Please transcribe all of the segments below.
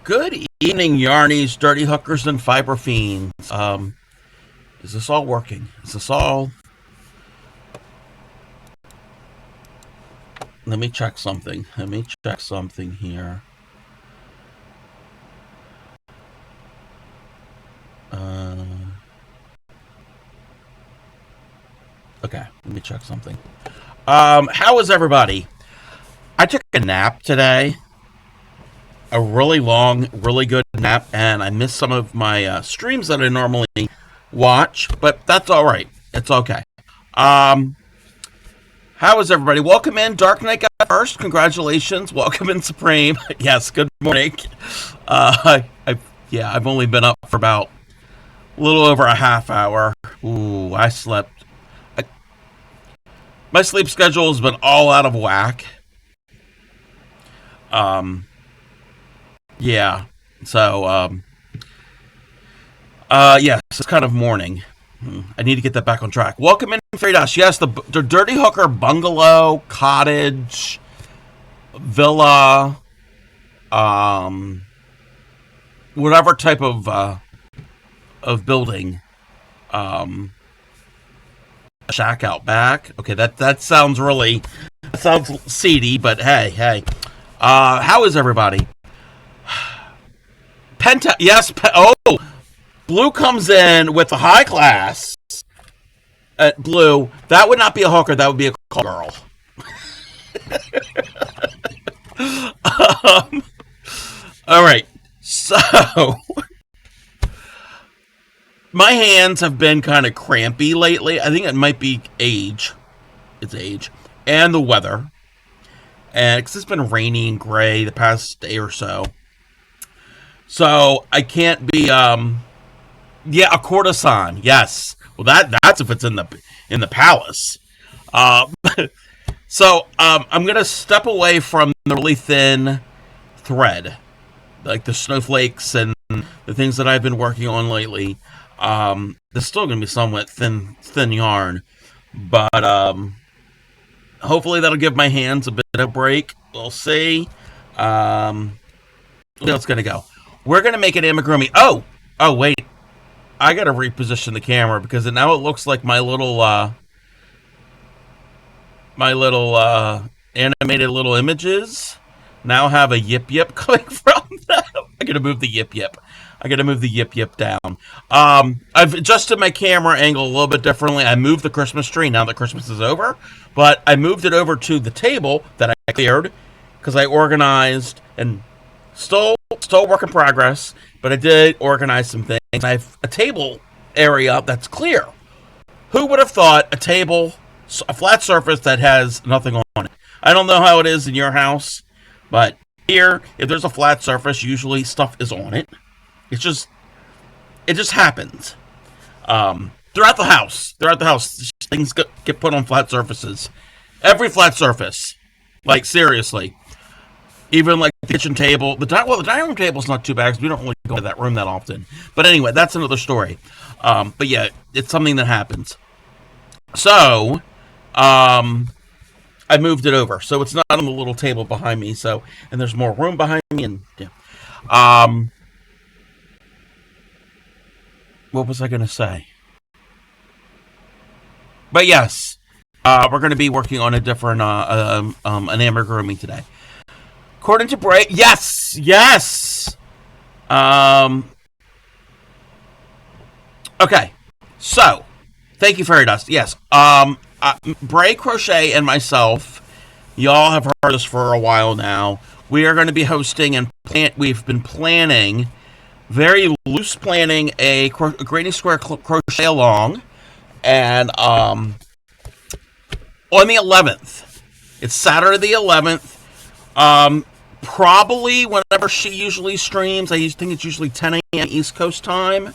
Good evening, Yarnies, Dirty Hookers, and Fiber Fiends. Is this all working? Is this all... Let me check something. Let me check something here. Okay, let me check something. How is everybody? I took a nap today. A really long, really good nap, and I missed some of my streams that I normally watch, but that's all right. It's okay. How is everybody? Welcome in. Dark Knight got first. Congratulations. Welcome in, Supreme. Yes, good morning. I've only been up for about a little over a half hour. Ooh, I slept. My sleep schedule has been all out of whack. Yeah. So, yes, it's kind of morning. I need to get that back on track. Welcome in, Fredas. Yes, the Dirty Hooker bungalow, cottage, villa, whatever type of building, shack out back. Okay, that sounds seedy, but hey. How is everybody? Blue comes in with the high class. Blue, that would not be a hooker. That would be a call girl. All right. So, my hands have been kind of crampy lately. I think it might be age. It's age. And the weather. And because it's been rainy and gray the past day or so. So, I can't be, a courtesan. Yes. Well, that's if it's in the palace. So, I'm going to step away from the really thin thread. Like the snowflakes and the things that I've been working on lately. There's still going to be somewhat thin yarn. But, hopefully that'll give my hands a bit of a break. We'll see. How it's going to go. We're going to make an amigurumi. Oh, wait. I got to reposition the camera because now it looks like my little animated little images now have a yip coming from them. I got to move the yip. I got to move the yip down. I've adjusted my camera angle a little bit differently. I moved the Christmas tree now that Christmas is over, but I moved it over to the table that I cleared because I organized and still work in progress, but I did organize some things. I have a table area that's clear. Who would have thought a flat surface that has nothing on it? I don't know how it is in your house, but here, if there's a flat surface, usually stuff is on it. It just happens. Throughout the house, things get put on flat surfaces. Every flat surface, like seriously. Even like the kitchen table, the dining room table's not too bad because we don't really go to that room that often. But anyway, that's another story. But yeah, it's something that happens. So, I moved it over, so it's not on the little table behind me. So, and there's more room behind me, and yeah. What was I going to say? But yes, we're going to be working on a different an amigurumi today. According to Bray, yes. Okay, so thank you, Fairy Dust. Yes, Bray Crochet and myself, y'all have heard us for a while now. We are going to be hosting and we've been planning, very loose planning, a Granny Square crochet along, and on the 11th, it's Saturday the 11th. Probably whenever she usually streams. I think it's usually 10 a.m. East Coast time.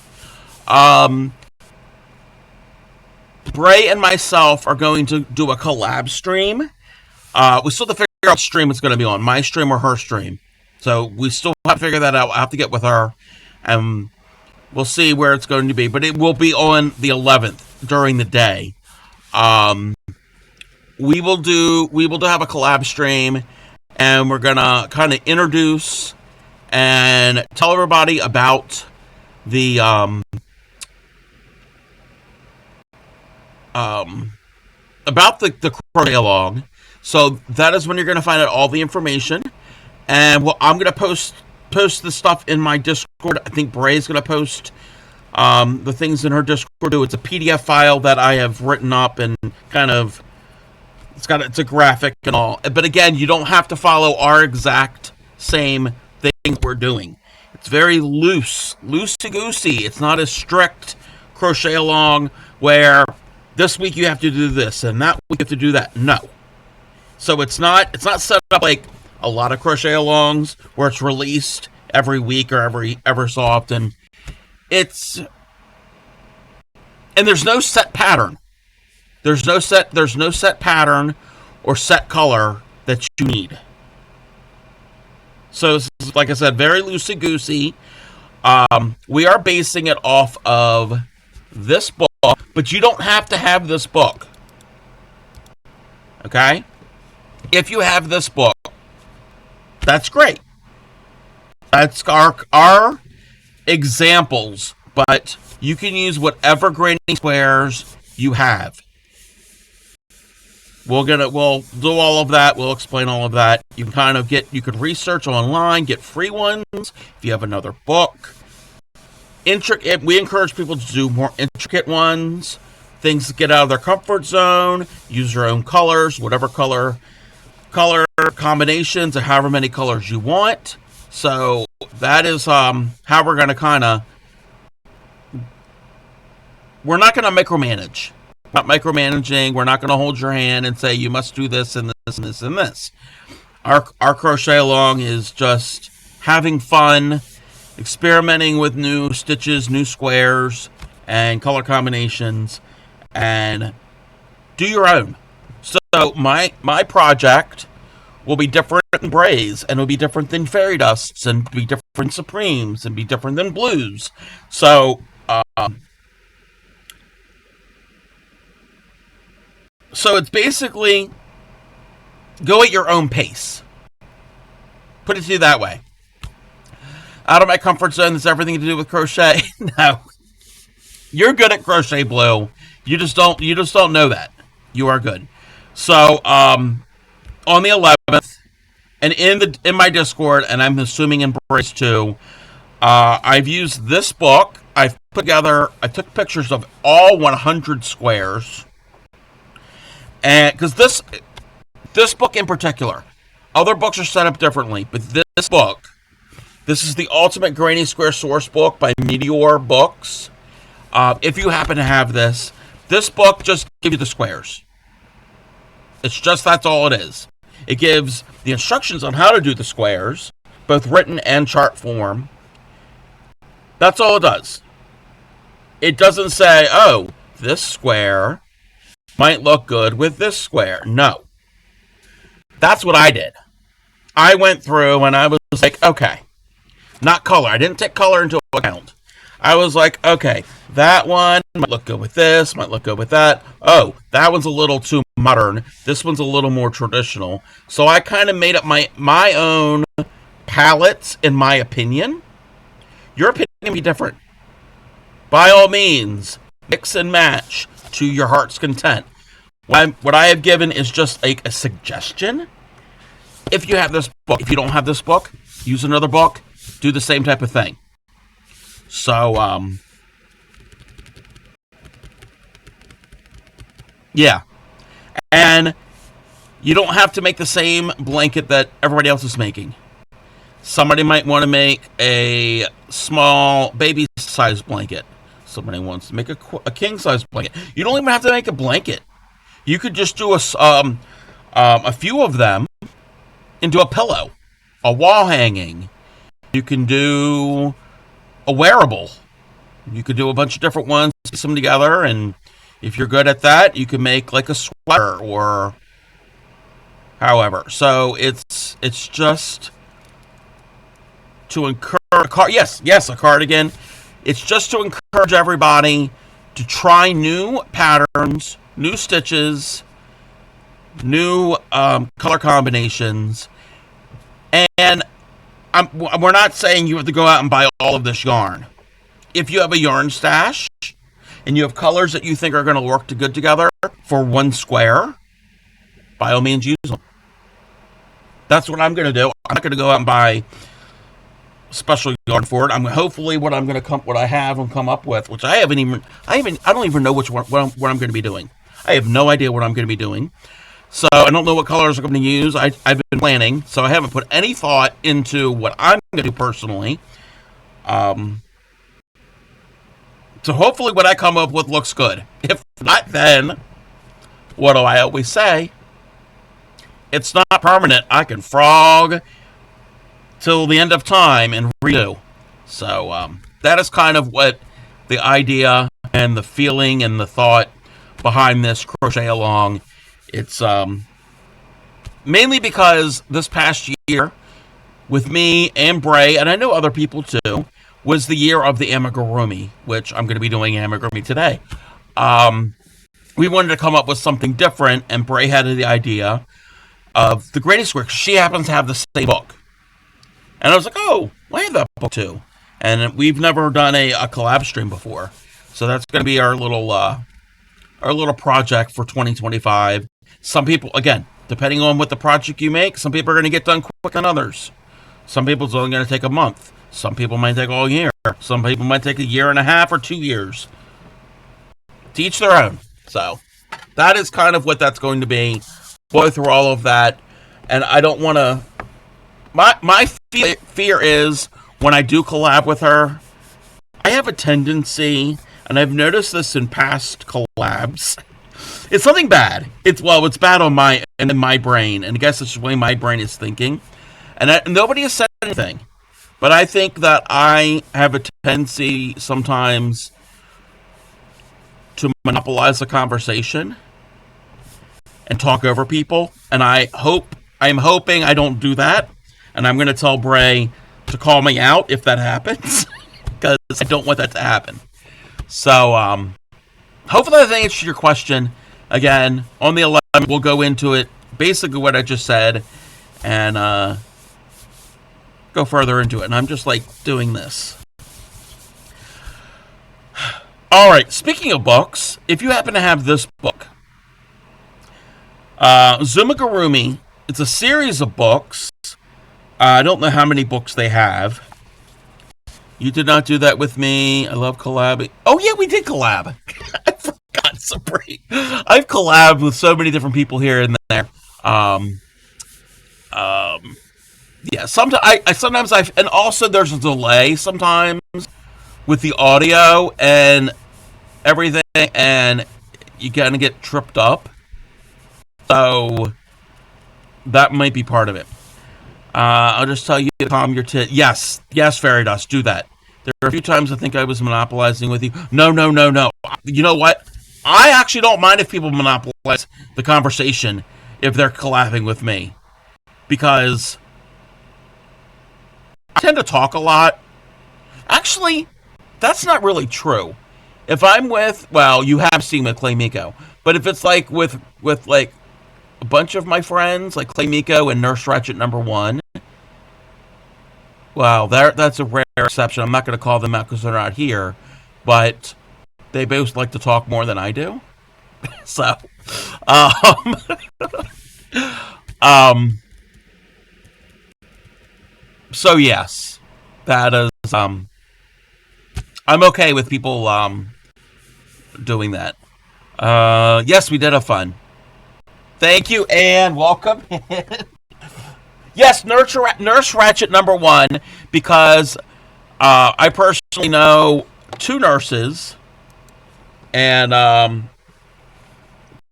Bray and myself are going to do a collab stream. We still have to figure out what stream it's going to be on, my stream or her stream. So we still have to figure that out. I have to get with her, and we'll see where it's going to be. But it will be on the 11th during the day. We will have a collab stream. And we're going to kind of introduce and tell everybody about the the crochet along. So that is when you're going to find out all the information. And well, I'm going to post the stuff in my Discord. I think Bray's going to post the things in her Discord too. It's a PDF file that I have written up and kind of it's a graphic and all. But again, you don't have to follow our exact same thing we're doing. It's very loosey-goosey. It's not as strict crochet along where this week you have to do this and that week you have to do that. No. So it's not set up like a lot of crochet alongs where it's released every week or ever so often. And there's no set pattern. There's no set pattern or set color that you need. So, like I said, very loosey-goosey. We are basing it off of this book, but you don't have to have this book. Okay? If you have this book, that's great. That's our examples, but you can use whatever granny squares you have. We'll do all of that. We'll explain all of that. You can research online, get free ones if you have another book. We encourage people to do more intricate ones, things to get out of their comfort zone, use your own colors, whatever color combinations, or however many colors you want. So that is how we're going to we're not going to micromanage. Not micromanaging. We're not going to hold your hand and say you must do this and this and this and this. Our crochet along is just having fun, experimenting with new stitches, new squares, and color combinations, and do your own. So my project will be different than Bray's, and it'll be different than Fairy Dusts, and be different than Supremes, and be different than Blues. So it's basically go at your own pace. Put it to you that way. Out of my comfort zone, that's everything to do with crochet. No. You're good at crochet, Blue. You just don't know that. You are good. So, on the 11th, and in my Discord, and I'm assuming in Brace too, I've used this book. I took pictures of all 100 squares. And because this book in particular, other books are set up differently, but this book, this is the Ultimate Granny Square Source Book by Meteor Books. If you happen to have this book just gives you the squares. That's all it is. It gives the instructions on how to do the squares, both written and chart form. That's all it does. It doesn't say, oh, this square might look good with this square. No. That's what I did. I went through and I was like, okay. Not color. I didn't take color into account. I was like, okay, that one might look good with this, might look good with that. Oh, that one's a little too modern. This one's a little more traditional. So I kind of made up my own palettes, in my opinion. Your opinion can be different. By all means, mix and match to your heart's content. What I have given is just like a suggestion. If you have this book, if you don't have this book, use another book. Do the same type of thing. So, yeah. And you don't have to make the same blanket that everybody else is making. Somebody might want to make a small baby-sized blanket. Somebody wants to make a king-size blanket. You don't even have to make a blanket. You could just do a few of them and do a pillow, a wall hanging. You can do a wearable. You could do a bunch of different ones, piece them together, and if you're good at that, you can make like a sweater or however. So it's just to encourage a cardigan. It's just to encourage everybody to try new patterns, new stitches, new color combinations, and we're not saying you have to go out and buy all of this yarn. If you have a yarn stash and you have colors that you think are going to work good together for one square, by all means use them. That's what I'm going to do. I'm not going to go out and buy special yarn for it. I'm hopefully what I have and come up with, which I don't even know what I'm going to be doing. I have no idea what I'm going to be doing. So I don't know what colors I'm going to use. I've been planning, so I haven't put any thought into what I'm going to do personally. So hopefully what I come up with looks good. If not, then what do I always say? It's not permanent. I can frog till the end of time and redo. So that is kind of what the idea and the feeling and the thought behind this crochet along. It's mainly because this past year with me and Bray, and I know other people too, was the year of the amigurumi, which I'm going to be doing amigurumi today. We wanted to come up with something different, and Bray had the idea of the Granny Square. She happens to have the same book. And I was like, oh, I have that book too. And we've never done a collab stream before. So that's going to be our little project for 2025. Some people, again, depending on what the project you make, some people are going to get done quicker than others. Some people it's only going to take a month. Some people might take all year. Some people might take a year and a half or 2 years. To each their own. So that is kind of what that's going to be. Go through all of that. And I don't want to... My fear is when I do collab with her, I have a tendency, and I've noticed this in past collabs, it's something bad. It's bad on my brain, and I guess it's the way my brain is thinking. And nobody has said anything, but I think that I have a tendency sometimes to monopolize the conversation and talk over people. And I'm hoping I don't do that. And I'm going to tell Bray to call me out if that happens, because I don't want that to happen. So, hopefully that answers your question. Again, on the 11th, we'll go into it, basically what I just said, and go further into it. And I'm just, doing this. All right, speaking of books, if you happen to have this book, Zumigurumi, it's a series of books. I don't know how many books they have. You did not do that with me. I love collabing. Oh, yeah, we did collab. I forgot, Sabrina. I've collabed with so many different people here and there. Yeah, sometimes and also there's a delay sometimes with the audio and everything, and you kind of get tripped up. So that might be part of it. I'll just tell you to calm your tit. Yes, Fairy Dust, do that. There are a few times I think I was monopolizing with you. No. You know what? I actually don't mind if people monopolize the conversation if they're collabing with me. Because I tend to talk a lot. Actually, that's not really true. If I'm with, you have seen with Clay Miko. But if it's with a bunch of my friends, like Clay Miko and Nurse Ratchet #1. Wow, that's a rare exception. I'm not going to call them out because they're not here, but they both like to talk more than I do. So, so yes, that is, I'm okay with people, doing that. Yes, we did have fun. Thank you, and welcome. Yes, Nurse Ratchet #1, because I personally know 2 nurses, and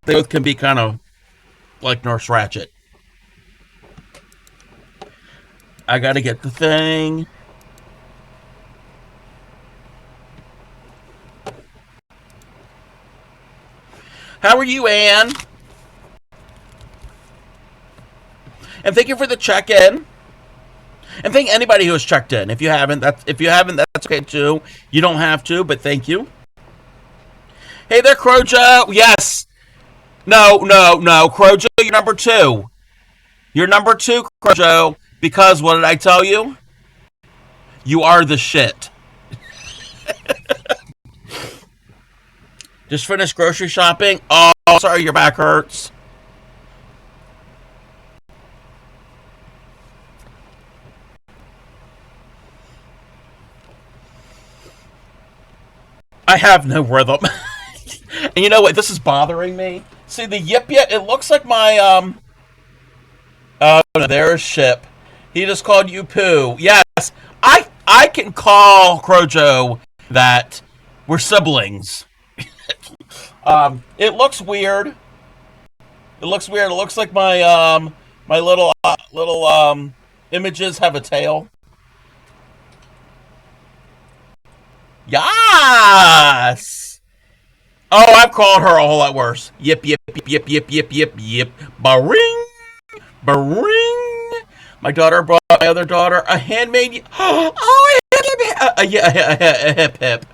they both can be kind of like Nurse Ratchet. I gotta get the thing. How are you, Anne? And thank you for the check-in. And thank anybody who has checked in. If you haven't, that's okay too. You don't have to, but thank you. Hey there, Crojo. Yes. No. Crojo, you're number 2. You're number 2, Crojo. Because what did I tell you? You are the shit. Just finished grocery shopping. Oh, sorry, your back hurts. I have no rhythm. And you know what? This is bothering me. See the yip yip. It looks like my Oh no, there's Ship. He just called you poo. Yes, I can call Crojo that. We're siblings. It looks weird. It looks weird. It looks like my little images have a tail. Yes. Oh, I've called her a whole lot worse. Yip yip yip yip yip yip yip yip. Baring baring. My daughter brought my other daughter a handmade. Oh, a hip hip.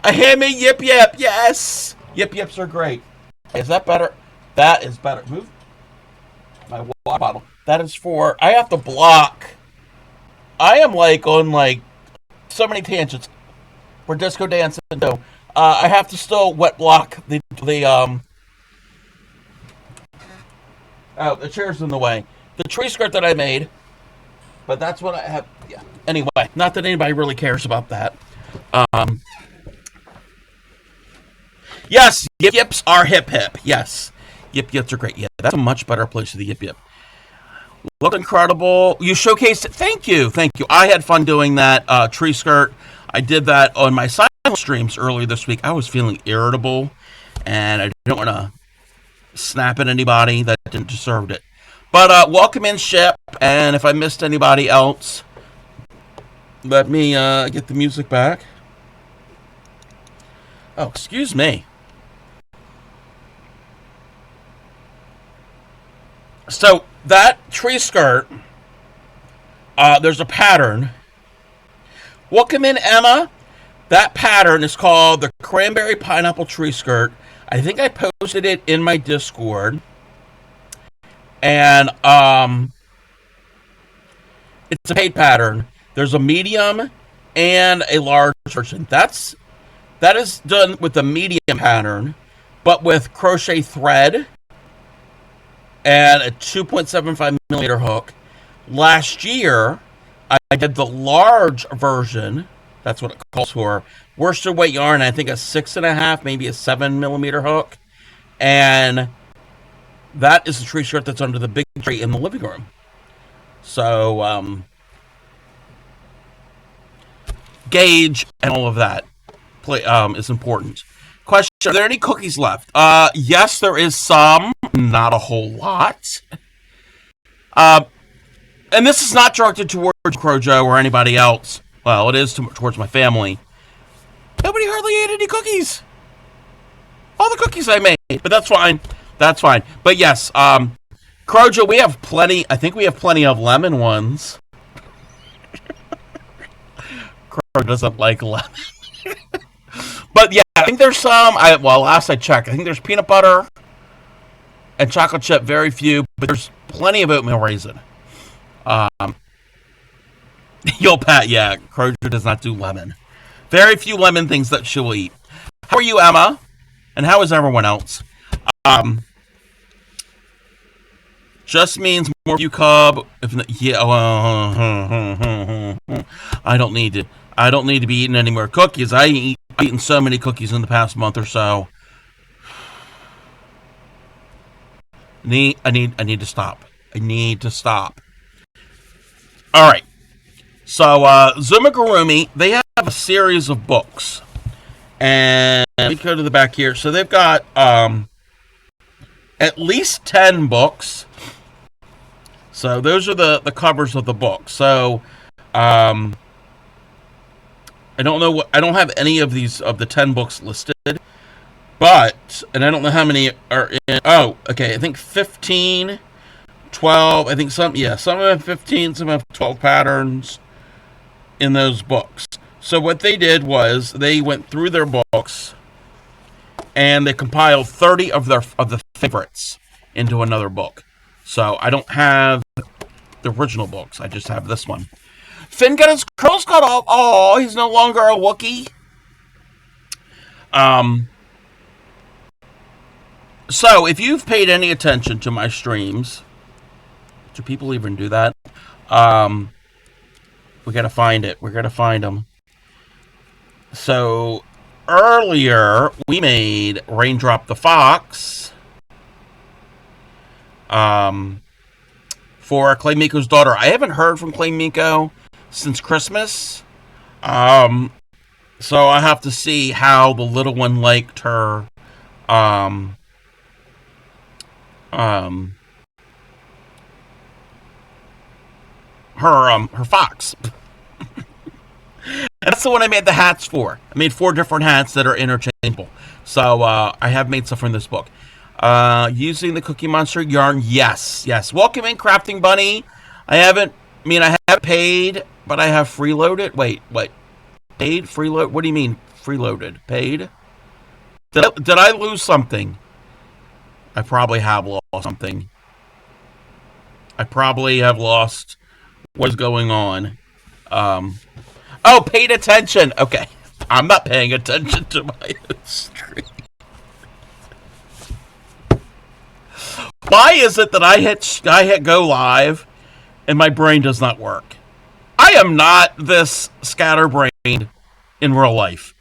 A handmade yip yip. Yes. Yip yips are great. Is that better? That is better. Move my water bottle. That is for. I have to block. I am like on like so many tangents. We're disco dancing. So, I have to still wet block the. Oh, the chair's in the way. The tree skirt that I made. But that's what I have. Yeah. Anyway, not that anybody really cares about that. Um. Yes, yip yips are hip hip. Yes, yip yips are great. Yeah, that's a much better place for the yip yip. Looked incredible. You showcased it. Thank you, thank you. I had fun doing that tree skirt. I did that on my silent streams earlier this week. I was feeling irritable, and I didn't want to snap at anybody that didn't deserve it. But welcome in, Ship. And if I missed anybody else, let me get the music back. Oh, excuse me. So that tree skirt, there's a pattern. Welcome in, Emma. That pattern is called the Cranberry Pineapple Tree Skirt. I think I posted it in my Discord. And it's a paid pattern. There's a medium and a large version. That is done with the medium pattern, but with crochet thread and a 2.75 millimeter hook. Last year, I did the large version. That's what it calls for. Worsted weight yarn. I think a 6.5, maybe a 7 millimeter hook, and that is the tree skirt that's under the big tree in the living room. So, gauge and all of that is important. Question: are there any cookies left? Yes, there is some. Not a whole lot. And this is not directed towards Crojo or anybody else. Well, it is towards my family. Nobody hardly ate any cookies. All the cookies I made, but that's fine. That's fine. But yes, Crojo, we have plenty. I think we have plenty of lemon ones. Crojo doesn't like lemon. But yeah, I think there's some. Last I checked, I think there's peanut butter and chocolate chip. Very few, but there's plenty of oatmeal raisin. Yo, Pat, yeah, Crojo does not do lemon. Very few lemon things that she'll eat. How are you, Emma? And how is everyone else? Just means more you cub. If not, yeah, I don't need to. I don't need to be eating any more cookies. I've eaten so many cookies in the past month or so. I need to stop. I need to stop. All right. So Zumagurumi, they have a series of books, and let me go to the back here. So they've got at least 10 books. So those are the covers of the book. So I don't know I don't have any of these of the 10 books listed, but and I don't know how many are in. Oh, okay. I think 15, 12. I think some have 15, some have 12 patterns in those books. So what they did was they went through their books and they compiled 30 of the favorites into another book. So I don't have the original books. I just have this one. Finn got his curls cut off. Oh, he's no longer a Wookiee. Um, so if you've paid any attention to my streams, do people even do that? Um, we gotta find it. We're gonna find them. So earlier we made Raindrop the Fox. For Clay Miko's daughter. I haven't heard from Clay Miko since Christmas. So I have to see how the little one liked her her fox. And that's the one I made the hats for. I made 4 different hats that are interchangeable. So I have made stuff from this book. Using the Cookie Monster yarn, yes. Welcome in, Crafting Bunny. I haven't paid, but I have freeloaded. Wait, what? Paid? Freeload? What do you mean freeloaded? Paid? Did I lose something? I probably have lost something. I probably have lost what's going on. Paid attention. Okay. I'm not paying attention to my stream. Why is it that I hit go live and my brain does not work? I am not this scatterbrained in real life.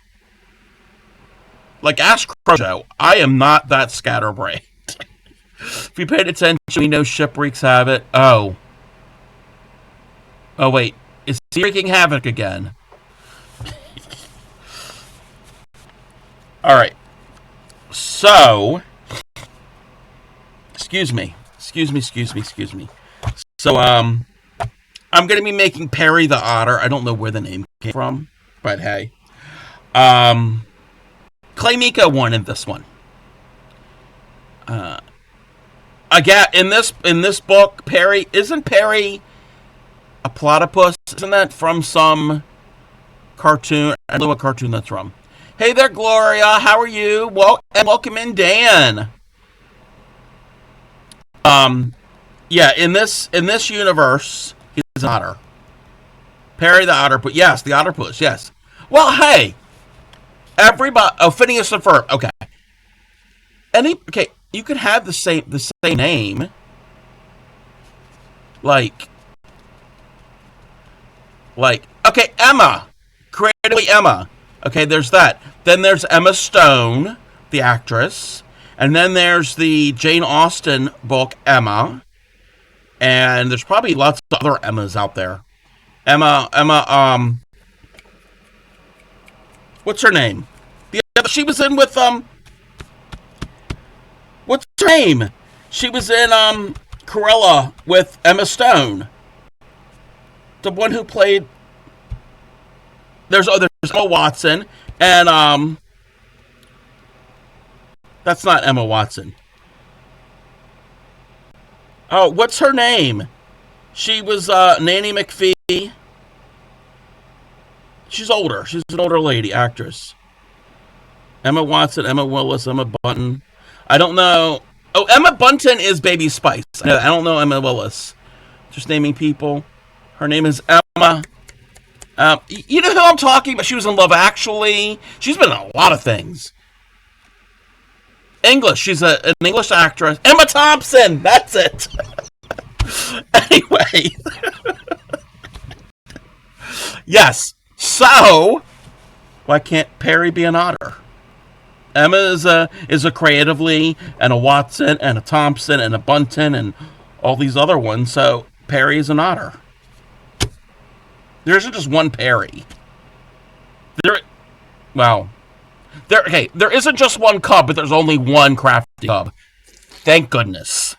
Like Ask Crojo, I am not that scatterbrained. If you paid attention, we know Shipwreaks have it. Oh wait, is he wreaking havoc again? All right. So, excuse me. So, I'm going to be making Perry the Otter. I don't know where the name came from, but hey. Clay Miko wanted this one. Again, in this book, isn't Perry a platypus? Isn't that from some cartoon? I don't know what cartoon that's from. Hey there, Gloria. How are you? Welcome in, Dan. Yeah, in this universe, he's an otter. Perry the Otter, but yes, the Otterpuss, yes. Well, hey, everybody. Oh, Phineas and Ferb. Okay. Okay, you could have the same name. Like, okay, Emma, creatively Emma. Okay, there's that. Then there's Emma Stone, the actress. And then there's the Jane Austen book, Emma. And there's probably lots of other Emmas out there. Emma, what's her name? She was in with, what's her name? She was in, Cruella with Emma Stone. The one who played, there's Emma Watson, and, that's not Emma Watson. Oh, what's her name? She was Nanny McPhee. She's older. She's an older lady, actress. Emma Watson, Emma Willis, Emma Bunton. I don't know. Oh, Emma Bunton is Baby Spice. I don't know Emma Willis. Just naming people. Her name is Emma. You know who I'm talking about? She was in Love Actually. She's been in a lot of things. English. She's an English actress. Emma Thompson. That's it. Anyway. Yes. So, why can't Perry be an otter? Emma is a creatively, and a Watson, and a Thompson, and a Bunton, and all these other ones. So, Perry is an otter. There isn't just one Perry. There isn't just one cub, but there's only one crafty cub. Thank goodness.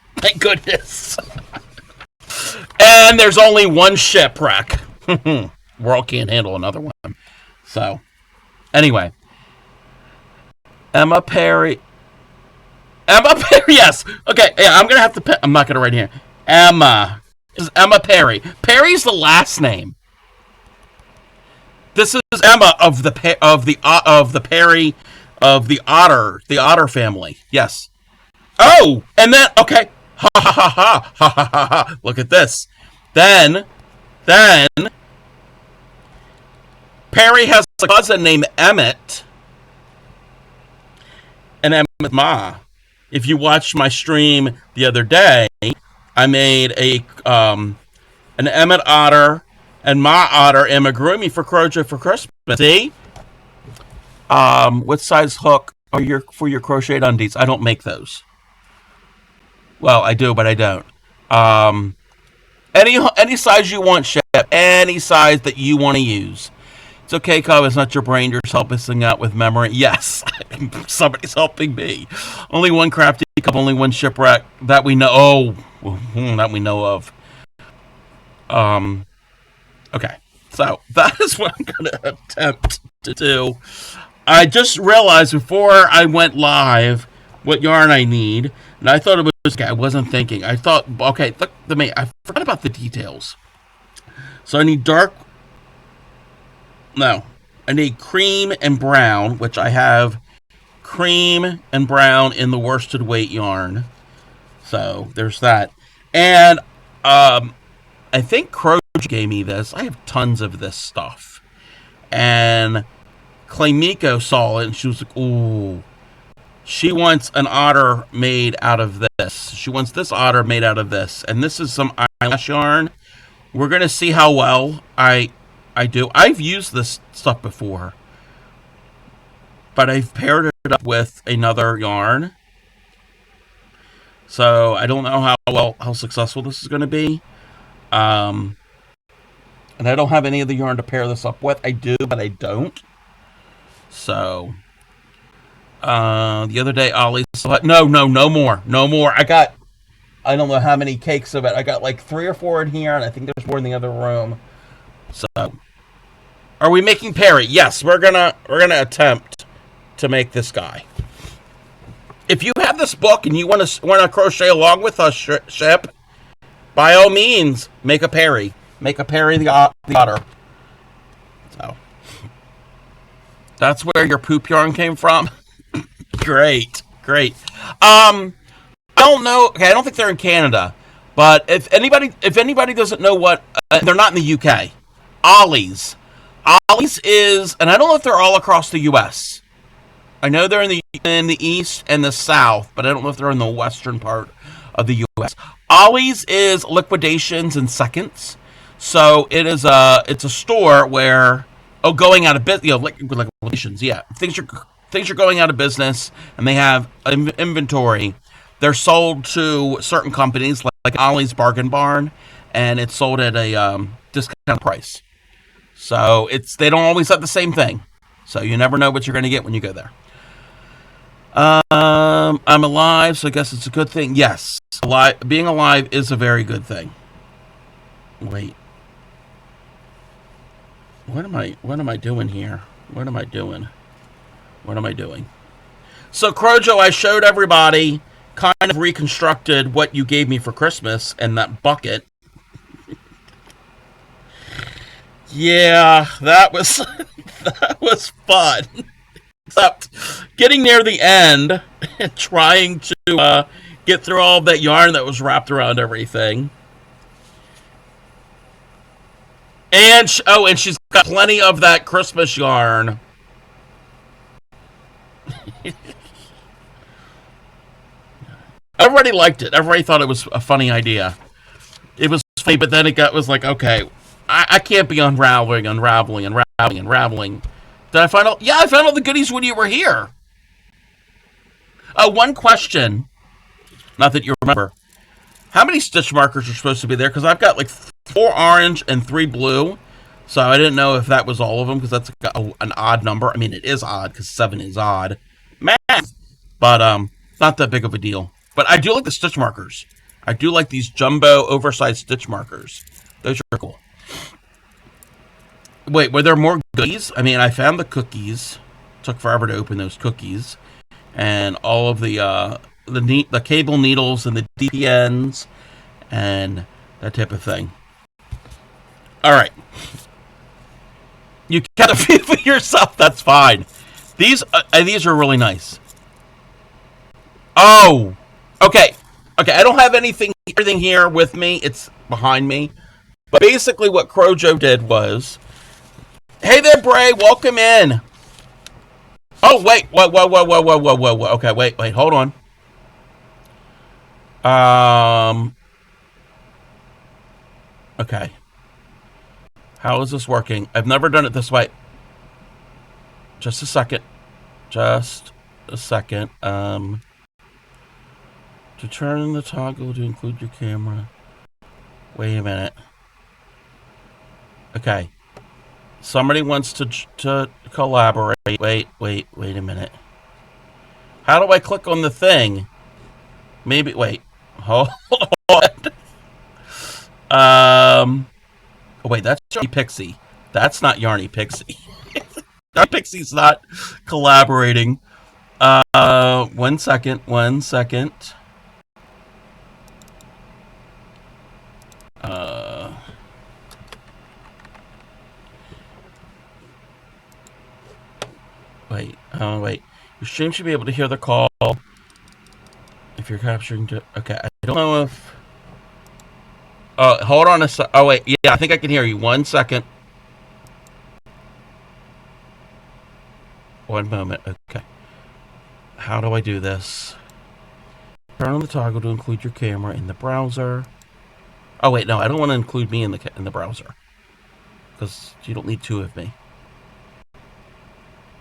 And there's only one shipwreck. World can't handle another one. So, anyway. Emma Perry, yes. Okay, yeah, I'm not gonna write here. Emma. This is Emma Perry. Perry's the last name. This is Emma of the Perry of the Otter family. Yes. Oh, and then okay. Ha. Look at this. Then Perry has a cousin named Emmett, and Emmett Ma. If you watched my stream the other day, I made a an Emmett Otter and Ma Otter amigurumi for Crojo for Christmas. See? What size hook are your for your crocheted undies? I don't make those. Well, I do, but I don't. Um, any size you want, Shep. Any size that you want to use. It's okay, Cobb. It's not your brain. You're just helping out with memory. Yes, somebody's helping me. Only one crafty cup. Only one shipwreck that we know. Oh, that we know of. Um. Okay. So that is what I'm going to attempt to do. I just realized before I went live what yarn I need, and I thought it was okay. I wasn't thinking. I thought, okay, look to me. I forgot about the details. So I need dark. No, I need cream and brown, which I have cream and brown in the worsted weight yarn. So there's that, and I think Crow gave me this. I have tons of this stuff, and Claymiko saw it and she was like, ooh. She wants an otter made out of this. She wants this otter made out of this. And this is some eyelash yarn. We're going to see how well I do. I've used this stuff before. But I've paired it up with another yarn. So I don't know how successful this is going to be. And I don't have any of the yarn to pair this up with. I do, but I don't. So the other day, Ollie said, no more. I don't know how many cakes of it. I got like 3 or 4 in here, and I think there's more in the other room. So, are we making Perry? Yes, we're gonna attempt to make this guy. If you have this book and you want to crochet along with us, Shep, by all means, make a Perry. Make a Perry the otter. So, that's where your poop yarn came from. Great. I don't know. Okay, I don't think they're in Canada, but if anybody doesn't know what, they're not in the UK. Ollie's is, and I don't know if they're all across the U.S. I know they're in the east and the south, but I don't know if they're in the western part of the U.S. Ollie's is liquidations in seconds, so it's a store where going out of business, liquidations, yeah, things are going out of business, and they have inventory. They're sold to certain companies, like Ollie's Bargain Barn, and it's sold at a discount price. So they don't always have the same thing. So you never know what you're going to get when you go there. I'm alive, so I guess it's a good thing. Yes, being alive is a very good thing. Wait, what am I doing here? What am I doing? So, Crojo, I showed everybody, kind of reconstructed what you gave me for Christmas and that bucket. Yeah, that was that was fun. Except getting near the end and trying to get through all that yarn that was wrapped around everything. And she's got plenty of that Christmas yarn. Everybody liked it. Everybody thought it was a funny idea. It was funny, but then was like, okay, I can't be unraveling. Did I find out? Yeah, I found all the goodies when you were here. One question. Not that you remember. How many stitch markers are supposed to be there? Because I've got like 4 orange and 3 blue. So I didn't know if that was all of them, because that's an odd number. I mean, it is odd, because 7 is odd. Math! But, not that big of a deal. But I do like the stitch markers. I do like these jumbo, oversized stitch markers. Those are cool. Wait, were there more goodies? I mean, I found the cookies. Took forever to open those cookies. And all of the cable needles and the DPNs and that type of thing. All right. You got to feed for yourself. That's fine. These are really nice. Oh, okay. I don't have everything here with me. It's behind me. But basically, what Crojo did was Hey there, Bray. Welcome in. Oh, wait. Whoa. Okay, wait. Hold on. Um. Okay. How is this working? I've never done it this way. Just a second. Just a second. To turn the toggle to include your camera. Wait a minute. Okay. Somebody wants to collaborate. Wait a minute. How do I click on the thing? Maybe wait. Hold on. Oh wait, that's Yarny Pixie. That's not Yarny Pixie. Yarny Pixie's not collaborating. 1 second. 1 second. Uh, wait. Your stream should be able to hear the call if you're capturing. Okay, I don't know if. Hold on a sec. Oh wait, yeah, I think I can hear you. 1 second. One moment. Okay. How do I do this? Turn on the toggle to include your camera in the browser. Oh wait, no, I don't want to include me in the browser because you don't need two of me.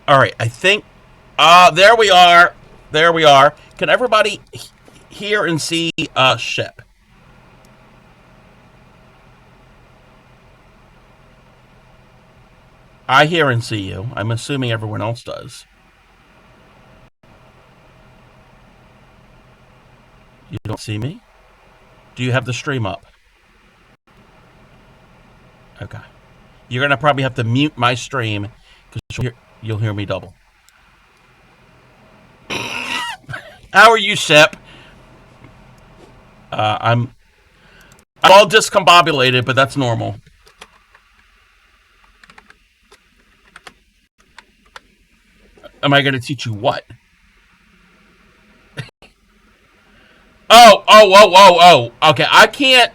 All right, I think. There we are. There we are. Can everybody hear and see ship? I hear and see you. I'm assuming everyone else does. You don't see me? Do you have the stream up? Okay. You're gonna probably have to mute my stream because you'll hear me double. How are you, Shep? I'm all discombobulated, but that's normal. Am I going to teach you what? Oh. Okay, I can't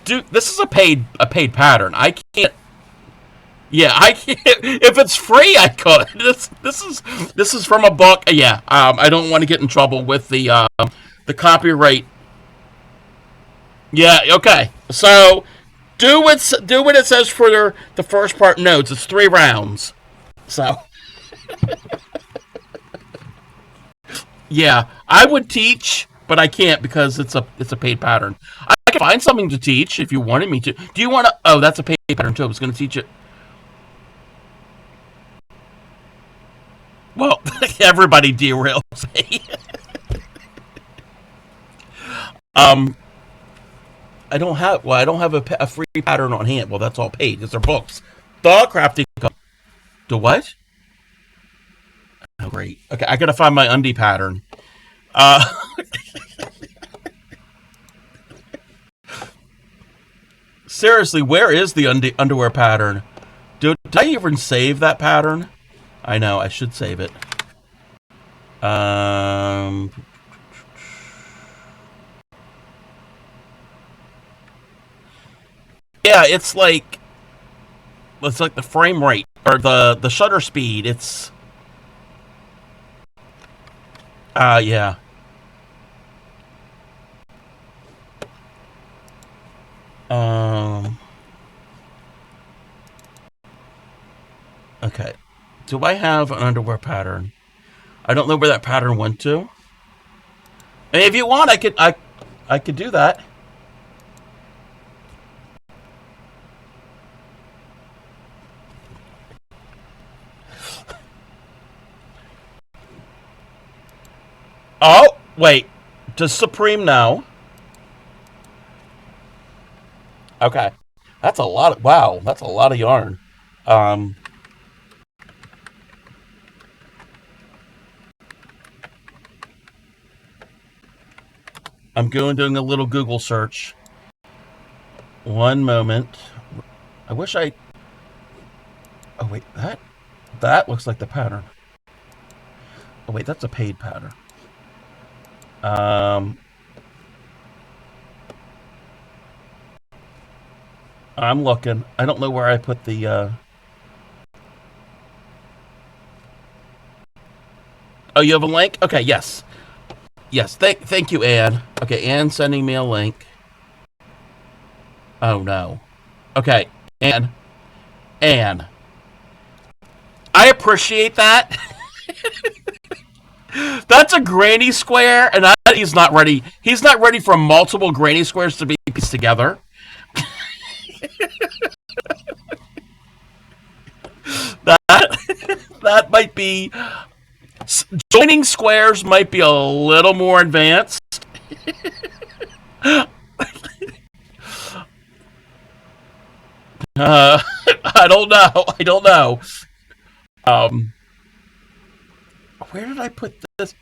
do this is a paid pattern. I can't. Yeah, I can't. If it's free, I could. This is from a book. Yeah, I don't want to get in trouble with the copyright. Yeah, okay. So do what it says for the first part notes. It's 3 rounds. So yeah, I would teach, but I can't because it's a paid pattern. I can find something to teach if you wanted me to. Do you want to? Oh, that's a paid pattern too. I was going to teach it. Well, everybody derails me. um, I don't have a free pattern on hand. Well, that's all paid. These are books. The crafty. The what? Oh, great. Okay, I gotta find my undie pattern. Uh, seriously, where is the underwear pattern? Did I even save that pattern? I know, I should save it. Um, yeah, it's like the frame rate or the shutter speed. It's yeah. Um, okay. Do I have an underwear pattern? I don't know where that pattern went to. And if you want, I could do that. Oh, wait. Does Supreme know? Okay. That's a lot of wow, that's a lot of yarn. Um I'm doing a little Google search. One moment. I wish I Oh wait, that looks like the pattern. Oh wait, that's a paid pattern. Um I'm looking. I don't know where I put the. Oh, you have a link? Okay, yes. Yes, thank you, Anne. Okay, Anne sending me a link. Oh, no. Okay, Anne. Anne. I appreciate that. That's a granny square, and he's not ready. He's not ready for multiple granny squares to be pieced together. That might be joining squares might be a little more advanced. Uh, I don't know. I don't know. Um, where did I put this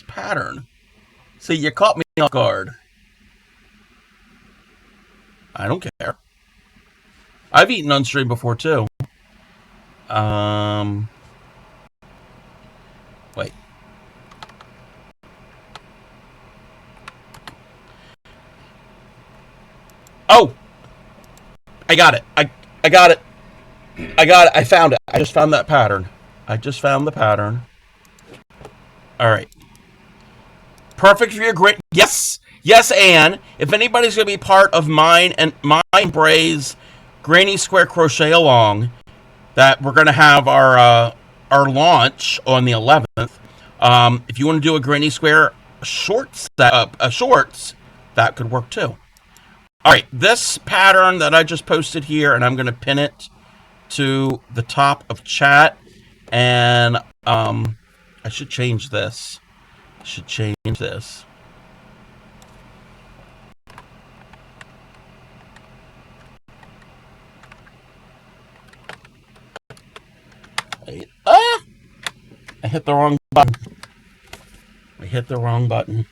pattern? See, you caught me off guard. I don't care. I've eaten on stream before too. Um, wait. Oh, I got it. I got it. I got it. I found it. I just found that pattern. I just found the pattern. All right. Perfect for your great. Yes, yes, Anne. If anybody's gonna be part of mine and mine Bray's Granny Square Crochet Along, that we're gonna have our launch on the 11th. If you want to do a Granny Square shorts shorts, that could work too. All right, this pattern that I just posted here, and I'm gonna pin it to the top of chat, and I should change this. Should change this. I hit the wrong button. I hit the wrong button.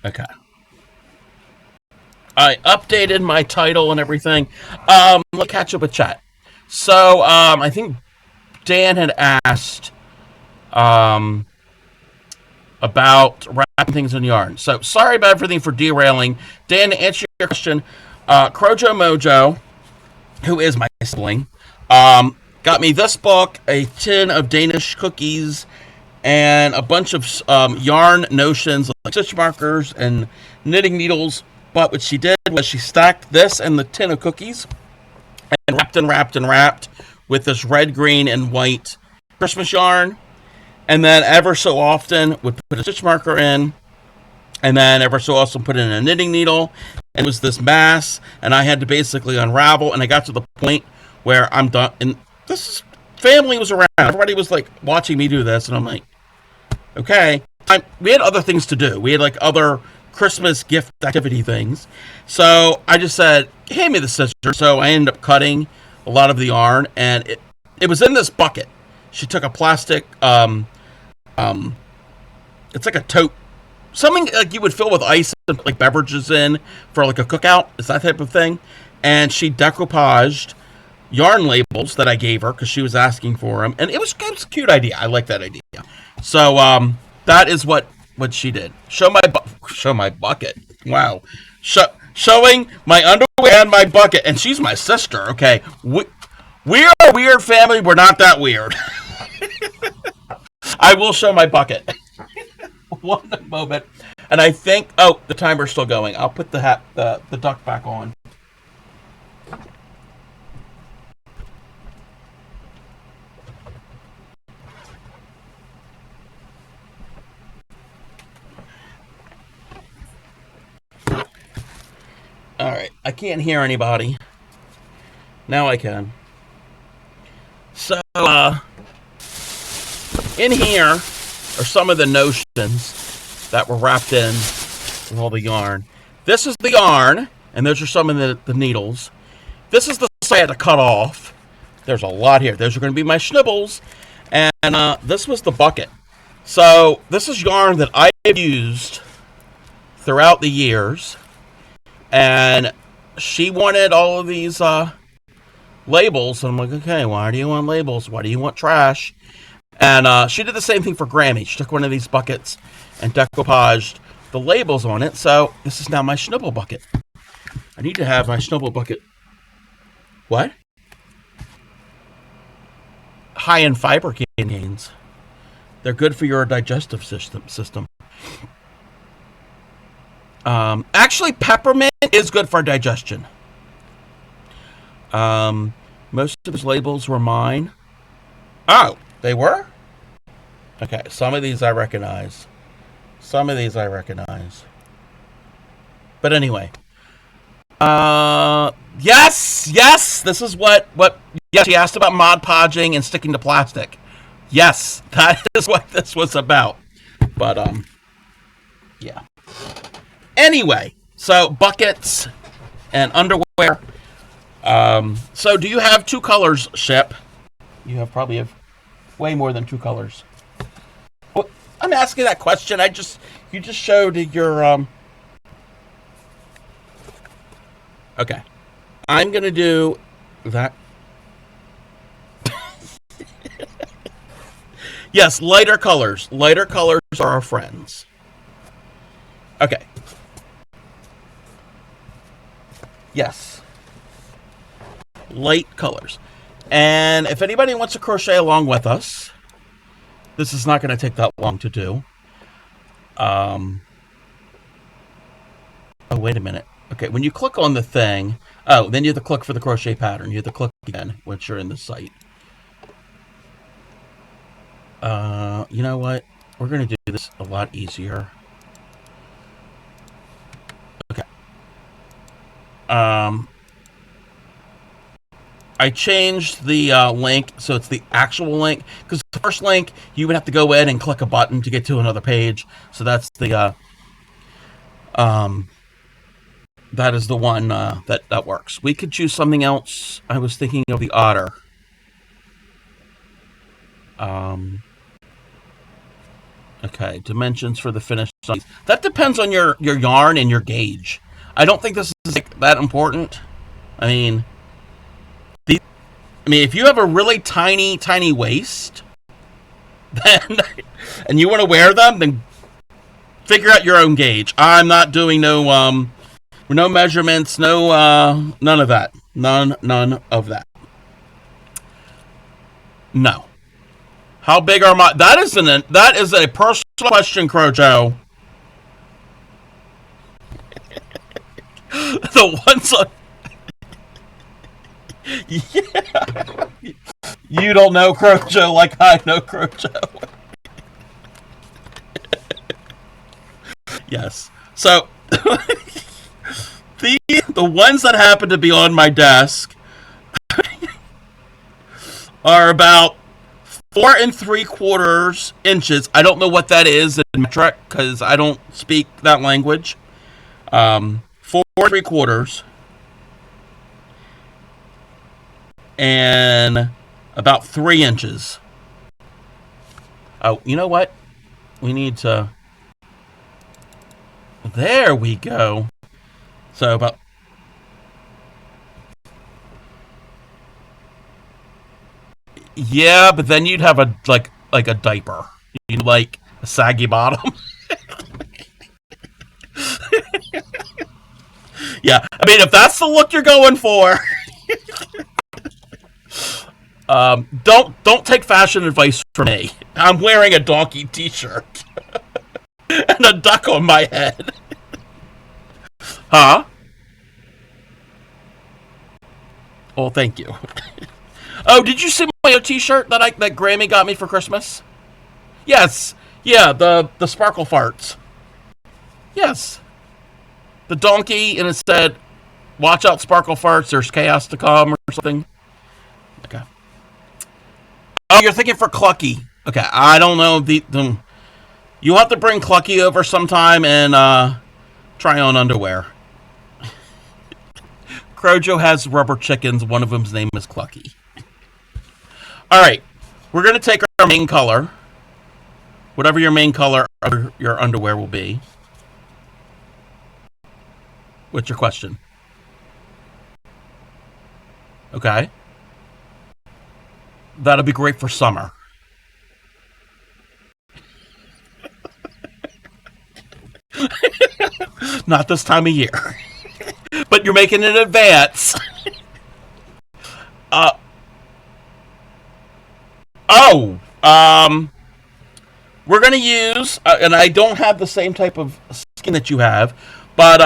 Okay. I updated my title and everything. Let's catch up with chat. So, I think Dan had asked about wrapping things in yarn. So, sorry about everything for derailing. Dan, to answer your question, Crojo Mojo, who is my sibling, got me this book, a tin of Danish cookies, and a bunch of yarn notions like stitch markers and knitting needles. But what she did was she stacked this and the tin of cookies and wrapped with this red, green, and white Christmas yarn. And then ever so often would put a stitch marker in, and then ever so often put in a knitting needle. And it was this mass, and I had to basically unravel. And I got to the point where I'm done. And this family was around. Everybody was like watching me do this, and I'm like, okay. We had other things to do. We had like other Christmas gift activity things. So I just said, hand me the scissors. So I ended up cutting a lot of the yarn, and it was in this bucket. She took a plastic, it's like a tote, something like you would fill with ice and like beverages in for like a cookout. It's that type of thing. And she decoupaged yarn labels that I gave her because she was asking for them, and it was a cute idea. I like that idea. So that is what she did. Show my bucket. Wow, showing my underwear and my bucket, and she's my sister. Okay, we are a weird family. We're not that weird. I will show my bucket. One moment, and I think the timer's still going. I'll put the duck back on. All right, I can't hear anybody. Now I can. So, in here are some of the notions that were wrapped in with all the yarn. This is the yarn, and those are some of the needles. This is the stuff I had to cut off. There's a lot here. Those are going to be my schnibbles. And this was the bucket. So, this is yarn that I have used throughout the years. And she wanted all of these labels. And I'm like, okay, why do you want labels? Why do you want trash? And she did the same thing for Grammy. She took one of these buckets and decoupaged the labels on it. So this is now my Schnibble bucket. I need to have my Schnibble bucket. What? High in fiber candies. They're good for your digestive system. Actually, peppermint is good for digestion. Most of his labels were mine. Oh, they were? Okay, some of these I recognize. But anyway. Yes, this is what, yes, he asked about Mod Podging and sticking to plastic. Yes, that is what this was about. But, yeah. Anyway, so buckets and underwear. So do you have two colors, Shep? You probably have way more than two colors. Well, I'm asking that question. You just showed your, okay. I'm going to do that. Yes, lighter colors. Lighter colors are our friends. Okay. Yes. Light colors. And if anybody wants to crochet along with us, this is not going to take that long to do. Oh, wait a minute. Okay, when you click on the thing, then you have to click for the crochet pattern. You have to click again once you're in the site. You know what? We're going to do this a lot easier. Okay. I changed the link, so it's the actual link. Because the first link, you would have to go in and click a button to get to another page. So that's the that is the one that works. We could choose something else. I was thinking of the otter. Okay, dimensions for the finished size. That depends on your yarn and your gauge. I don't think this is that important. I mean, if you have a really tiny waist, then and you want to wear them, then figure out your own gauge. I'm not doing no measurements, none of that. None of that. No. How big are my? That is a personal question, Crojo. The ones on. Yeah. You don't know Crojo like I know Crojo. Yes. So the ones that happen to be on my desk are about 4 3/4 inches. I don't know what that is in metric because I don't speak that language. 4 3/4 and about 3 inches. Oh, you know what? We need to. There we go. So about. Yeah, but then you'd have a like a diaper. You'd like a saggy bottom. Yeah, I mean if that's the look you're going for, don't take fashion advice from me. I'm wearing a donkey t-shirt and a duck on my head. Huh? Oh, thank you. Oh, did you see my t-shirt that Grammy got me for Christmas? Yes. Yeah, the sparkle farts. Yes. The donkey, and it said, "Watch out, sparkle farts. There's chaos to come," or something. Okay. Oh, you're thinking for Clucky. Okay, I don't know you'll have to bring Clucky over sometime and try on underwear. Crojo has rubber chickens. One of them's name is Clucky. All right, we're going to take our main color, whatever your main color of your underwear will be. What's your question? Okay. That'll be great for summer. Not this time of year. But you're making it in advance. Uh, oh, we're going to use, and I don't have the same type of skin that you have, but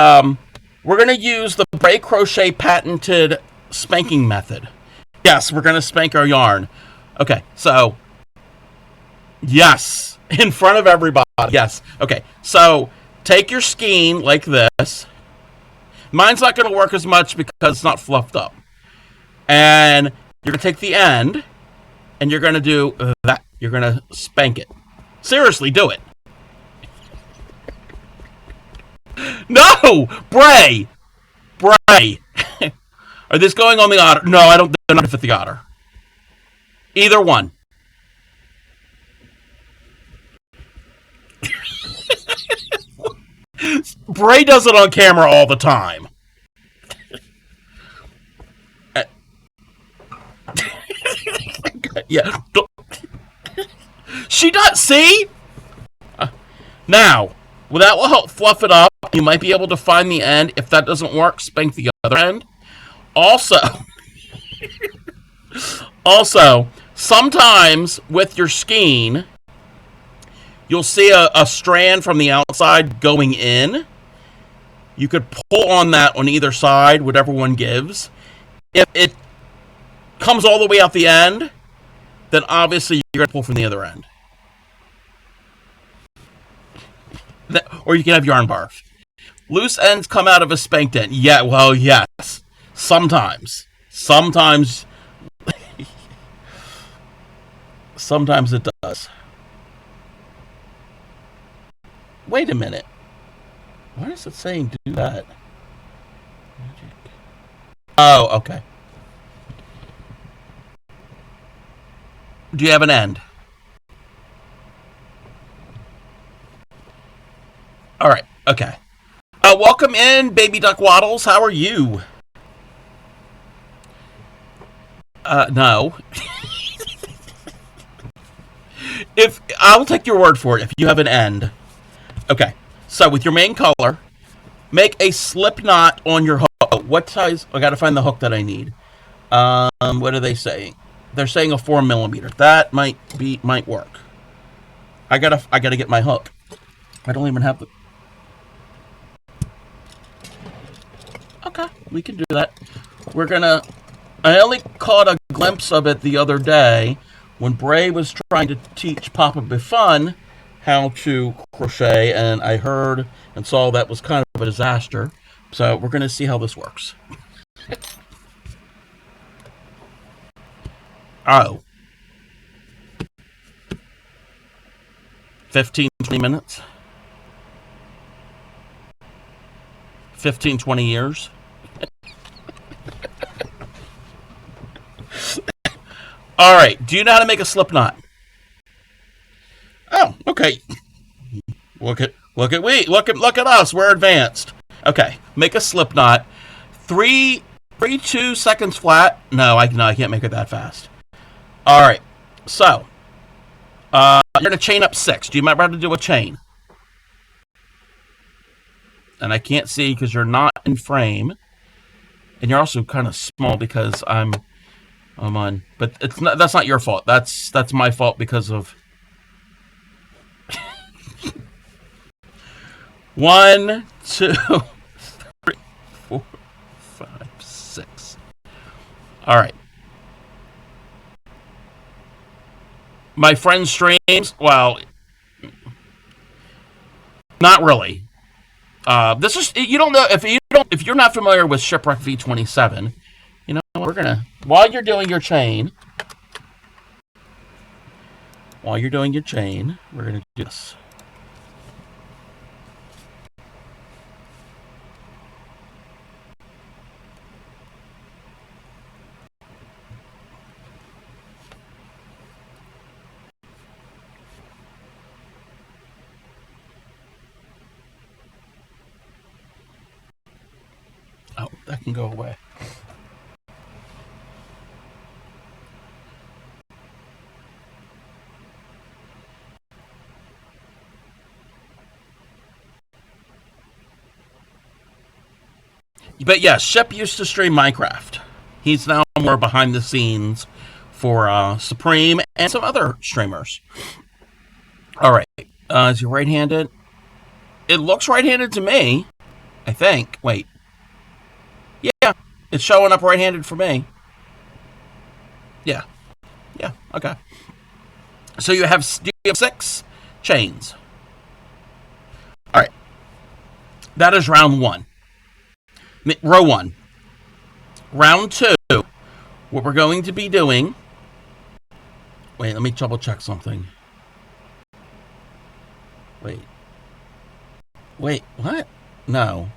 we're going to use the Bray Crochet patented spanking method. Yes, we're going to spank our yarn. Okay, so, yes, in front of everybody. Yes. Okay, so take your skein like this. Mine's not going to work as much because it's not fluffed up. And you're going to take the end, and you're going to do that. You're going to spank it. Seriously, do it. No! Bray! Bray! Are this going on the otter? No, I don't. They're not fit the otter. Either one. Bray does it on camera all the time. Yeah. She does. See? Now, that will help fluff it up. You might be able to find the end. If that doesn't work, spank the other end. Also, also, sometimes with your skein, you'll see a strand from the outside going in. You could pull on that on either side, whatever one gives. If it comes all the way out the end, then obviously you're going to pull from the other end. Or you can have yarn barf. Loose ends come out of a spanked end. Yeah, well, yes. Sometimes. Sometimes it does. Wait a minute. Why is it saying do that? Oh, okay. Do you have an end? All right. Okay. Welcome in, Baby Duck Waddles. How are you? No. If I'll take your word for it, if you have an end. Okay. So with your main color, make a slip knot on your hook. What size? I got to find the hook that I need. What are they saying? They're saying a 4mm. That might work. I gotta get my hook. I don't even have the. Okay, we can do that. We're gonna. I only caught a glimpse of it the other day when Bray was trying to teach Papa Bifun how to crochet, and I heard and saw that was kind of a disaster. So we're gonna see how this works. Oh. 15, 20 minutes? 15, 20 years? All right. Do you know how to make a slip knot? Oh, okay. Look at us. We're advanced. Okay. Make a slip knot. 2 seconds flat. No, I can't make it that fast. All right. So, you're going to chain up 6. Do you remember how to do a chain? And I can't see because you're not in frame. And you're also kind of small because I'm on. But that's not your fault. That's my fault because of 1, 2, 3, 4, 5, 6. All right. My friend's streams, well, not really. This is, you don't know if you're not familiar with Shipwreck V27. You know, we're gonna while you're doing your chain, we're gonna do this. Oh, that can go away. But yes, Shep used to stream Minecraft. He's now more behind the scenes for Supreme and some other streamers. All right. Is he right-handed? It looks right-handed to me. I think. Wait. Yeah, it's showing up right-handed for me. Yeah. Yeah. Okay. So you have 6 chains. All right. That is round 1. Row 1. Round 2. What we're going to be doing. Wait, let me double check something. Wait, what? No.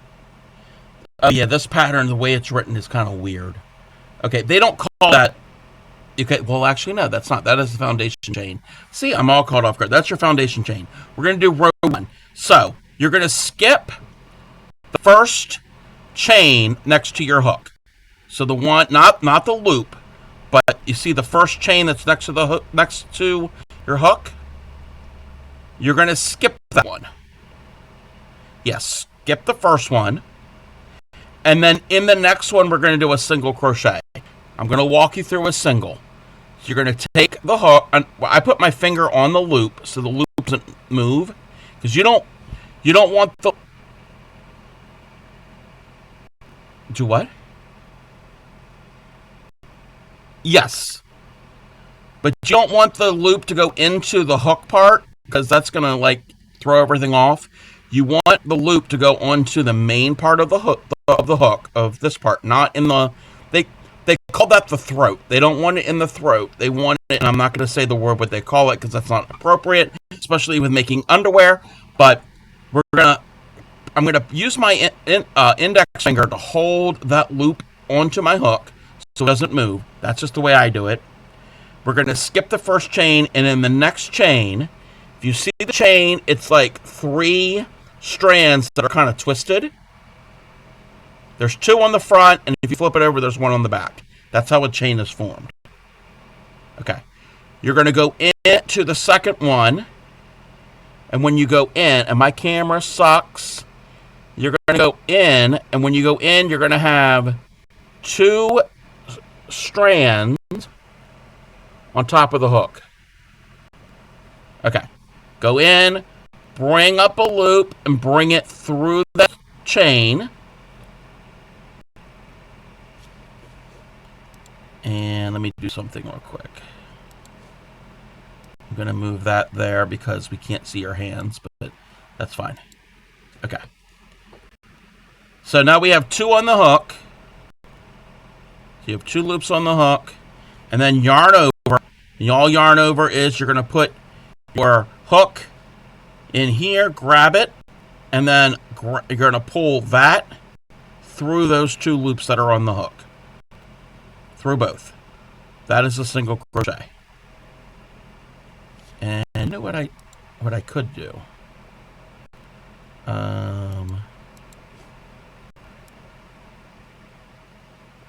Oh, yeah, this pattern, the way it's written, is kind of weird. Okay, they don't call that. Okay, well, actually, no, that's not. That is the foundation chain. See, I'm all caught off guard. That's your foundation chain. We're going to do row 1. So, you're going to skip the first chain next to your hook. So the one, not the loop, but you see the first chain that's next to the hook, next to your hook. You're going to skip that one. Yes, skip the first one. And then in the next one, we're going to do a single crochet. I'm going to walk you through a single. So you're going to take the hook. And I put my finger on the loop so the loop doesn't move, because you don't want the. Do what? Yes. But you don't want the loop to go into the hook part, because that's going to like throw everything off. You want the loop to go onto the main part of the hook of this part, not in the. They call that the throat. They don't want it in the throat. They want it, and I'm not going to say the word what they call it because that's not appropriate, especially with making underwear. But I'm gonna use my index finger to hold that loop onto my hook so it doesn't move. That's just the way I do it. We're gonna skip the first chain, and in the next chain, if you see the chain, it's like 3 strands that are kind of twisted. There's 2 on the front, and if you flip it over, there's 1 on the back. That's how a chain is formed. Okay. You're going to go into the second one, and when you go in, and my camera sucks, you're going to go in, and when you go in, you're going to have 2 strands on top of the hook. Okay. Go in, bring up a loop, and bring it through that chain. And let me do something real quick. I'm going to move that there because we can't see your hands, but that's fine. Okay. So now we have 2 on the hook. So you have 2 loops on the hook. And then yarn over. And all yarn over is you're going to put your hook in here, grab it, and then you're going to pull that through those 2 loops that are on the hook. Through both. That is a single crochet. And you know what I could do?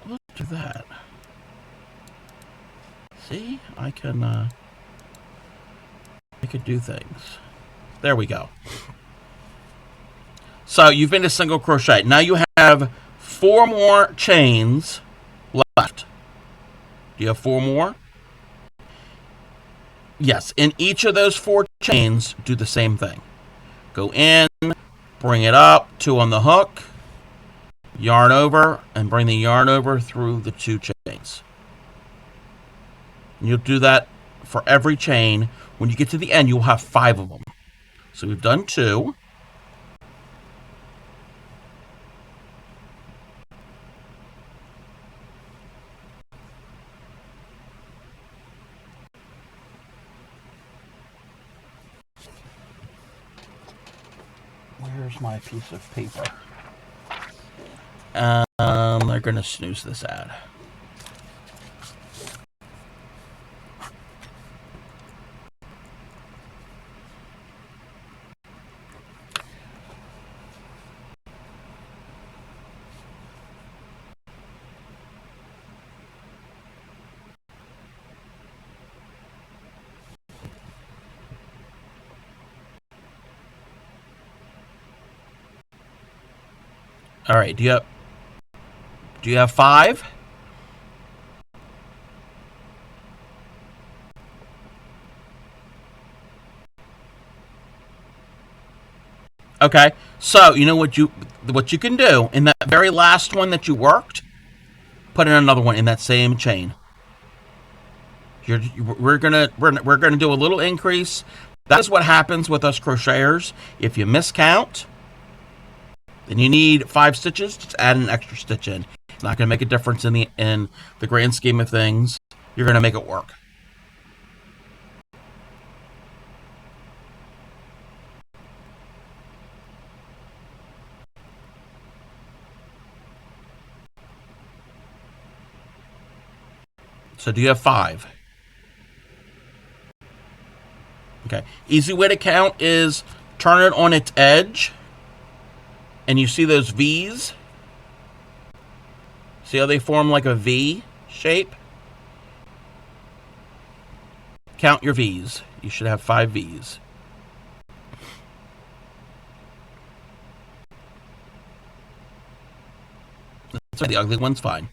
Let's do that. See? I could do things. There we go. So you've been to single crochet. Now you have 4 more chains left. Do you have 4 more? Yes. In each of those 4 chains, do the same thing. Go in, bring it up, 2 on the hook, yarn over, and bring the yarn over through the 2 chains. And you'll do that for every chain. When you get to the end, you'll have 5 of them. So we've done 2. Where's my piece of paper? They're going to snooze this ad. All right, do you have Do you have 5? Okay, so you know what you can do in that very last one that you worked, put in another one in that same chain. We're gonna do a little increase. That is what happens with us crocheters. If you miscount, then you need 5 stitches. Just add an extra stitch in. It's not gonna make a difference in the grand scheme of things. You're gonna make it work. So do you have 5? Okay. Easy way to count is turn it on its edge, and you see those V's? See how they form like a V shape? Count your V's. You should have 5 V's. That's right, the ugly one's fine.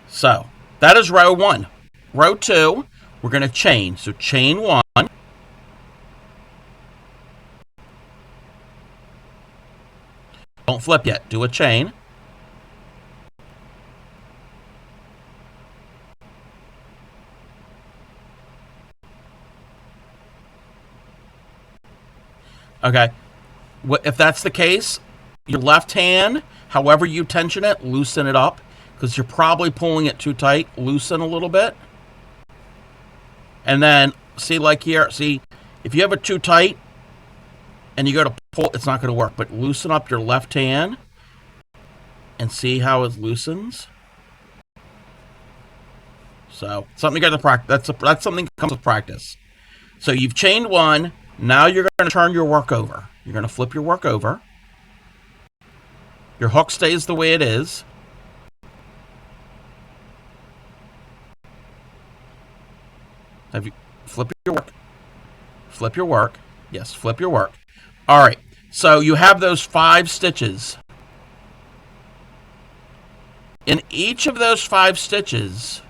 So, that is row 1. Row 2, we're going to chain. So chain 1. Don't flip yet. Do a chain. Okay. If that's the case, your left hand, however you tension it, loosen it up, because you're probably pulling it too tight. Loosen a little bit. And then, see, like here, see, if you have it too tight and you go to pull, it's not going to work. But loosen up your left hand and see how it loosens. So, something you got to practice. That's something that comes with practice. So, you've chained 1. Now you're going to turn your work over. You're going to flip your work over. Your hook stays the way it is. Have you flip your work? Flip your work. Yes, flip your work. All right. So you have those 5 stitches. In each of those 5 stitches,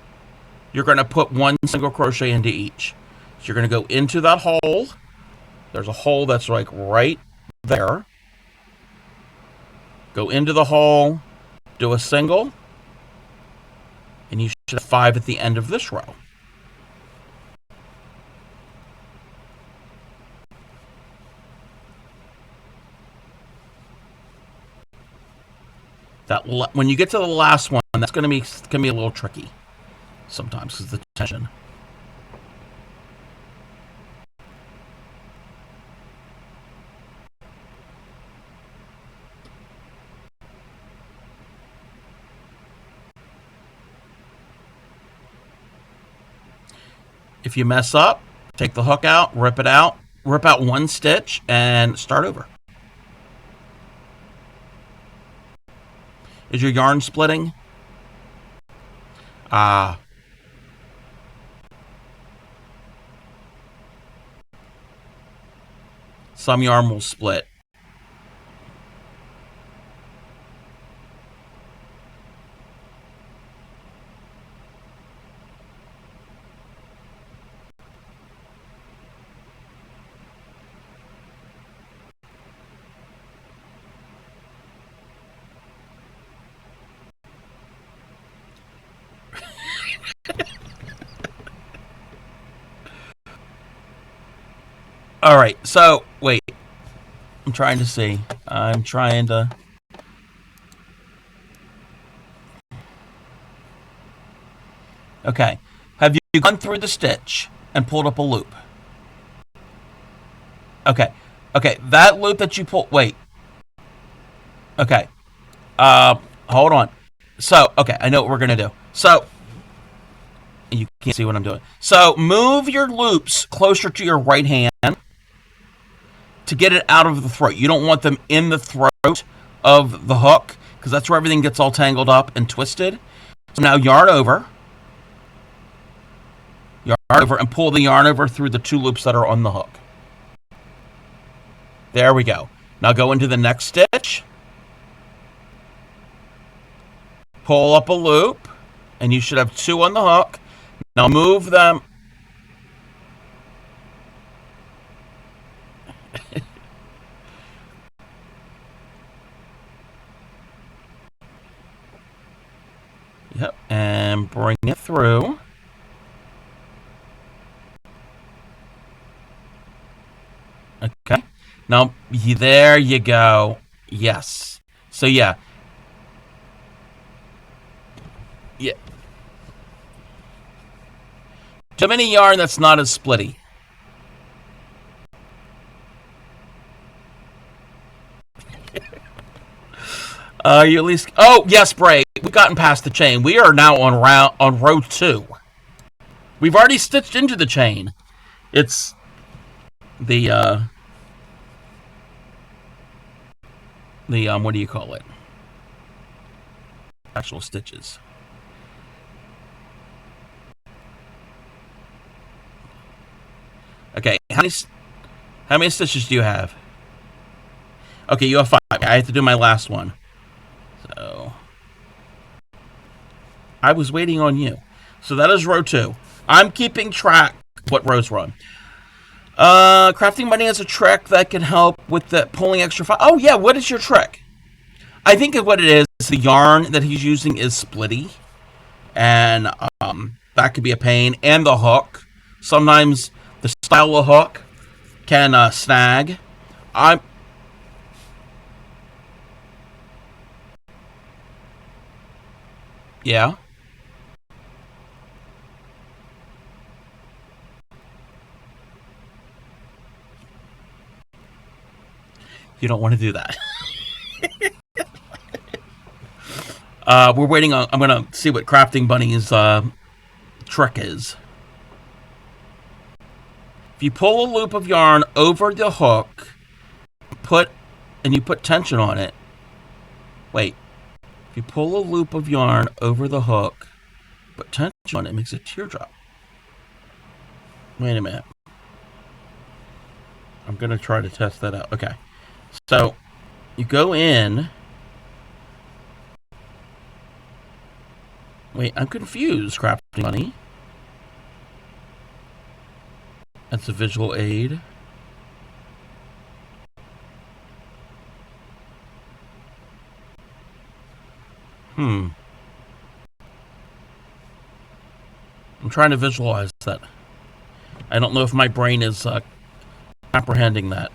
you're going to put 1 single crochet into each. So you're going to go into that hole. There's a hole that's like right there. Go into the hole, do a single, and you should have 5 at the end of this row. When you get to the last one, that's going to be a little tricky sometimes because of the tension. If you mess up, take the hook out, rip out 1 stitch, and start over. Is your yarn splitting? Some yarn will split. All right, so wait. I'm trying to see. I'm trying to. Okay. Have you gone through the stitch and pulled up a loop? Okay. Okay, that loop that you pulled. Wait. Okay. Hold on. So, okay, I know what we're gonna do. So, you can't see what I'm doing. So, move your loops closer to your right hand to get it out of the throat. You don't want them in the throat of the hook because that's where everything gets all tangled up and twisted. So now yarn over, and pull the yarn over through the 2 loops that are on the hook. There we go. Now go into the next stitch. Pull up a loop, and you should have 2 on the hook. Now move them. Yep, and bring it through. Okay. Now, there you go. Yes. So, yeah. Yeah. Do you have any yarn that's not as splitty? You at least... Oh, yes, Bray. We've gotten past the chain. We are now on row 2. We've already stitched into the chain. It's the what do you call it? Actual stitches. Okay, how many stitches do you have? Okay, you have 5. I have to do my last one. So I was waiting on you. So that is row 2. I'm keeping track of what rows we're on. Crafting Bunny has a trick that can help with the pulling extra file. Oh yeah, what is your trick? I think what it is, the yarn that he's using is splitty, and that could be a pain. And the hook, sometimes the style of hook can snag. Yeah. You don't want to do that. We're waiting on... I'm going to see what Crafting Bunny's trick is. If you pull a loop of yarn over the hook, you put tension on it. Wait. If you pull a loop of yarn over the hook, put tension on it, it makes a teardrop. Wait a minute. I'm going to try to test that out. Okay. So, you go in. Wait, I'm confused, Crafting Bunny. That's a visual aid. I'm trying to visualize that. I don't know if my brain is comprehending that.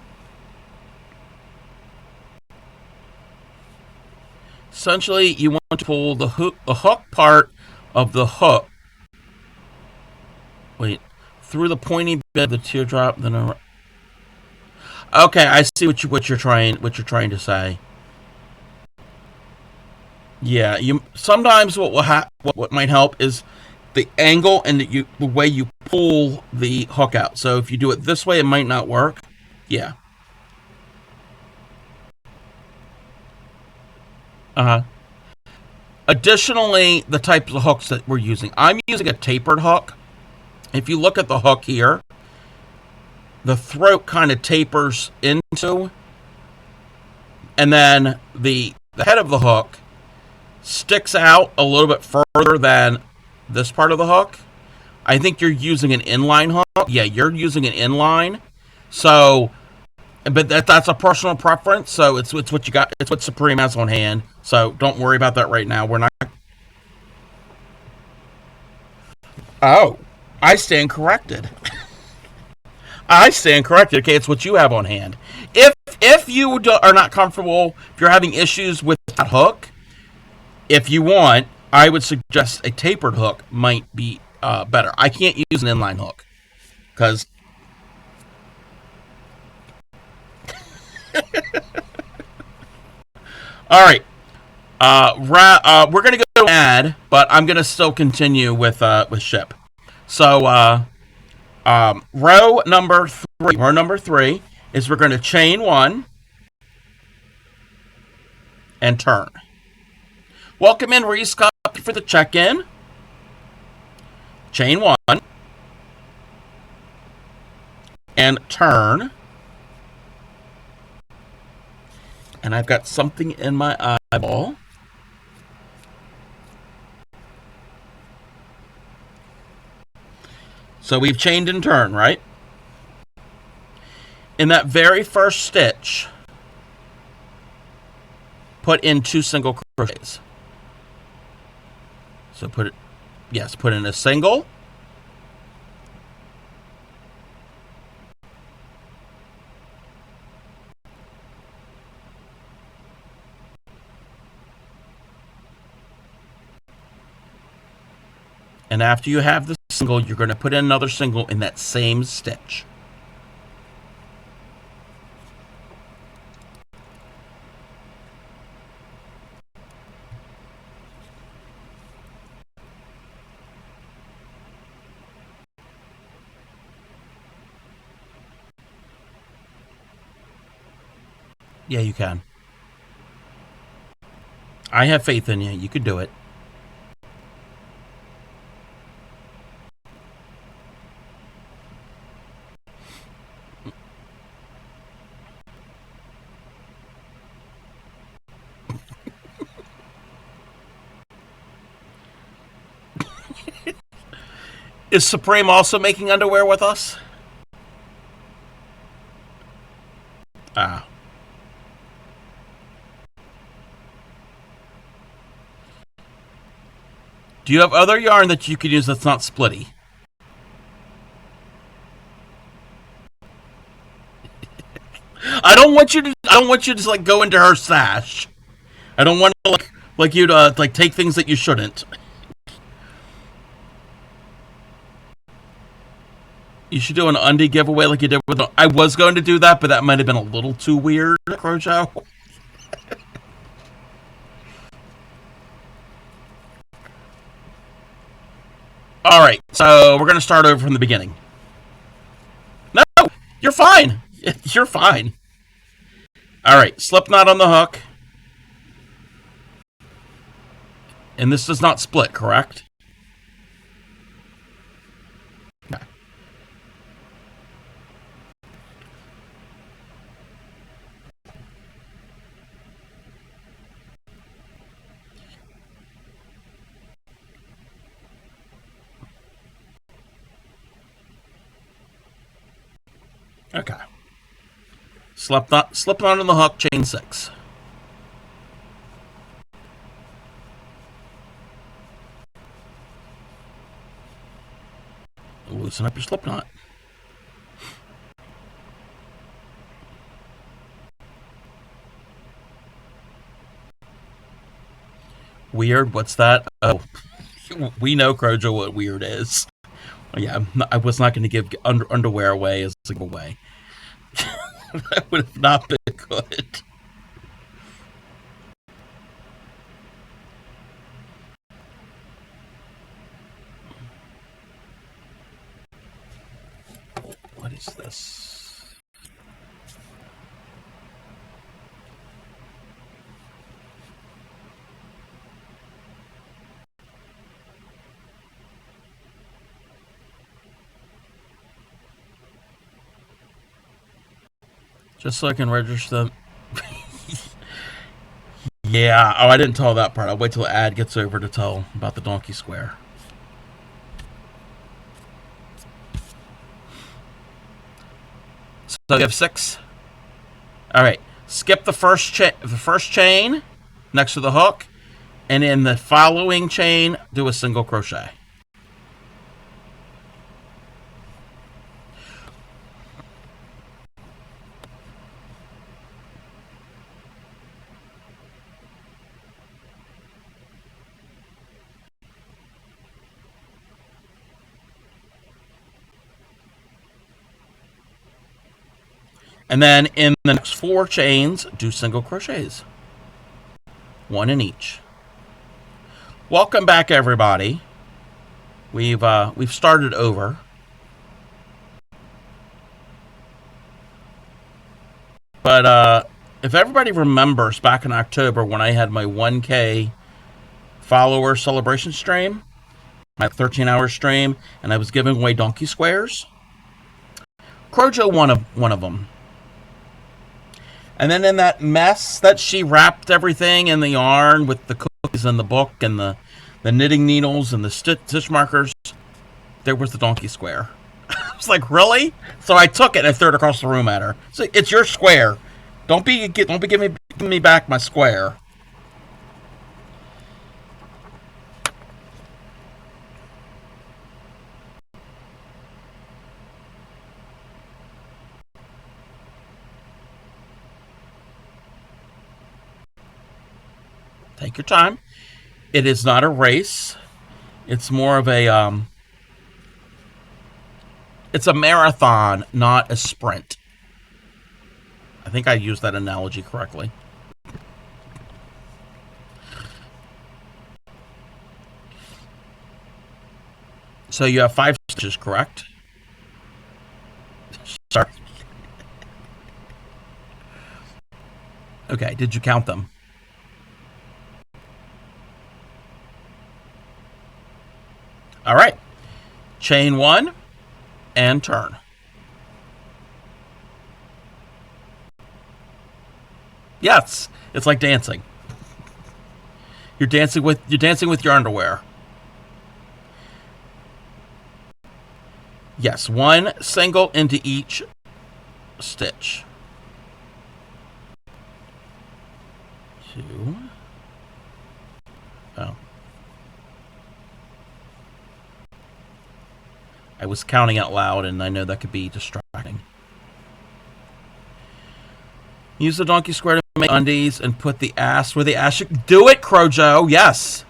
Essentially, you want to pull the hook part of the hook. Wait, through the pointy bit of the teardrop, then okay, I see what you're trying to say. Yeah, sometimes what might help is the angle and the way you pull the hook out. So if you do it this way, it might not work. Yeah. Additionally, the types of hooks that we're using. I'm using a tapered hook. If you look at the hook here, the throat kind of tapers into, and then the head of the hook sticks out a little bit further than this part of the hook. I think you're using an inline hook. Yeah, you're using an inline. So, but that's a personal preference. So it's what you got. It's what Supreme has on hand. So don't worry about that right now. We're not. Oh, I stand corrected. I stand corrected. Okay, it's what you have on hand. If you are not comfortable, if you're having issues with that hook, if you want, I would suggest a tapered hook might be better. I can't use an inline hook because. All right. We're gonna go to ad, but I'm gonna still continue with ship. So row number 3. Row number 3 is we're gonna chain 1 and turn. Welcome in, Reese. For the check-in. Chain 1 and turn. And I've got something in my eyeball. So we've chained in turn, right? In that very first stitch, put in 2 single crochets. So put in a single. And after you have the single, you're going to put in another single in that same stitch. Yeah, you can. I have faith in you. You can do it. Is Supreme also making underwear with us? Ah. Do you have other yarn that you could use that's not splitty? I don't want you to just like go into her stash. I don't want to like you to like take things that you shouldn't. You should do an undie giveaway like you did with. I was going to do that, but that might have been a little too weird, Crojo. All right, so we're gonna start over from the beginning. No, you're fine. You're fine. All right, slip knot on the hook, and this does not split, correct? Okay. Okay. Slip knot on the hook, chain 6. Loosen up your slip knot. Weird? What's that? Oh, we know, Crojo, what weird is. Yeah, I was not going to give underwear away as a giveaway. That would have not been good. What is this? Just so I can register them. Yeah. Oh, I didn't tell that part. I'll wait till the ad gets over to tell about the donkey square. So you have 6. All right. Skip the first chain next to the hook, and in the following chain, do a single crochet. And then in the next 4 chains, do single crochets. 1 in each. Welcome back, everybody. We've started over. But if everybody remembers back in October when I had my 1K follower celebration stream, my 13-hour stream, and I was giving away donkey squares, Crojo one of them. And then in that mess that she wrapped everything in the yarn with the cookies and the book and the knitting needles and the stitch markers, there was the donkey square. was like, really? So I took it and I threw it across the room at her. So it's your square. Don't be giving me back my square. Take your time. It is not a race. It's more of a it's a marathon, not a sprint. I think I used that analogy correctly. So you have 5 stitches, correct? Sorry. Okay, did you count them? All right. Chain 1 and turn. Yes, it's like dancing. You're dancing with your underwear. Yes, 1 single into each stitch. 2. Oh. I was counting out loud, and I know that could be distracting. Use the donkey square to make undies and put the ass where the ass should... Do it, Crojo! Yes!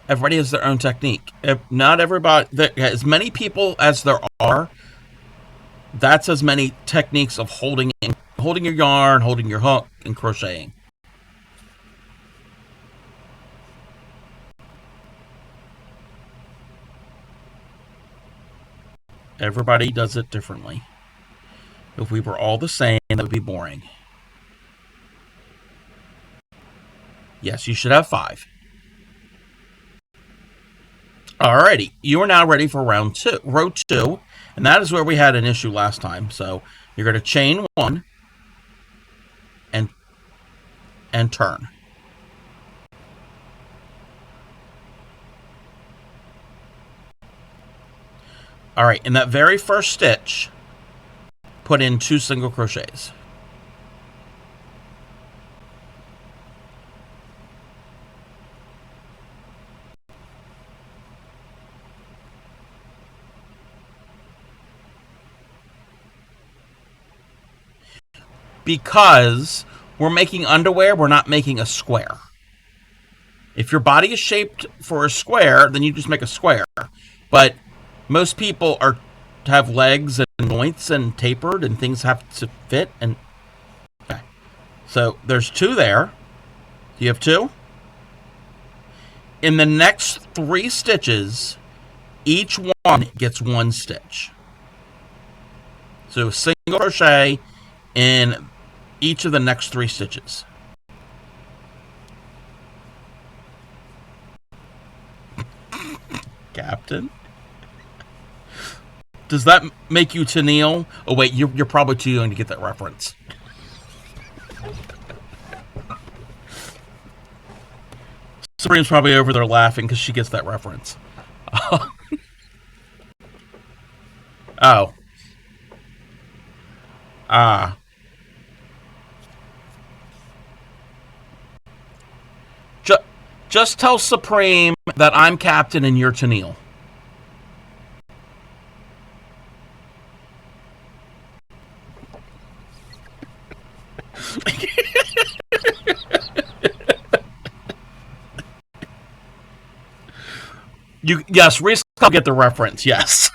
Everybody has their own technique. If not everybody... As many people as there are, that's as many techniques of holding your yarn, holding your hook, and crocheting. Everybody does it differently. If we were all the same, that would be boring. Yes, you should have 5. Alrighty, you are now ready for row 2, and that is where we had an issue last time. So you're going to chain 1 and turn. All right, in that very first stitch, put in 2 single crochets. Because we're making underwear, we're not making a square. If your body is shaped for a square, then you just make a square. But most people have legs and joints and tapered, and things have to fit. And okay, so there's 2 there. Do you have 2? In the next 3 stitches, each one gets 1 stitch. So single crochet in each of the next 3 stitches. Captain? Does that make you Tennille? Oh wait, you're probably too young to get that reference. Sabrina's probably over there laughing because she gets that reference. Oh. Ah. Just tell Supreme that I'm Captain and you're Tennille. Yes, Reese will get the reference. Yes.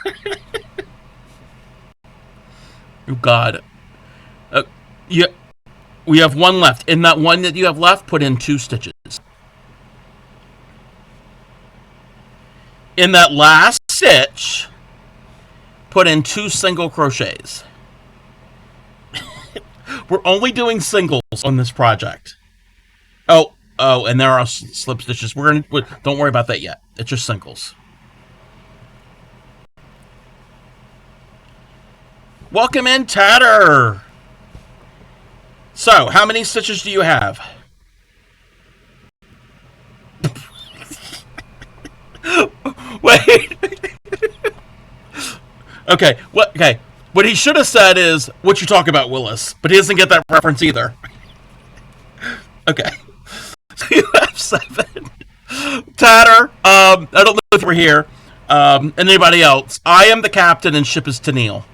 Oh God. We have 1 left. In that 1 that you have left, put in 2 stitches. In that last stitch, put in 2 single crochets. We're only doing singles on this project. Oh, and there are slip stitches. Don't worry about that yet. It's just singles. Welcome in, Tatter. So, how many stitches do you have? Wait. Okay. What? Okay. What he should have said is, "What you talking about, Willis?" But he doesn't get that reference either. Okay. So you have seven. Tatter. I don't know if we're here. And anybody else? I am the captain, and ship is Tennille.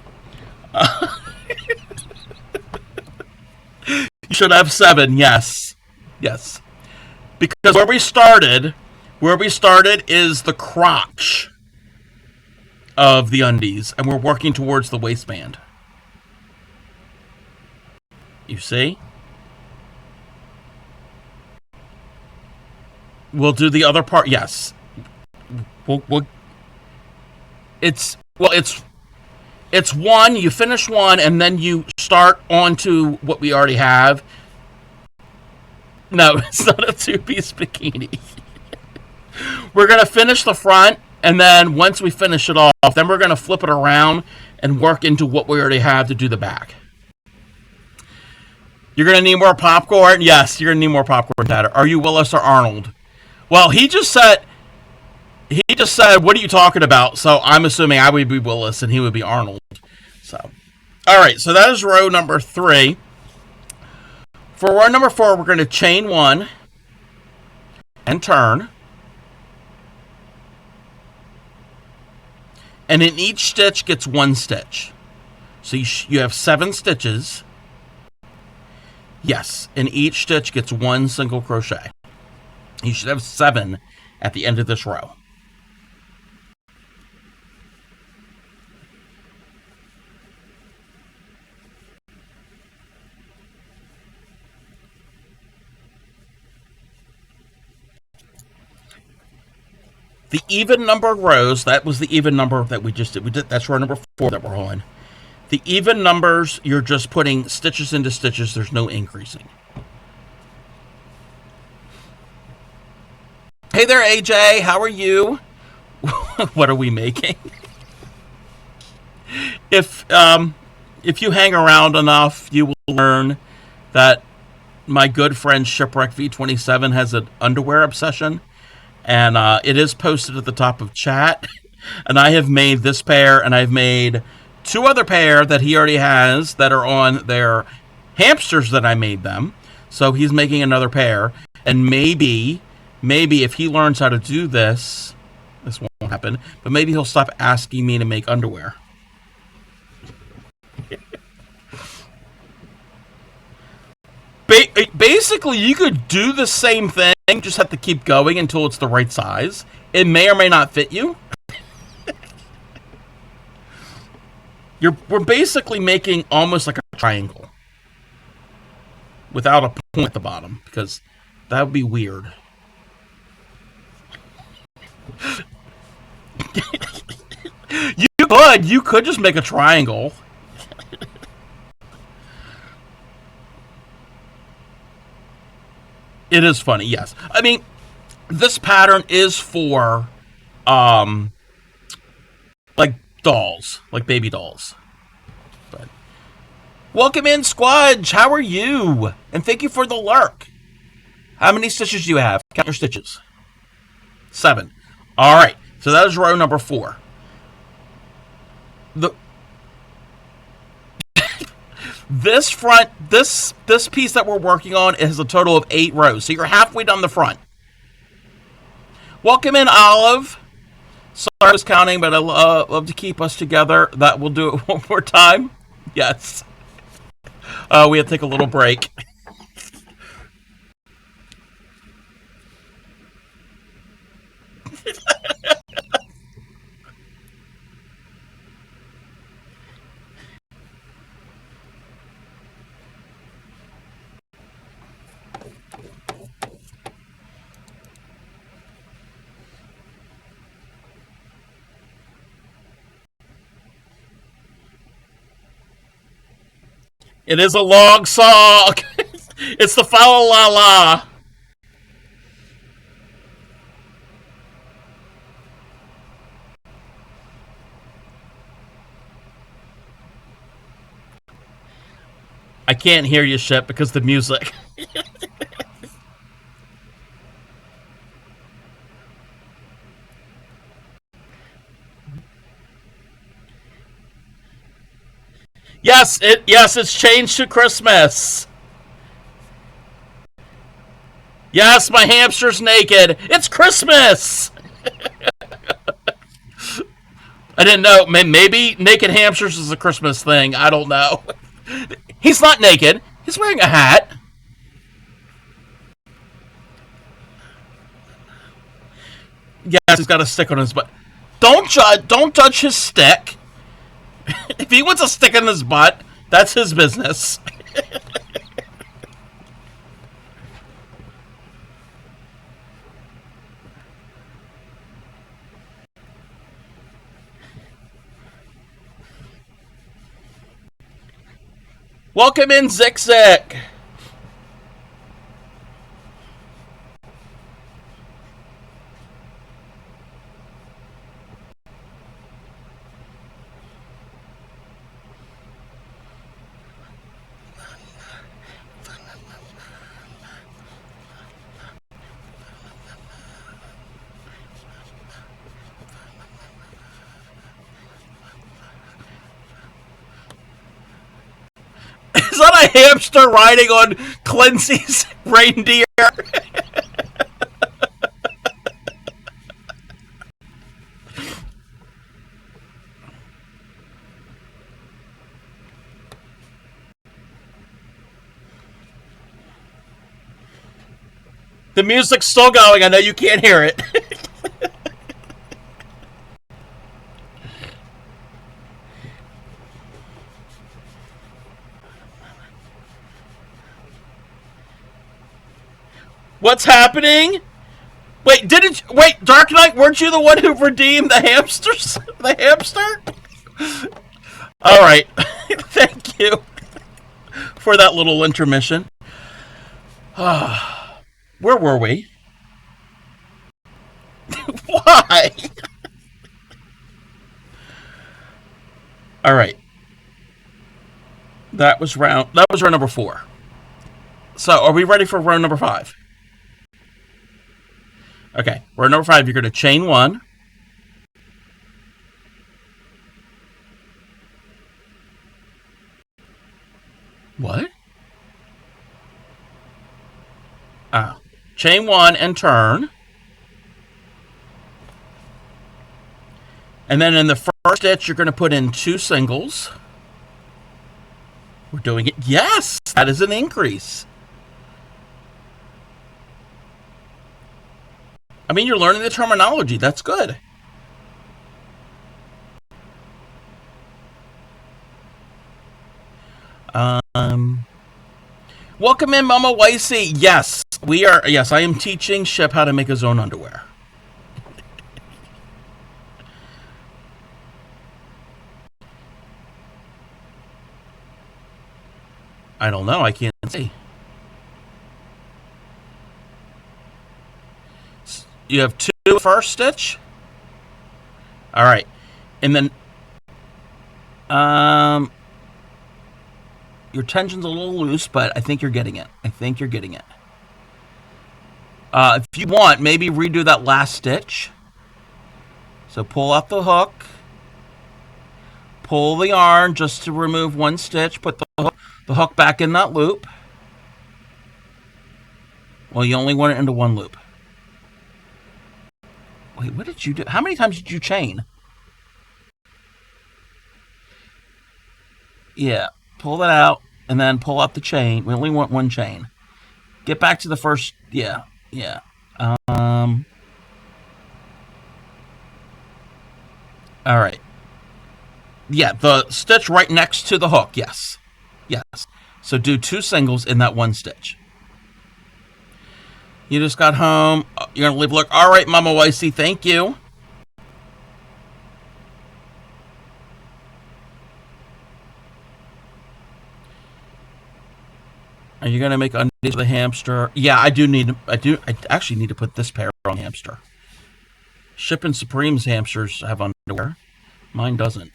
You should have seven. Yes. Yes. Because where we started is the crotch of the undies, and we're working towards the waistband. You see? We'll do the other part. Yes. We'll it's one. You finish one, and then you start on to what we already have. No, it's not a two-piece bikini. We're gonna finish the front, and then once we finish it off, then we're gonna flip it around and work into what we already have to do the back. You're gonna need more popcorn. Yes, you're gonna need more popcorn. Tatter. Are you Willis or Arnold? Well, he just said, "What are you talking about?" So I'm assuming I would be Willis and he would be Arnold. So, all right. So that is row number 3. For row number 4, we're going to chain 1 and turn, and in each stitch gets 1 stitch. So you have 7 stitches. Yes, and each stitch gets 1 single crochet. You should have 7 at the end of this row. The even numbered rows, that was the even number that we just did. That's row number 4 that we're on. The even numbers, you're just putting stitches into stitches. There's no increasing. Hey there, AJ. How are you? What are we making? If if you hang around enough, you will learn that my good friend Shipwreck V27 has an underwear obsession, and it is posted at the top of chat. And I have made this pair, and I've made 2 other pair that he already has that are on their hamsters that I made them. So he's making another pair, and maybe if he learns how to do this won't happen. But maybe he'll stop asking me to make underwear. Basically, you could do the same thing, just have to keep going until it's the right size. It may or may not fit you. We're basically making almost like a triangle without a point at the bottom, because that would be weird. You could just make a triangle. It is funny, yes. I mean, this pattern is for, like dolls, like baby dolls. But welcome in, Squudge. How are you? And thank you for the lurk. How many stitches do you have? Count your stitches. 7. All right. So that is row number 4. This piece that we're working on is a total of 8 rows. So you're halfway down the front. Welcome in, Olive. Sorry I was counting, but I love to keep us together. That will do it one more time. Yes. We had to take a little break. It is a long song. It's the fa la la. I can't hear you, Ship, because the music. Yes, it's changed to Christmas. Yes, my hamster's naked. It's Christmas. I didn't know. Maybe naked hamsters is a Christmas thing. I don't know. He's not naked. He's wearing a hat. Yes, he's got a stick on his butt. Don't judge. Don't judge his stick. If he wants a stick in his butt, that's his business. Welcome in, Zik Zik. Is that a hamster riding on Clancy's reindeer? The music's still going. I know you can't hear it. What's happening? Wait, Dark Knight, weren't you the one who redeemed the hamsters? The hamster? All right. Thank you for that little intermission. Where were we? Why? All right. That was round number 4. So, are we ready for round number 5? Okay, round number 5, you're going to chain 1. What? Chain 1 and turn. And then in the first stitch, you're going to put in 2 singles. We're doing it. Yes, that is an increase. I mean, you're learning the terminology. That's good. Welcome in, Mama Wicey. Yes, we are. Yes, I am teaching Shep how to make his own underwear. I don't know. I can't see. You have 2 first stitch. All right, and then your tension's a little loose, but I think you're getting it. If you want, maybe redo that last stitch. So pull out the hook, pull the yarn just to remove 1 stitch, put the hook back in that loop. Well, you only want it into 1 loop. Wait, what did you do? How many times did you chain? Yeah, pull that out and then pull out the chain. We only want 1 chain. Get back to the first. Yeah. All right. Yeah, the stitch right next to the hook. Yes. So do 2 singles in that 1 stitch. You just got home. You're gonna leave. Look. All right, Mama Wicey. Thank you. Are you gonna make undies for the hamster? Yeah, I do need. I actually need to put this pair on hamster. Shipping Supreme's hamsters have underwear. Mine doesn't.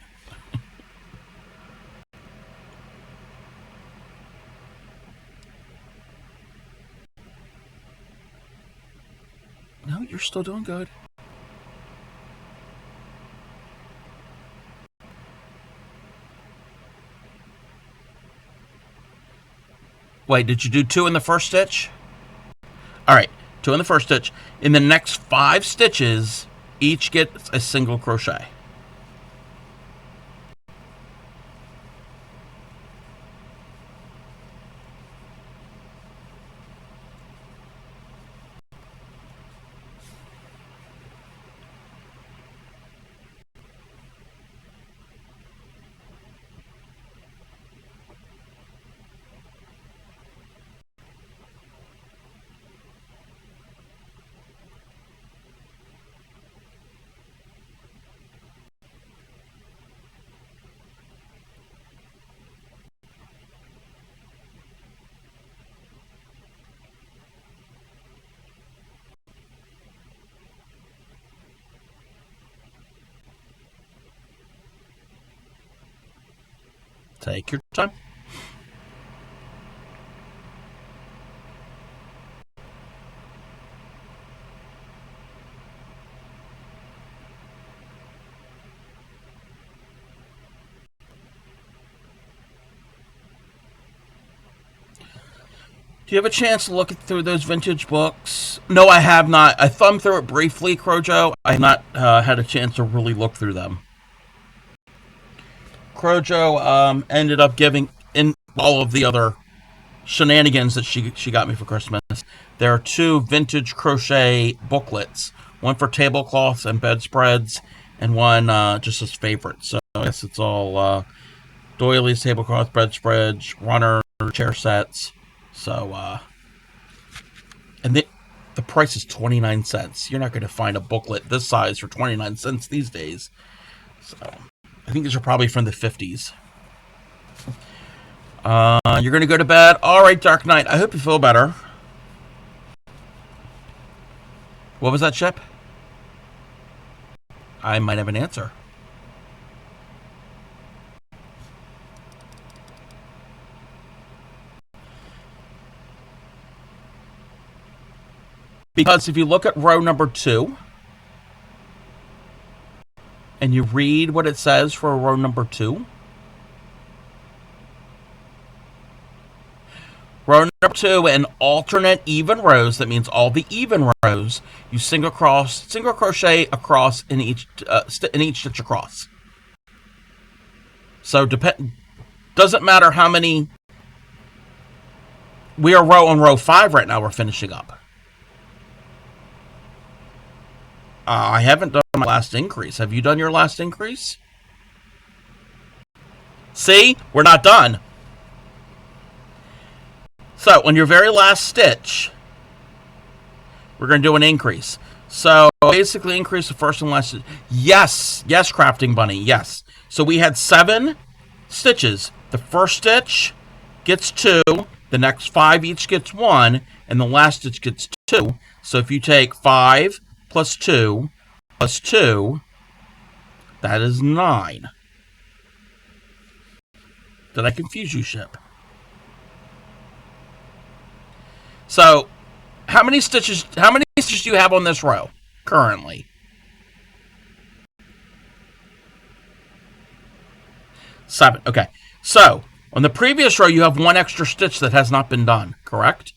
You're still doing good. Wait, did you do 2 in the first stitch? All right, 2 in the first stitch. In the next 5 stitches, each gets a single crochet. Take your time. Do you have a chance to look through those vintage books? No, I have not. I thumbed through it briefly, Crojo. I have not had a chance to really look through them. Crojo ended up giving in all of the other shenanigans that she got me for Christmas. There are 2 vintage crochet booklets, one for tablecloths and bedspreads, and one just as favorites. So I guess it's all doilies, tablecloth, bedspreads, runner, chair sets. So, and the price is 29 cents. You're not going to find a booklet this size for 29 cents these days. So, I think these are probably from the 50s. You're going to go to bed. All right, Dark Knight. I hope you feel better. What was that, Chip? I might have an answer. Because if you look at row number 2 and you read what it says for row number 2, row number 2 and alternate even rows, that means all the even rows, you single crochet across in each stitch across. So doesn't matter how many. We are on row 5 right now. We're finishing up. I haven't done my last increase. Have you done your last increase? See? We're not done. So, on your very last stitch, we're going to do an increase. So, basically increase the first and last stitch. Yes, Crafting Bunny, yes. So, we had 7 stitches. The first stitch gets 2, the next 5 each gets 1, and the last stitch gets 2. So, if you take 5 plus 2 plus 2, that is 9. Did I confuse you, Ship? So, how many stitches do you have on this row currently? 7. Okay. So, on the previous row, you have 1 extra stitch that has not been done, correct?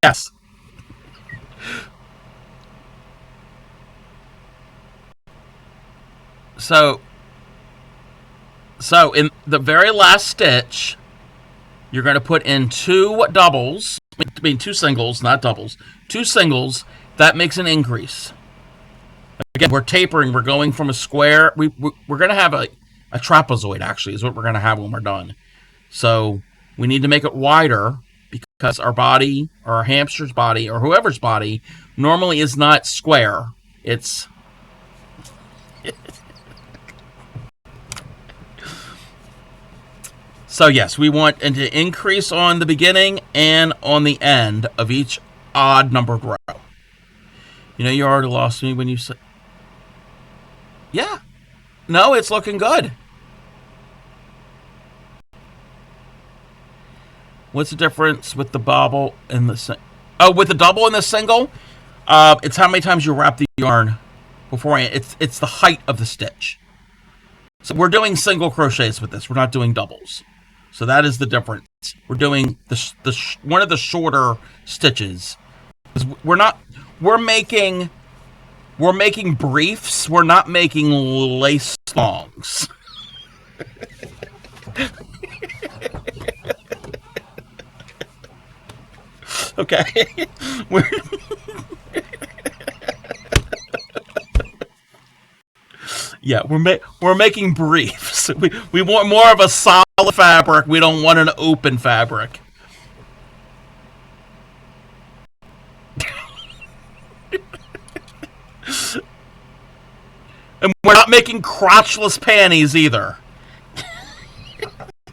Yes. So in the very last stitch, you're going to put in 2 doubles. I mean, 2 singles, not doubles. 2 singles. That makes an increase. Again, we're tapering. We're going from a square. We're going to have a trapezoid, actually, is what we're going to have when we're done. So we need to make it wider because our body, or our hamster's body, or whoever's body, normally is not square. It's... So yes, we want to increase on the beginning and on the end of each odd numbered row. You know, you already lost me when you said... Yeah. No, it's looking good. What's the difference with the bobble and the with the double and the single? It's how many times you wrap the yarn beforehand. It's the height of the stitch. So we're doing single crochets with this. We're not doing doubles. So that is the difference. We're doing one of the shorter stitches. We're making briefs. We're not making lace longs. Okay. Yeah, we're making briefs. We want more of a solid fabric. We don't want an open fabric. And we're not making crotchless panties either.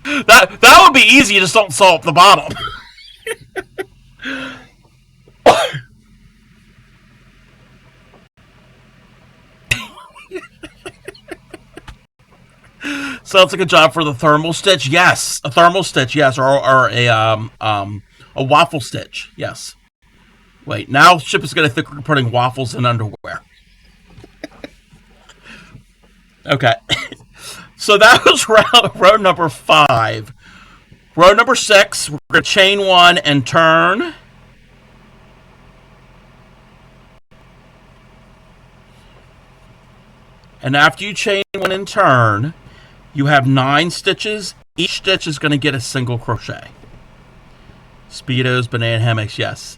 That would be easy. You just don't sew up the bottom. Sounds like a job for the thermal stitch. Yes, a thermal stitch. Yes, or a waffle stitch. Yes. Wait, now Chip is going to think we're putting waffles in underwear. Okay. So that was row number 5. Row number 6, we're going to chain 1 and turn. And after you chain 1 and turn, you have 9 stitches. Each stitch is going to get a single crochet. Speedos, banana hammocks, yes.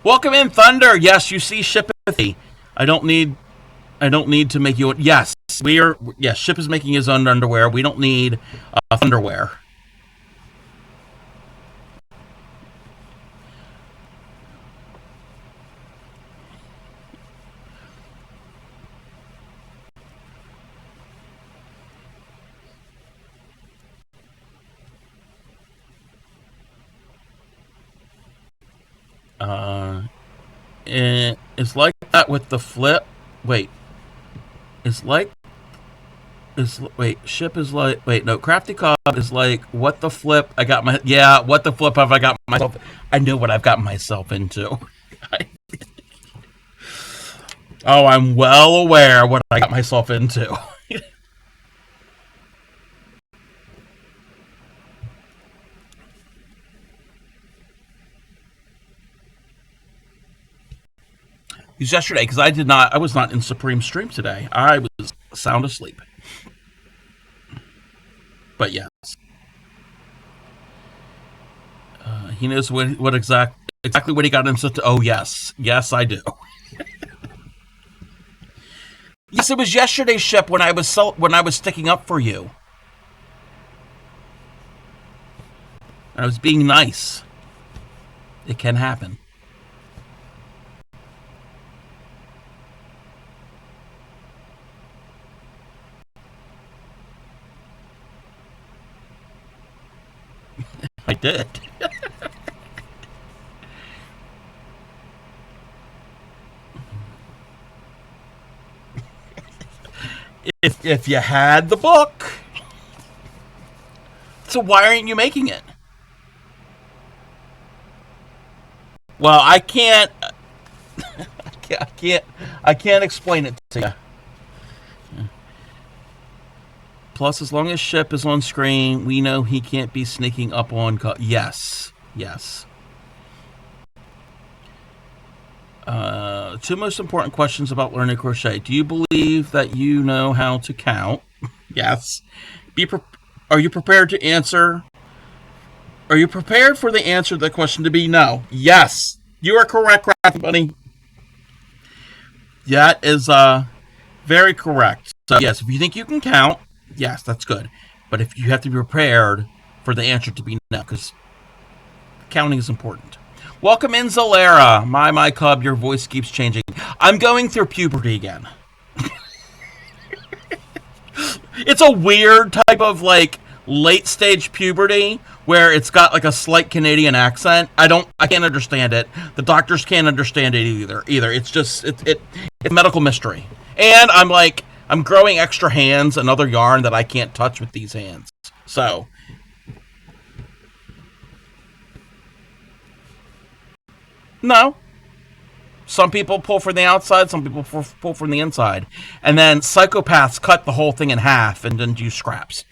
Welcome in, Thunder. Yes, you see Shipathy. I don't need to make you. Yes, we are. Yes, Ship is making his own underwear. We don't need underwear. It's like that with the flip. Wait, it's like. Ship is like. Wait, no, Crafty Cobb is like, what the flip? I got my. Yeah, what the flip have I got myself? I know what I've got myself into. Oh, I'm well aware what I got myself into. It was yesterday because I was not in Supreme Stream today. I was sound asleep. But yes, he knows what exactly what he got into. Oh yes, I do. Yes, it was yesterday's Ship when I was sticking up for you. I was being nice. It can happen. I did. if you had the book. So why aren't you making it? Well, I can't explain it to you. Plus, as long as Ship is on screen, we know he can't be sneaking up on. Yes. 2 most important questions about learning crochet. Do you believe that you know how to count? Yes. Are you prepared to answer? Are you prepared for the answer to the question to be no? Yes. You are correct, Crafty Bunny. That is very correct. So, yes, if you think you can count, yes, that's good. But if you have to be prepared for the answer to be no, because counting is important. Welcome in, Zalera. My cub, your voice keeps changing. I'm going through puberty again. It's a weird type of like late stage puberty where it's got like a slight Canadian accent. I can't understand it. The doctors can't understand it either. It's just it's medical mystery. And I'm growing extra hands, another yarn that I can't touch with these hands. So No. Some people pull from the outside, some people pull from the inside. And then psychopaths cut the whole thing in half and then use scraps.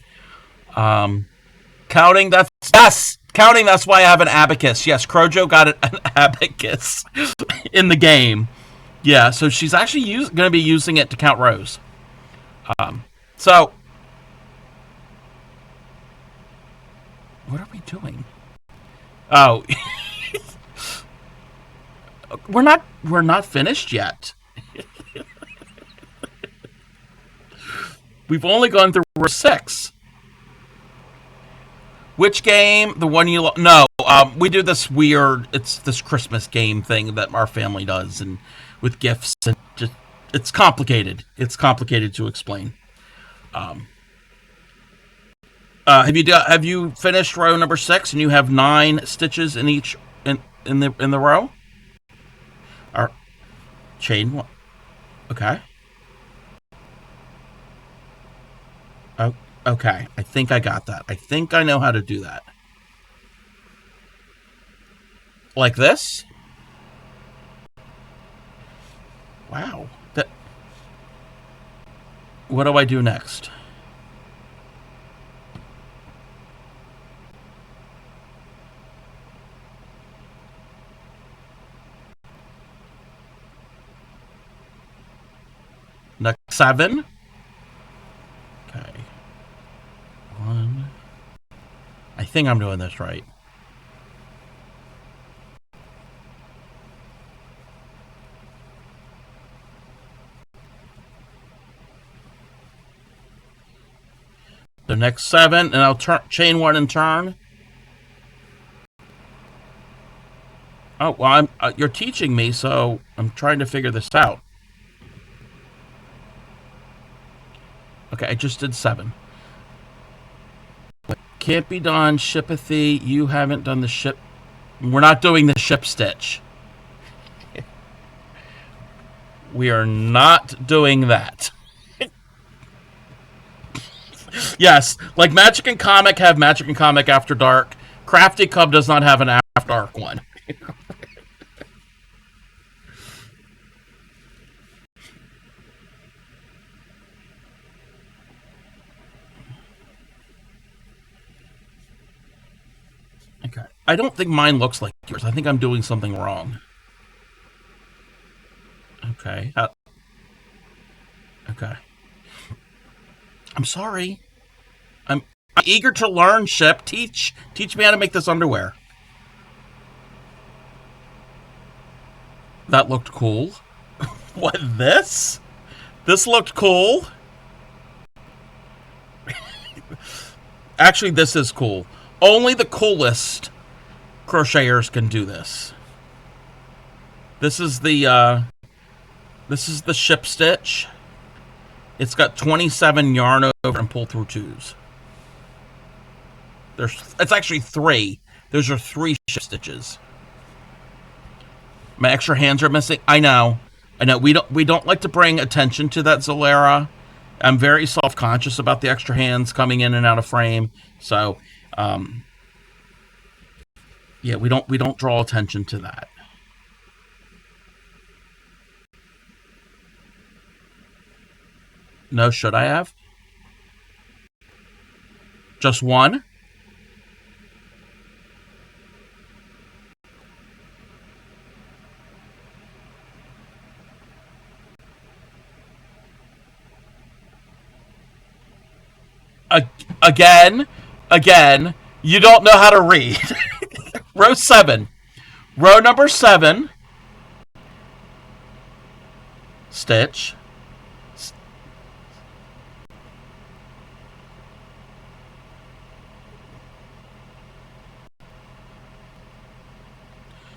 Counting, that's yes. Counting, that's why I have an abacus. Yes, Crojo got an abacus in the game. Yeah, so she's actually going to be using it to count rows. So, what are we doing? Oh, we're not finished yet. We've only gone through row 6. Which game? The one you no? We do this weird. It's this Christmas game thing that our family does, and with gifts and just it's complicated. It's complicated to explain. Have you finished row number 6 and you have 9 stitches in each in the row? Or chain one. Okay. Oh, okay. I think I got that. I think I know how to do that. Like this? Wow. What do I do next? Next 7. Okay. 1. I think I'm doing this right. The next 7, and I'll chain 1 and turn. Oh well, you're teaching me, so I'm trying to figure this out. Okay, I just did 7. Can't be done. Shipathy, you haven't done the ship. We're not doing the ship stitch. We are not doing that. Yes, like Magic and Comic have Magic and Comic After Dark. Crafty Cub does not have an After Dark one. Okay. I don't think mine looks like yours. I think I'm doing something wrong. Okay. Okay. I'm sorry. I'm eager to learn, Shep. Teach me how to make this underwear. That looked cool. What, this? This looked cool. Actually, this is cool. Only the coolest crocheters can do this. This is the ship stitch. It's got 27 yarn over and pull through 2s. It's actually 3. Those are 3 ship stitches. My extra hands are missing. I know. We don't like to bring attention to that, Zolera. I'm very self-conscious about the extra hands coming in and out of frame. So, yeah, we don't draw attention to that. No, should I have? Just 1? Again, you don't know how to read. Row 7. Row number 7. Stitch.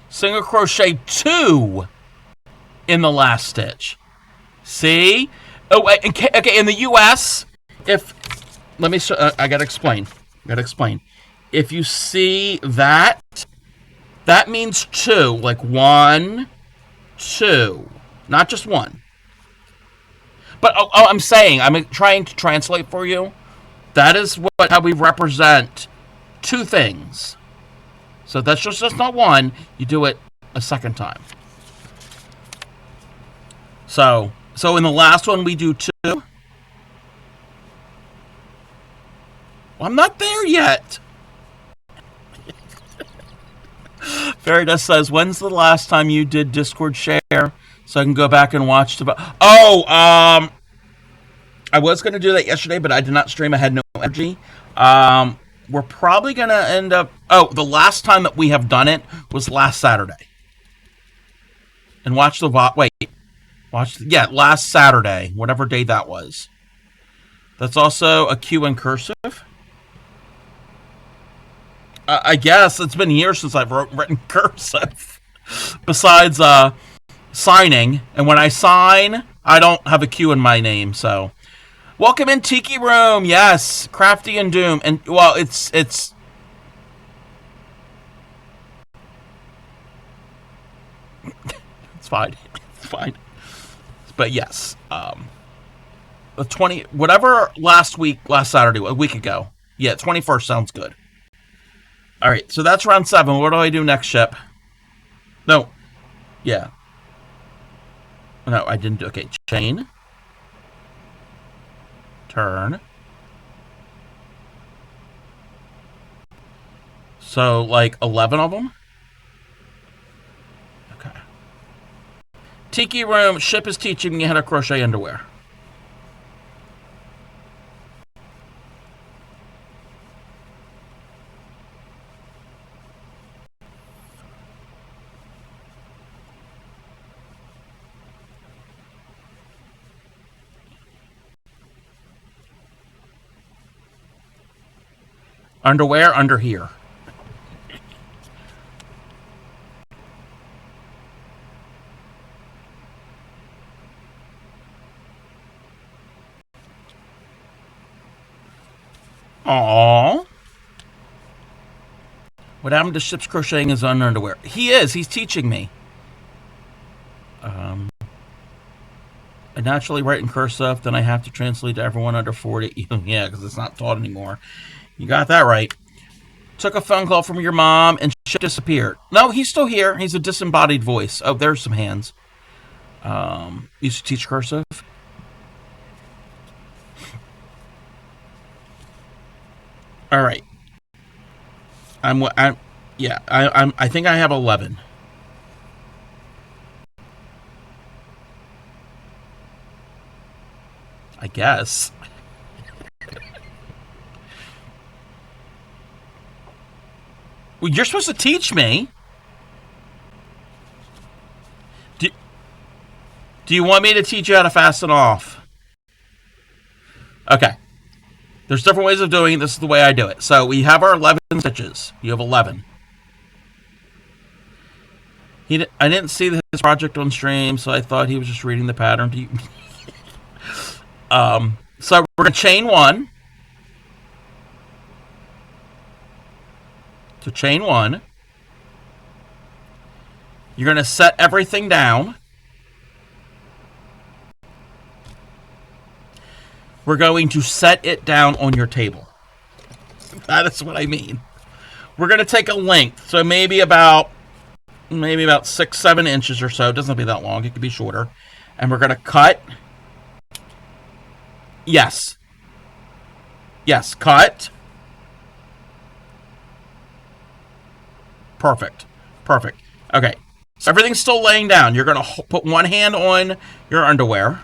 Single crochet 2 in the last stitch. See? Oh, okay. In the U.S., I gotta explain. If you see that, that means 2. Like 1, 2, not just 1. But I'm trying to translate for you. That is how we represent 2 things. So that's just not 1. You do it a second time. So in the last one we do 2. Well, I'm not there yet. Faraday says, when's the last time you did Discord share so I can go back and watch the... I was going to do that yesterday, but I did not stream. I had no energy. We're probably going to end up... the last time that we have done it was last Saturday. And watch the... last Saturday, whatever day that was. That's also a Q in cursive. I guess it's been years since I've written cursive. Besides signing, and when I sign, I don't have a Q in my name. So, welcome in Tiki Room. Yes, Crafty and Doom, and well, it's fine. It's fine. But yes, the 20 whatever last Saturday, a week ago. Yeah, 21st sounds good. All right, so that's round 7. What do I do next, Shep? No. Yeah. No, I didn't do... Okay, chain. Turn. So, like, 11 of them? Okay. Tiki Room, Ship is teaching me how to crochet underwear. Underwear under here. Aww. What happened to Ship's crocheting his own underwear? He is. He's teaching me. I naturally write in cursive, then I have to translate to everyone under 40. Yeah, because it's not taught anymore. You got that right. Took a phone call from your mom and Ship disappeared. No, he's still here. He's a disembodied voice. Oh, there's some hands. Used to teach cursive. All right. I think I have 11. I guess. Well, you're supposed to teach me. Do you want me to teach you how to fasten off? Okay. There's different ways of doing it. This is the way I do it. So we have our 11 stitches. You have 11. I didn't see his project on stream, so I thought he was just reading the pattern to you. So we're going to chain 1. So chain 1. You're going to set everything down. We're going to set it down on your table. That is what I mean. We're going to take a length, so maybe about 6-7 inches or so. It doesn't have to be that long. It could be shorter. And we're going to cut. Yes. Yes, cut. Perfect. Okay. So everything's still laying down. You're going to put one hand on your underwear.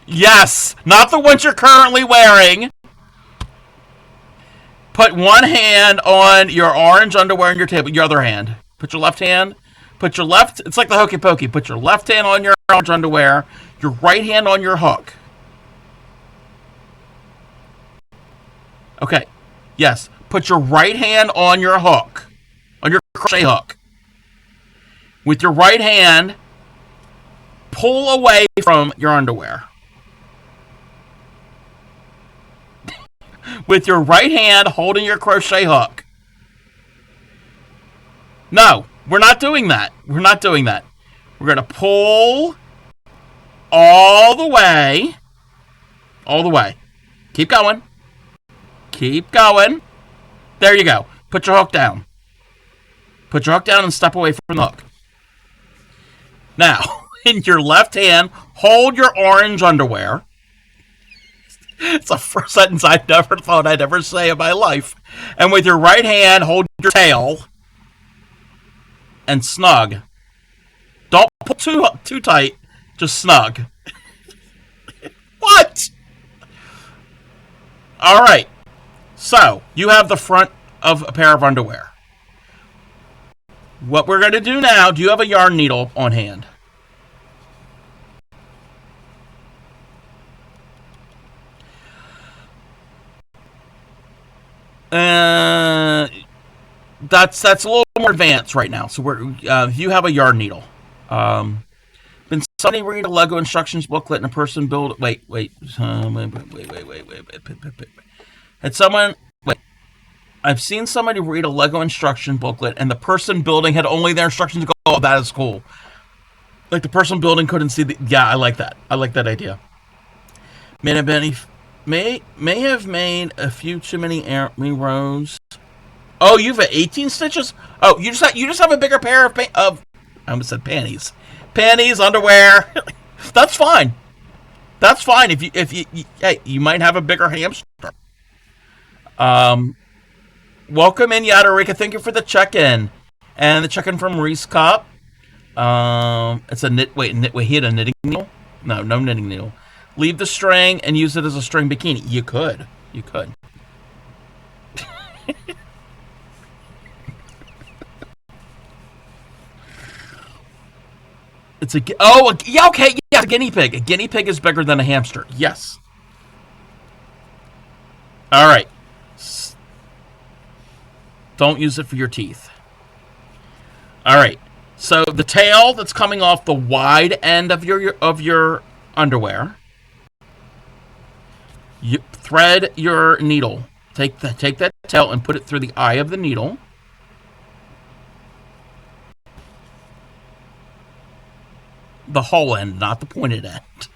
Yes, not the ones you're currently wearing. Put one hand on your orange underwear on your table. Your other hand. Put your left hand. It's like the hokey pokey. Put your left hand on your orange underwear. Your right hand on your hook. Okay. Yes. Put your right hand on your hook. On your crochet hook. With your right hand, pull away from your underwear. With your right hand holding your crochet hook. No, we're not doing that. We're going to pull all the way. Keep going. There There you go. Put your hook down. Put your hook down and step away from the hook. Now, in your left hand, hold your orange underwear. It's the first sentence I never thought I'd ever say in my life. And with your right hand, hold your tail and snug. Don't pull too tight, just snug. What? All right. So, you have the front of a pair of underwear. What we're going to do now, do you have a yarn needle on hand? That's a little more advanced right now. So you have a yarn needle. Been somebody read a Lego instructions booklet and a person build. Wait. Had someone wait? I've seen somebody read a Lego instruction booklet and the person building had only their instructions to go. Oh, that is cool. Like the person building couldn't see the. Yeah, I like that. I like that idea. May have made a few too many rows. Oh, you have 18 stitches. Oh, you just have a bigger pair of I almost said panties. Panties, underwear. That's fine. That's fine. If you hey, you might have a bigger hamster. Welcome in, Yadarika. Thank you for the check-in. And the check-in from Reese Cup. It's a knit. Wait. He had a knitting needle. No knitting needle. Leave the string and use it as a string bikini. You could. It's a guinea pig. A guinea pig is bigger than a hamster. Yes. All right. Don't use it for your teeth. All right. So the tail that's coming off the wide end of your underwear. You thread your needle. Take that tail and put it through the eye of the needle. The whole end, not the pointed end.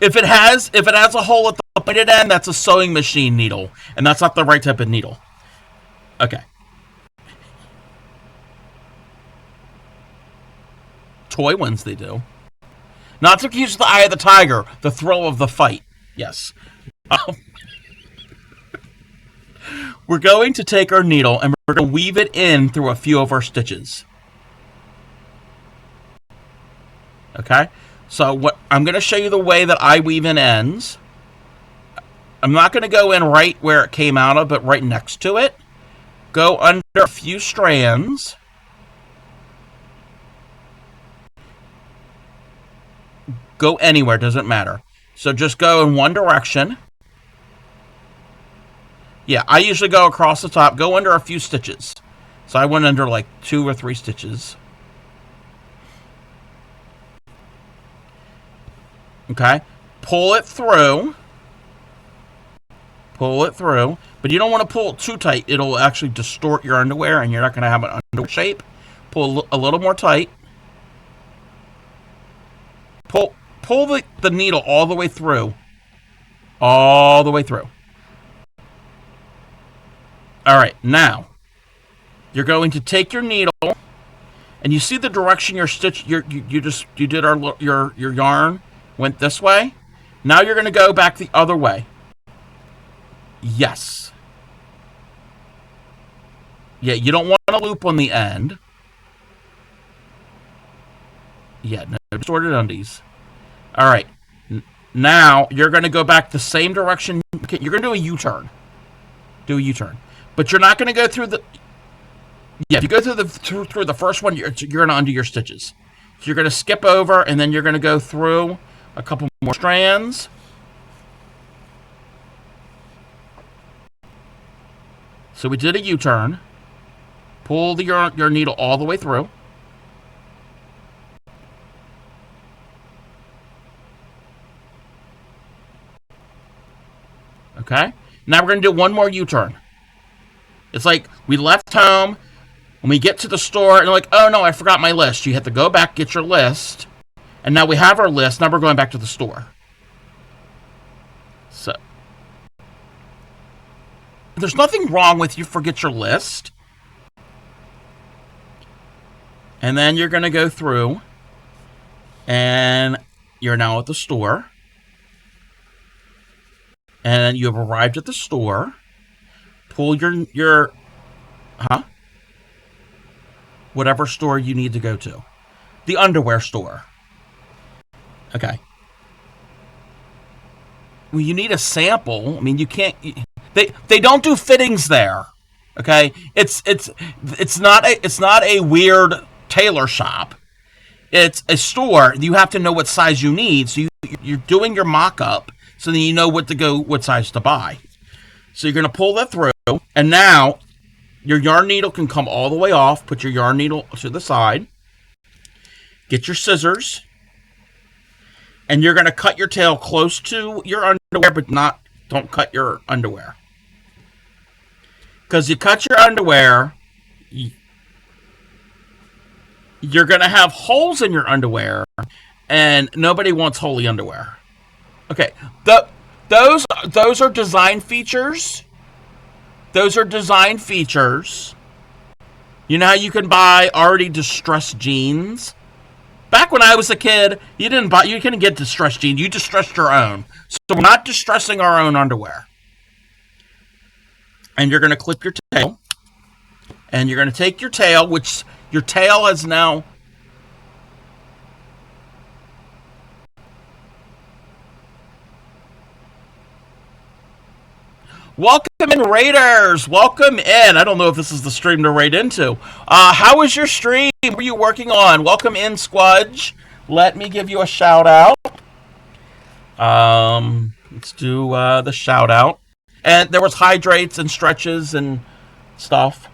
If it has a hole at the pointed end, that's a sewing machine needle, and that's not the right type of needle. Okay. Toy ones they do. Not to confuse the eye of the tiger, the thrill of the fight. Yes. We're going to take our needle and we're going to weave it in through a few of our stitches. Okay? So I'm going to show you the way that I weave in ends. I'm not going to go in right where it came out of, but right next to it. Go under a few strands. Go anywhere, doesn't matter. So just go in one direction. Yeah, I usually go across the top. Go under a few stitches. So I went under like 2 or 3 stitches. Okay. Pull it through. Pull it through. But you don't want to pull it too tight. It'll actually distort your underwear and you're not going to have an underwear shape. Pull a little more tight. Pull the needle all the way through. All the way through. All right, now you're going to take your needle, and you see the direction your stitch your yarn went this way. Now you're going to go back the other way. Yes. Yeah, you don't want a loop on the end. Yeah, no distorted undies. All right. Now you're going to go back the same direction. Okay, you're going to do a U-turn. Do a U-turn. But you're not going to go through the... Yeah, if you go through the first one, you're going to undo your stitches. So you're going to skip over, and then you're going to go through a couple more strands. So we did a U-turn. Pull your needle all the way through. Okay? Now we're going to do one more U-turn. It's like we left home, and we get to the store, and we're like, oh no, I forgot my list. You have to go back, get your list, and now we have our list. Now we're going back to the store. So, there's nothing wrong with you. Forget your list. And then you're going to go through, and you're now at the store. And you have arrived at the store. Pull your whatever store you need to go to. The underwear store. Okay. Well, you need a sample. I mean, you can't. They don't do fittings there. Okay. It's not a weird tailor shop. It's a store. You have to know what size you need. So you're doing your mock-up so then you know what size to buy. So you're going to pull that through, and now your yarn needle can come all the way off. Put your yarn needle to the side. Get your scissors, and you're going to cut your tail close to your underwear, but don't cut your underwear. Because you cut your underwear, you're going to have holes in your underwear, and nobody wants holy underwear. Okay, those are design features. Those are design features. You know how you can buy already distressed jeans? Back when I was a kid, you couldn't get distressed jeans. You distressed your own. So we're not distressing our own underwear. And you're going to clip your tail. And you're going to take your tail, which your tail is now... Welcome in, Raiders. Welcome in. I don't know if this is the stream to raid into. How was your stream? What were you working on? Welcome in, Squudge. Let me give you a shout out. Let's do the shout out. And there was hydrates and stretches and stuff.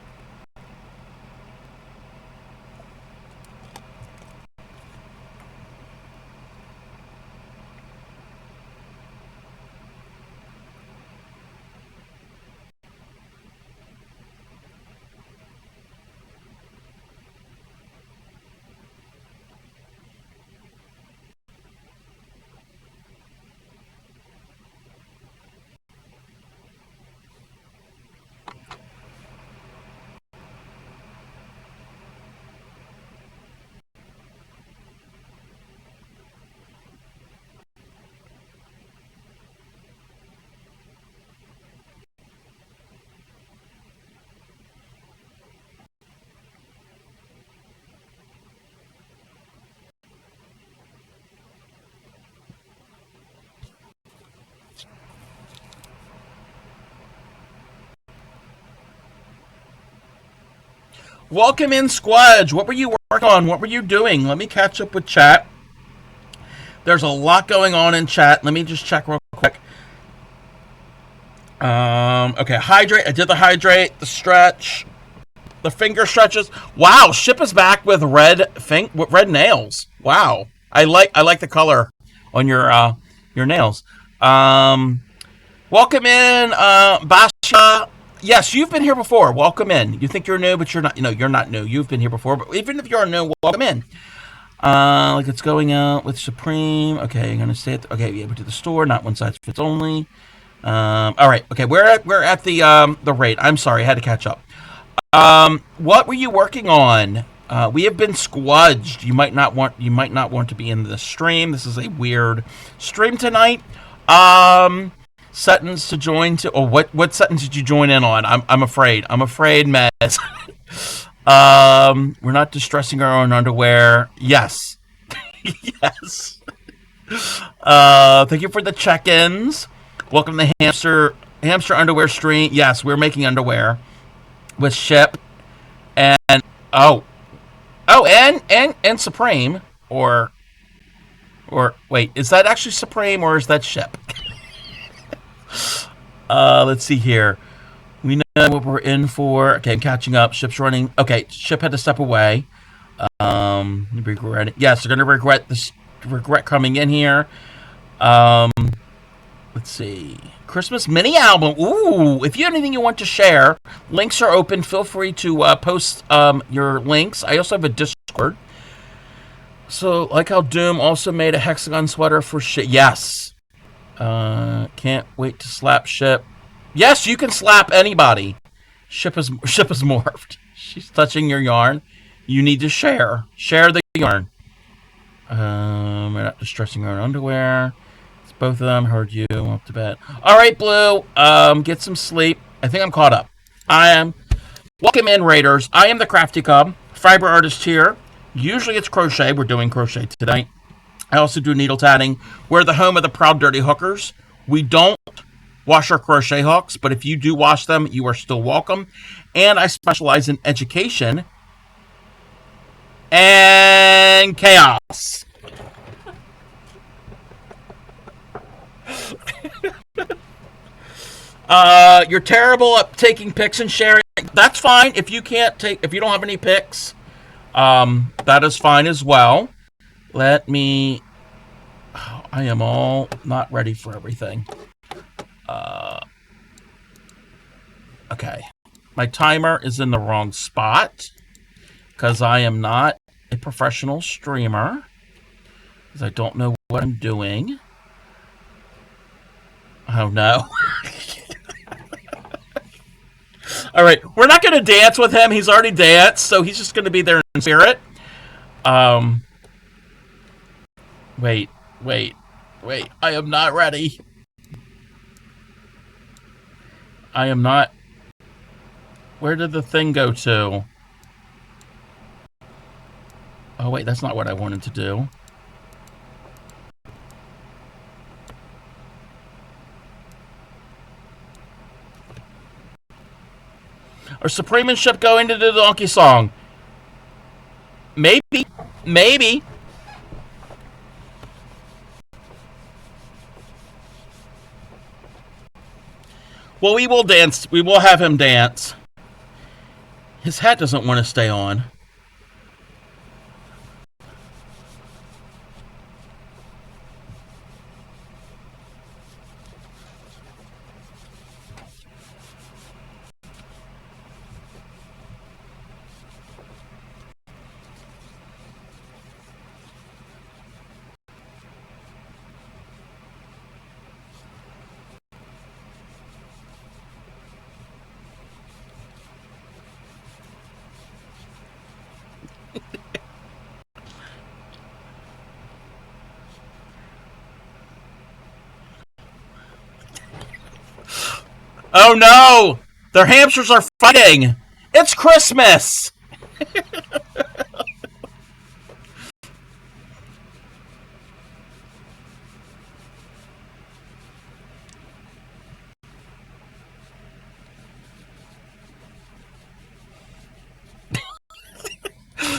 Welcome in, Squudge. What were you working on? What were you doing? Let me catch up with chat. There's a lot going on in chat. Let me just check real quick. Okay, hydrate. I did the hydrate, the stretch, the finger stretches. Wow, Ship is back with red nails. Wow, I like the color on your nails. Welcome in, Basha. Yes, you've been here before. Welcome in. You think you're new, but you're not. You're not new. You've been here before. But even if you're new, welcome in. Like it's going out with Supreme. Okay, I'm gonna say it. Okay, yeah, to the store. Not one size fits only. All right. Okay, we're at the rate. I'm sorry, I had to catch up. What were you working on? We have been squudged. You might not want to be in the stream. This is a weird stream tonight. Sentence to join to. Oh, what sentence did you join in on? I'm afraid, Mez. We're not distressing our own underwear. Yes. Yes. Thank you for the check-ins. Welcome to the hamster underwear stream. Yes, we're making underwear with Ship and and Supreme or wait, is that actually Supreme or is that Ship? Let's see here. We know what we're in for. Okay, I'm catching up. Ship's running. Okay, Ship had to step away. Regret it. Yes, they're gonna regret coming in here. Let's see. Christmas mini album. Ooh, if you have anything you want to share, links are open. Feel free to post your links. I also have a Discord. So, like how Doom also made a hexagon sweater for Ship. Yes. Can't wait to slap Ship. Yes, you can slap anybody. Ship is morphed. She's touching your yarn. You need to share. Share the yarn. We're not distressing her underwear. It's both of them. Heard you. Up to bed. All right, Blue. Get some sleep. I think I'm caught up. I am. Welcome in, Raiders. I am the Crafty Cub, fiber artist here. Usually it's crochet. We're doing crochet tonight. I also do needle tatting. We're the home of the proud dirty hookers. We don't wash our crochet hooks, but if you do wash them, you are still welcome. And I specialize in education and chaos. You're terrible at taking pics and sharing. That's fine if you can't take. If you don't have any pics, that is fine as well. Let me. Oh, I am all not ready for everything. Okay, my timer is in the wrong spot because I am not a professional streamer. Because I don't know what I'm doing. Oh no. All right, we're not going to dance with him. He's already danced, so he's just going to be there in spirit. Wait. I am not ready. I am not. Where did the thing go to? Oh, wait, that's not what I wanted to do. Are Supreme and Ship going to do the donkey song? Maybe. Well, we will dance. We will have him dance. His hat doesn't want to stay on. Oh no! Their hamsters are fighting! It's Christmas!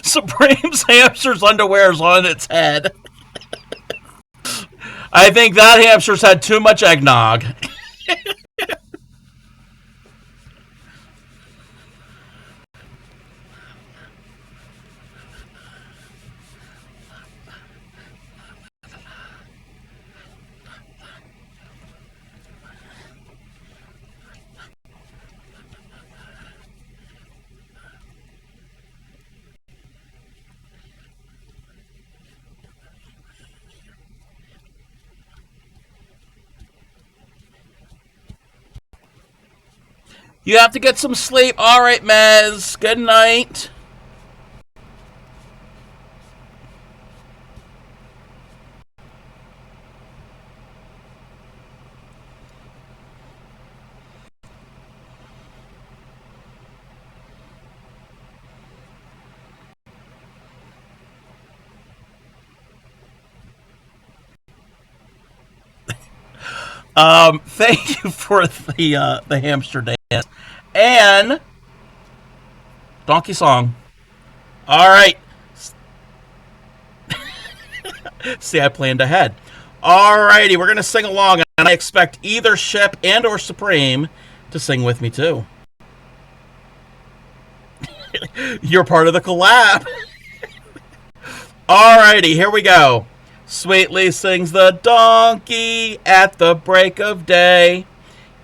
Supreme's hamster's underwear is on its head. I think that hamster's had too much eggnog. You have to get some sleep. All right, Mez. Good night. Thank you for the hamster dance and donkey song. All right. See, I planned ahead. All righty, we're gonna sing along, and I expect either Ship and or Supreme to sing with me too. You're part of the collab. All righty, here we go. Sweetly sings the donkey at the break of day.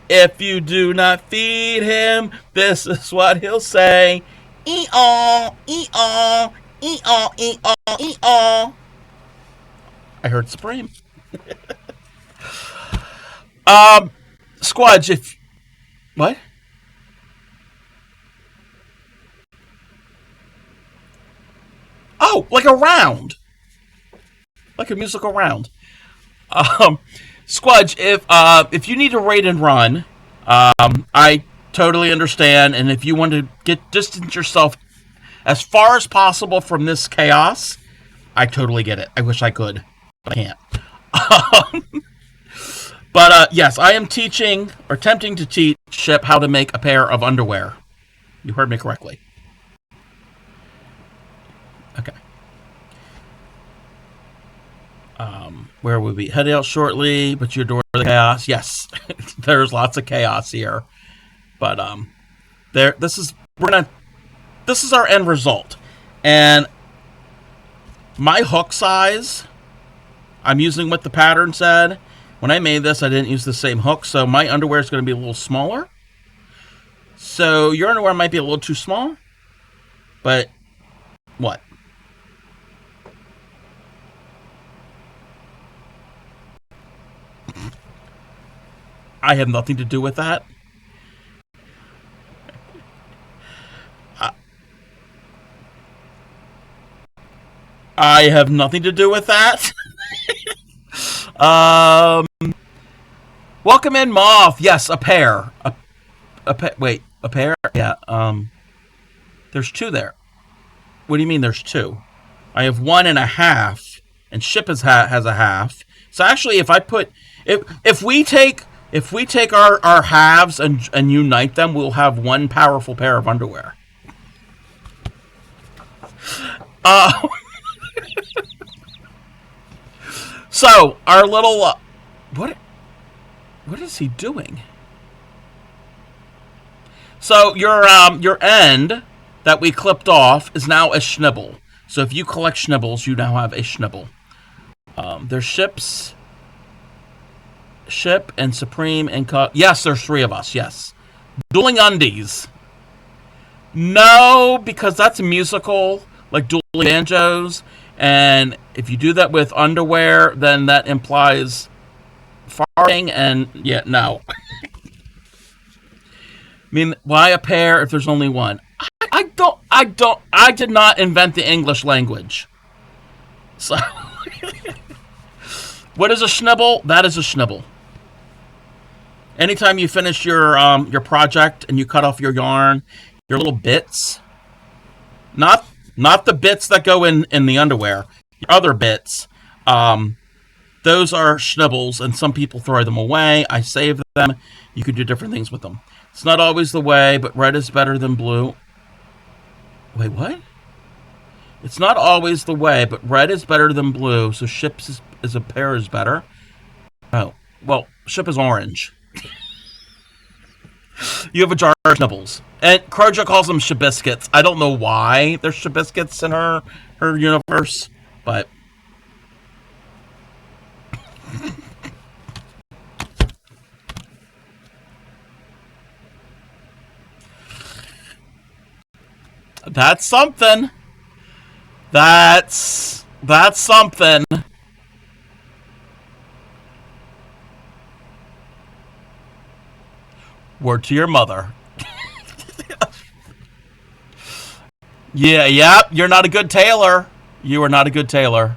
If you do not feed him, this is what he'll say. Ee-aw, ee-aw, ee-aw, ee-aw, ee-aw. I heard Supreme. Squudge, if What? Oh, like a round, like a musical round. Um, Squudge, if you need to raid and run, I totally understand. And if you want to get distance yourself as far as possible from this chaos, I totally get it. I wish I could, but I can't. But yes, I am teaching or attempting to teach Ship how to make a pair of underwear. You heard me correctly. Okay. Where will we head out shortly? But you adore the chaos. Yes, there's lots of chaos here. But there. This is our end result, and my hook size. I'm using what the pattern said. When I made this, I didn't use the same hook, so my underwear is going to be a little smaller. So your underwear might be a little too small, but what? I have nothing to do with that. I have nothing to do with that. um, Welcome in, Moth. Yes, a pair. Wait, a pair? Yeah. There's two there. What do you mean? There's two? I have 1.5, and Ship has a half. So actually, if we take our halves and unite them, we'll have one powerful pair of underwear. Uh, so our little what is he doing? So your end that we clipped off is now a schnibble. So if you collect schnibbles, you now have a schnibble. There's Ship and Supreme and yes, there's three of us. Yes, dueling undies. No, because that's a musical, like dueling banjos, and if you do that with underwear, then that implies farting, and yeah, no. I mean, why a pair if there's only one? I did not invent the English language. So, what is a schnibble? That is a schnibble. Anytime you finish your project and you cut off your yarn, your little bits, not the bits that go in the underwear, your other bits, those are schnibbles, and some people throw them away. I save them. You can do different things with them. It's not always the way, but red is better than blue. Wait, what? It's not always the way, but red is better than blue, so Ship is a pair is better. Oh, well, Ship is orange. You have a jar of schnibbles. And Croja calls them shabiscuits. I don't know why there's shabiscuits in her universe, but... That's something. That's something. Word to your mother. Yeah, yep. You're not a good tailor. You are not a good tailor.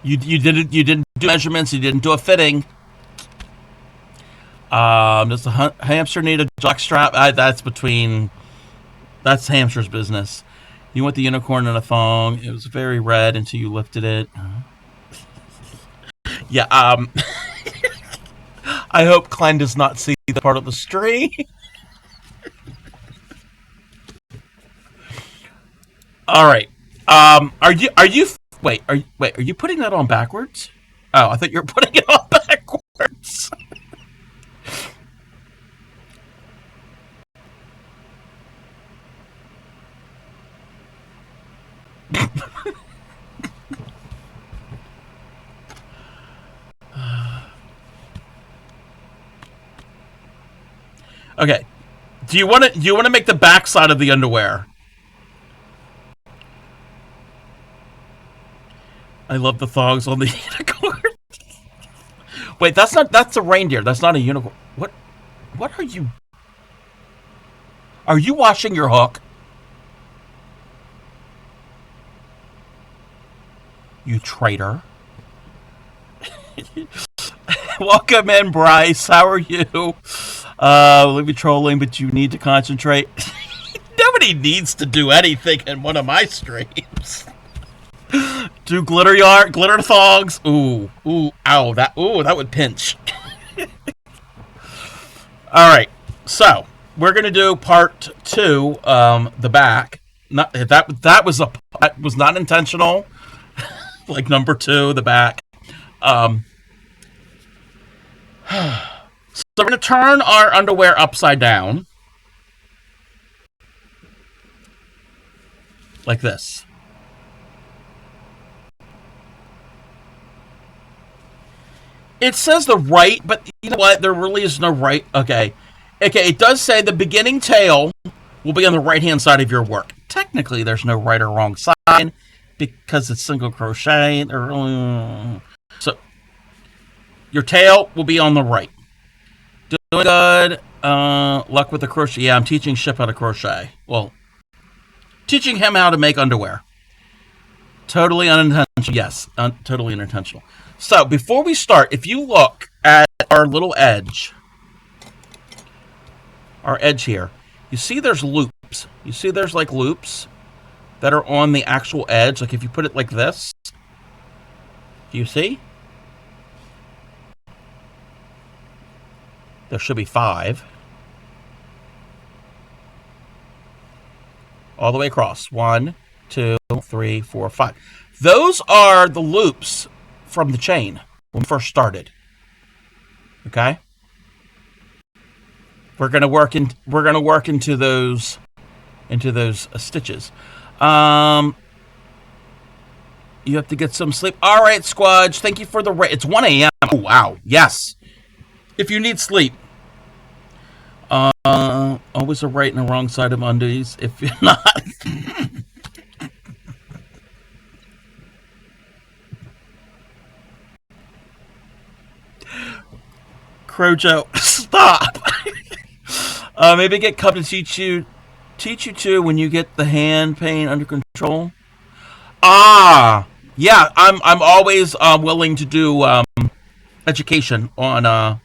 You didn't do measurements. You didn't do a fitting. Does the hamster need a jockstrap? That's hamster's business. You want the unicorn in a thong. It was very red until you lifted it. Yeah. I hope Klein does not see the part of the stream. All right. Are you putting that on backwards? Oh, I thought you were putting it on backwards. Okay. Do you want to make the back side of the underwear? I love the thongs on the unicorn. Wait, that's a reindeer. That's not a unicorn. What are you Are you washing your hook? You traitor. Welcome in, Bryce. How are you? Let me trolling, but you need to concentrate. Nobody needs to do anything in one of my streams. Do glitter thongs. Ow, that would pinch. All right, so we're gonna do part two, the back. Not that was not intentional. Like number two, the back. So we're gonna turn our underwear upside down, like this. It says the right, but you know what? There really is no right. Okay. It does say the beginning tail will be on the right-hand side of your work. Technically, there's no right or wrong side because it's single crochet. So your tail will be on the right. Doing good. Luck with the crochet. Yeah, I'm teaching Ship how to crochet. Well, teaching him how to make underwear. Totally unintentional. Yes, totally unintentional. So before we start, if you look at our little edge, our edge here, you see there's loops. You see there's like loops that are on the actual edge. Like if you put it like this, do you see? There should be 5. All the way across. 1, 2, 3, 4, 5. Those are the loops from the chain when we first started. Okay? We're gonna work into those stitches. You have to get some sleep. All right, Squudge. Thank you for the it's 1 a.m. Oh, wow. Yes. If you need sleep. Always a right and a wrong side of undies. If you're not. Crojo, stop. Maybe get Cub to teach you too when you get the hand pain under control. Yeah, I'm always willing to do education on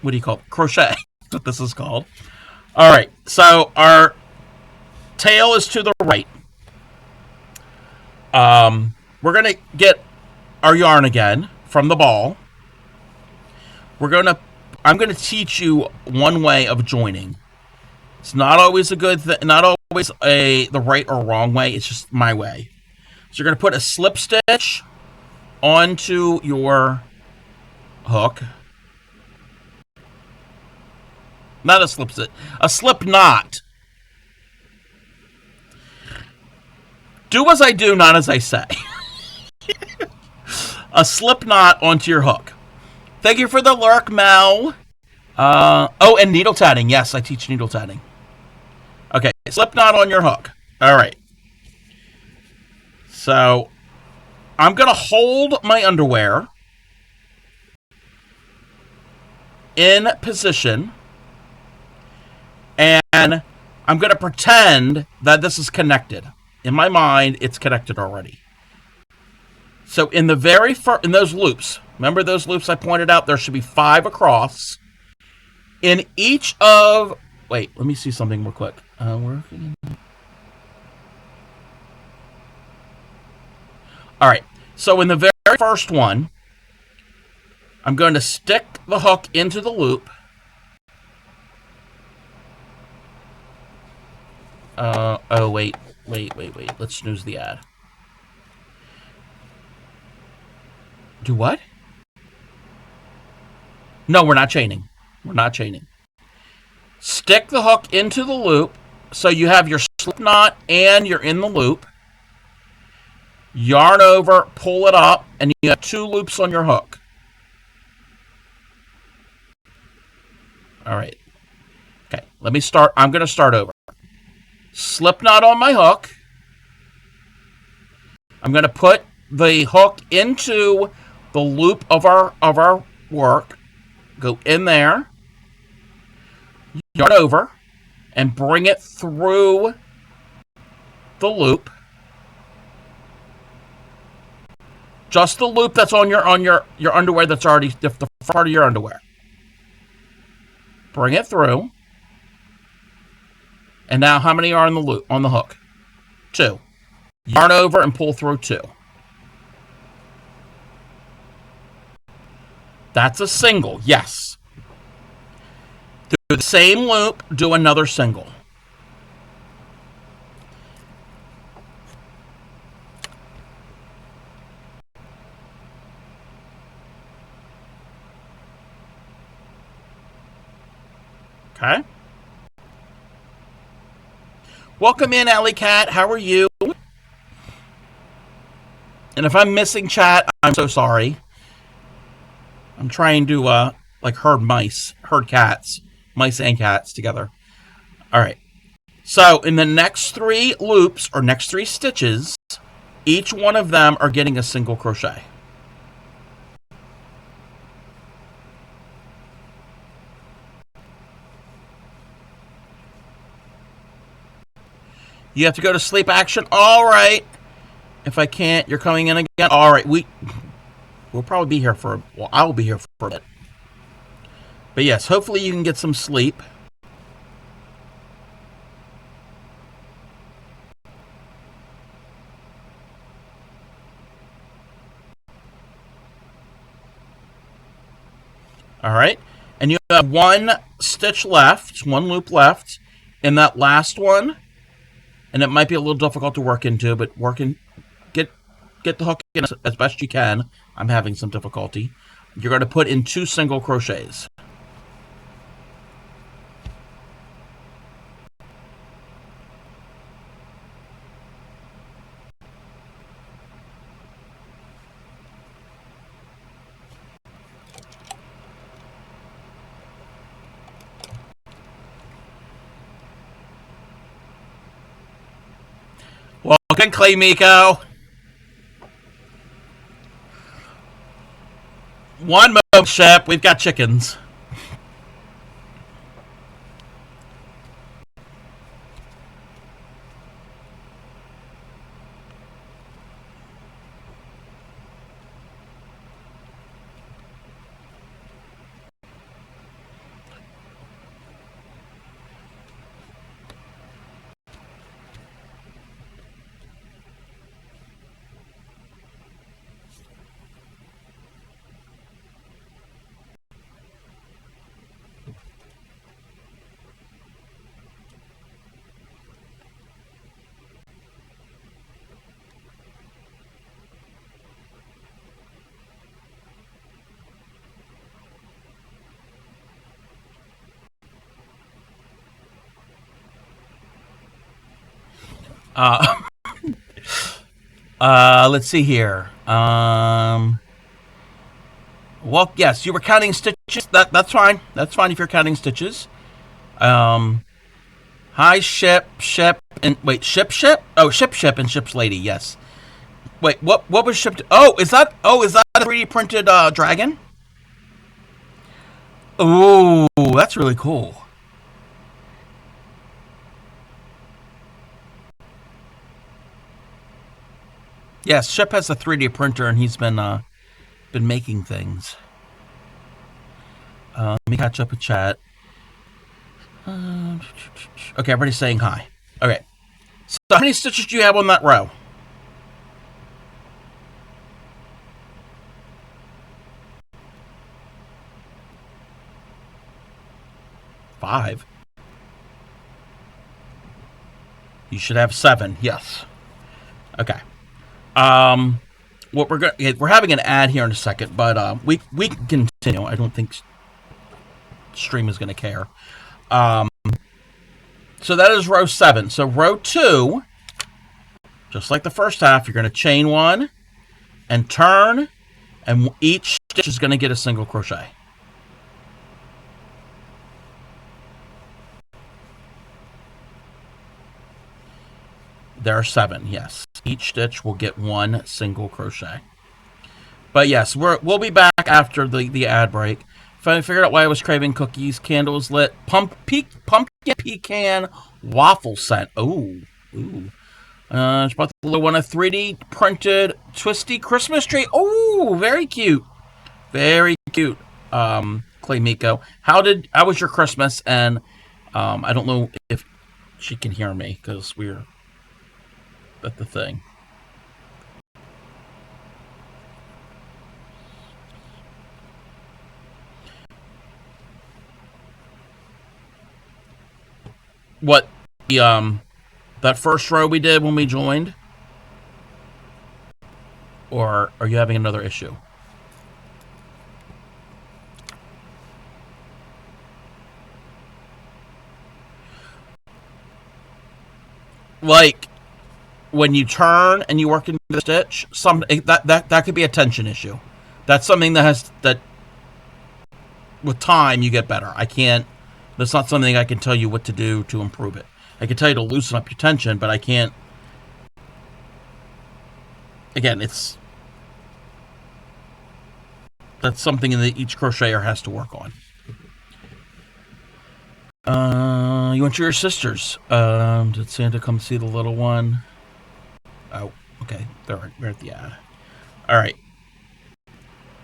what do you call it? Crochet. That's what this is called. All right, so our tail is to the right. We're gonna get our yarn again from the ball. I'm gonna teach you one way of joining. It's not always a good thing, not always the right or wrong way. It's just my way. So you're gonna put a slip stitch onto your hook. Not a slip stitch, a slip knot. Do as I do, not as I say. A slip knot onto your hook. Thank you for the lurk, Mel. And needle tatting. Yes, I teach needle tatting. Okay, slip knot on your hook. All right. So, I'm going to hold my underwear in position, and I'm going to pretend that this is connected. In my mind, it's connected already. So, in the very first, in those loops, remember those loops I pointed out? There should be 5 across. In each of... Wait, let me see something real quick. Working. All right. So in the very first one, I'm going to stick the hook into the loop. Wait. Let's snooze the ad. Do what? No, we're not chaining. We're not chaining. Stick the hook into the loop so you have your slip knot and you're in the loop. Yarn over, pull it up, and you have 2 loops on your hook. All right. Okay, let me start. I'm going to start over. Slip knot on my hook. I'm going to put the hook into the loop of our work. Go in there. Yarn over. and bring it through the loop. Just the loop that's on your underwear that's already the part of your underwear. Bring it through. And now how many are on the loop on the hook? 2. Yarn over and pull through 2. That's a single, yes. Through the same loop, do another single. Okay. Welcome in, Alley Cat. How are you? And if I'm missing chat, I'm so sorry. I'm trying to like herd cats, mice and cats together. All right. So in the next 3 loops or next 3 stitches, each one of them are getting a single crochet. You have to go to sleep action. All right. If I can't, you're coming in again. All right. We'll probably be here I'll be here for a bit. But yes, hopefully you can get some sleep. All right. And you have 1 stitch left, 1 loop left in that last one. And it might be a little difficult to work into, but get the hook in as best you can. I'm having some difficulty. You're going to put in 2 single crochets. Welcome, Clay Miko. One moment, Shep. We've got chickens. Let's see here. Well, yes, you were counting stitches. That's fine. That's fine if you're counting stitches. Hi, Ship, and wait, Ship. Oh, Ship, and Ship's Lady. Yes. Wait, what was Ship? Is that a 3D printed dragon? Oh, that's really cool. Yes, Ship has a 3D printer, and he's been making things. Let me catch up with chat. Okay, everybody's saying hi. Okay. So how many stitches do you have on that row? 5. You should have 7. Yes. Okay. What we're having an ad here in a second, but we can continue. I don't think stream is going to care. So that is row 7. So row 2, just like the first half, you're going to chain 1 and turn, and each stitch is going to get a single crochet. There are 7, yes. Each stitch will get 1 single crochet. But yes, we'll be back after the ad break. Finally figured out why I was craving cookies. Candles lit. Pumpkin pecan waffle scent. Ooh. She bought the little one, a 3D printed twisty Christmas tree. Oh, very cute. Very cute. Clay Miko. How was your Christmas? And I don't know if she can hear me because we're at the thing. What the that first row we did when we joined, or are you having another issue? Like when you turn and you work into the stitch, that could be a tension issue. That's something that with time you get better. I can't. That's not something I can tell you what to do to improve it. I can tell you to loosen up your tension, but I can't. Again, that's something that each crocheter has to work on. You went to your sister's. Did Santa come see the little one? Oh, okay. They're at the ad. All right.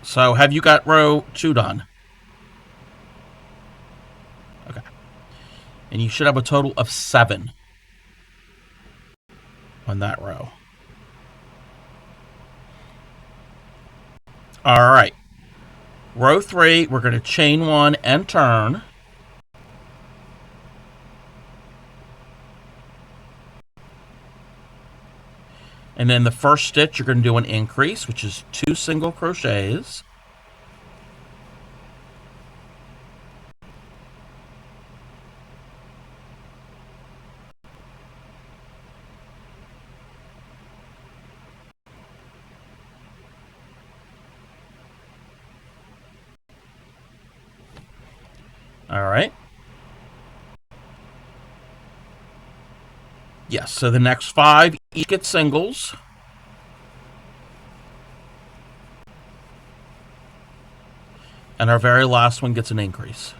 So, have you got row 2 done? Okay. And you should have a total of 7 on that row. All right. Row 3, we're going to chain 1 and turn. And then the first stitch, you're going to do an increase, which is 2 single crochets. All right. Yes, so the next 5 each get singles. And our very last one gets an increase.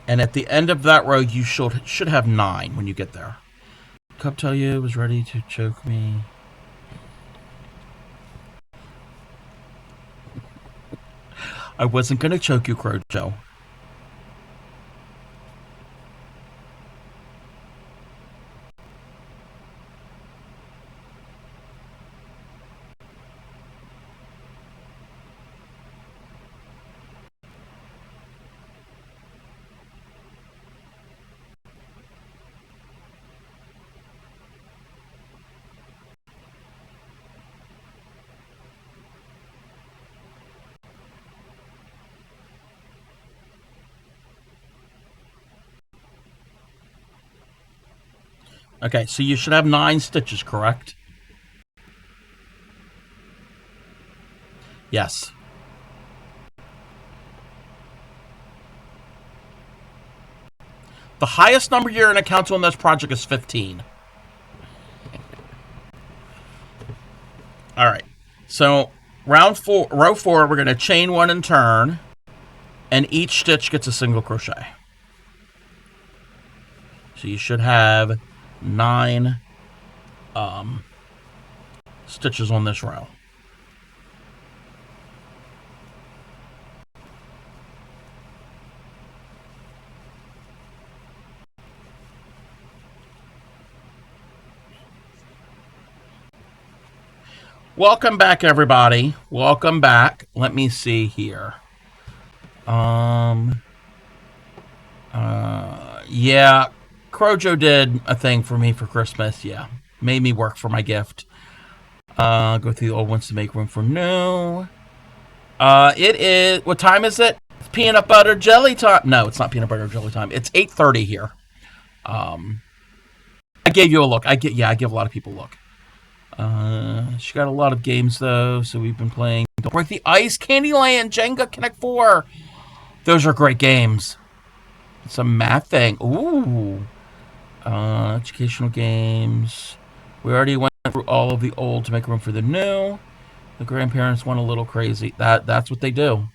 And at the end of that row, you should have 9 when you get there. Cup tell you was ready to choke me. I wasn't going to choke you, Crojo. Okay, so you should have 9 stitches, correct? Yes. The highest number you're going to count on this project is 15. All right. So row 4, we're going to chain 1 and turn, and each stitch gets a single crochet. So you should have 9 stitches on this row. Welcome back, everybody. Welcome back. Let me see here. Yeah, Crojo did a thing for me for Christmas. Yeah, made me work for my gift. Go through the old ones to make room for new. It is. What time is it? It's peanut butter jelly time. No, it's not peanut butter jelly time. It's 8:30 here. I gave you a look. I give a lot of people a look. She got a lot of games though, so we've been playing Don't Break the Ice, Candyland, Jenga, Connect 4. Those are great games. It's a math thing. Ooh. Educational games. We already went through all of the old to make room for the new. The grandparents went a little crazy. That's what they do.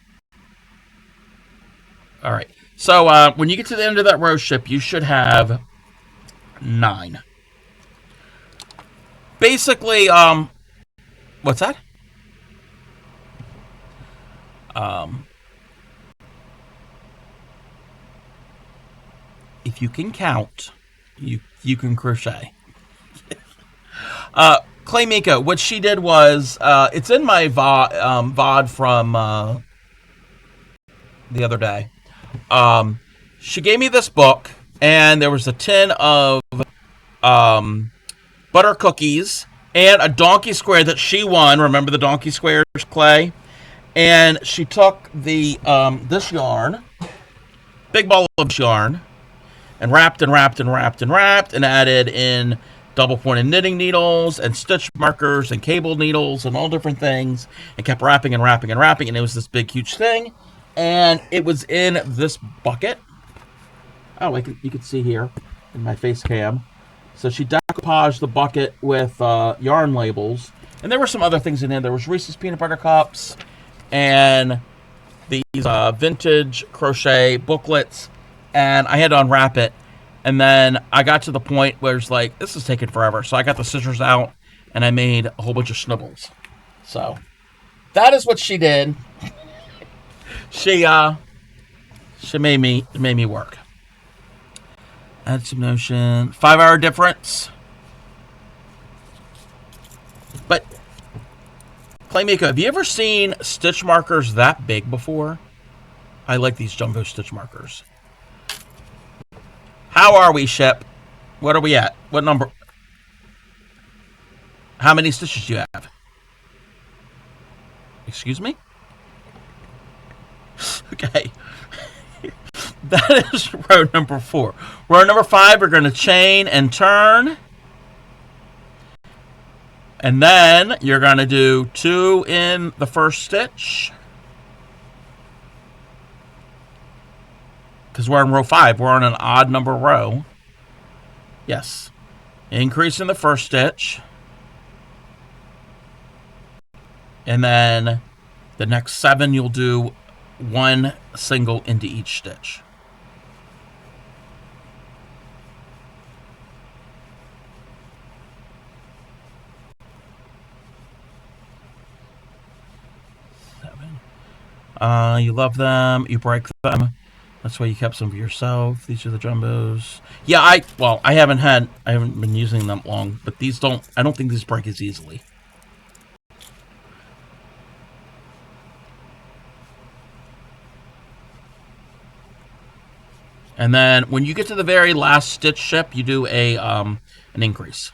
All right. So when you get to the end of that row, Ship, you should have 9. Basically, what's that? Um, if you can count, you can crochet. Clay Miko, what she did was, it's in my VOD from the other day. She gave me this book, and there was a tin of um, butter cookies and a donkey square that she won. Remember the donkey squares, Clay? And she took the this yarn, big ball of yarn, and wrapped and wrapped and wrapped and wrapped, and added in double pointed knitting needles and stitch markers and cable needles and all different things, and kept wrapping and wrapping and wrapping, and it was this big huge thing, and it was in this bucket. Oh, you can see here in my face cam. So she decoupaged the bucket with yarn labels, and there were some other things in there. There was Reese's peanut butter cups and these vintage crochet booklets, and I had to unwrap it. And then I got to the point where it's like, this is taking forever. So I got the scissors out, and I made a whole bunch of snibbles. So that is what she did. She made me work. Add some notion. 5-hour difference. But Claymiko, have you ever seen stitch markers that big before? I like these jumbo stitch markers. How are we, Shep? What are we at? What number? How many stitches do you have? Excuse me? Okay. That is row number 4. Row number 5, we're going to chain and turn. And then you're going to do 2 in the first stitch. Because we're in row 5. We're on an odd number row. Yes. Increase in the first stitch. And then the next 7 you'll do 1 single into each stitch. You love them. You break them. That's why you kept some for yourself. These are the jumbos. Yeah, I haven't been using them long, but these I don't think these break as easily. And then when you get to the very last stitch, Ship, you do an increase.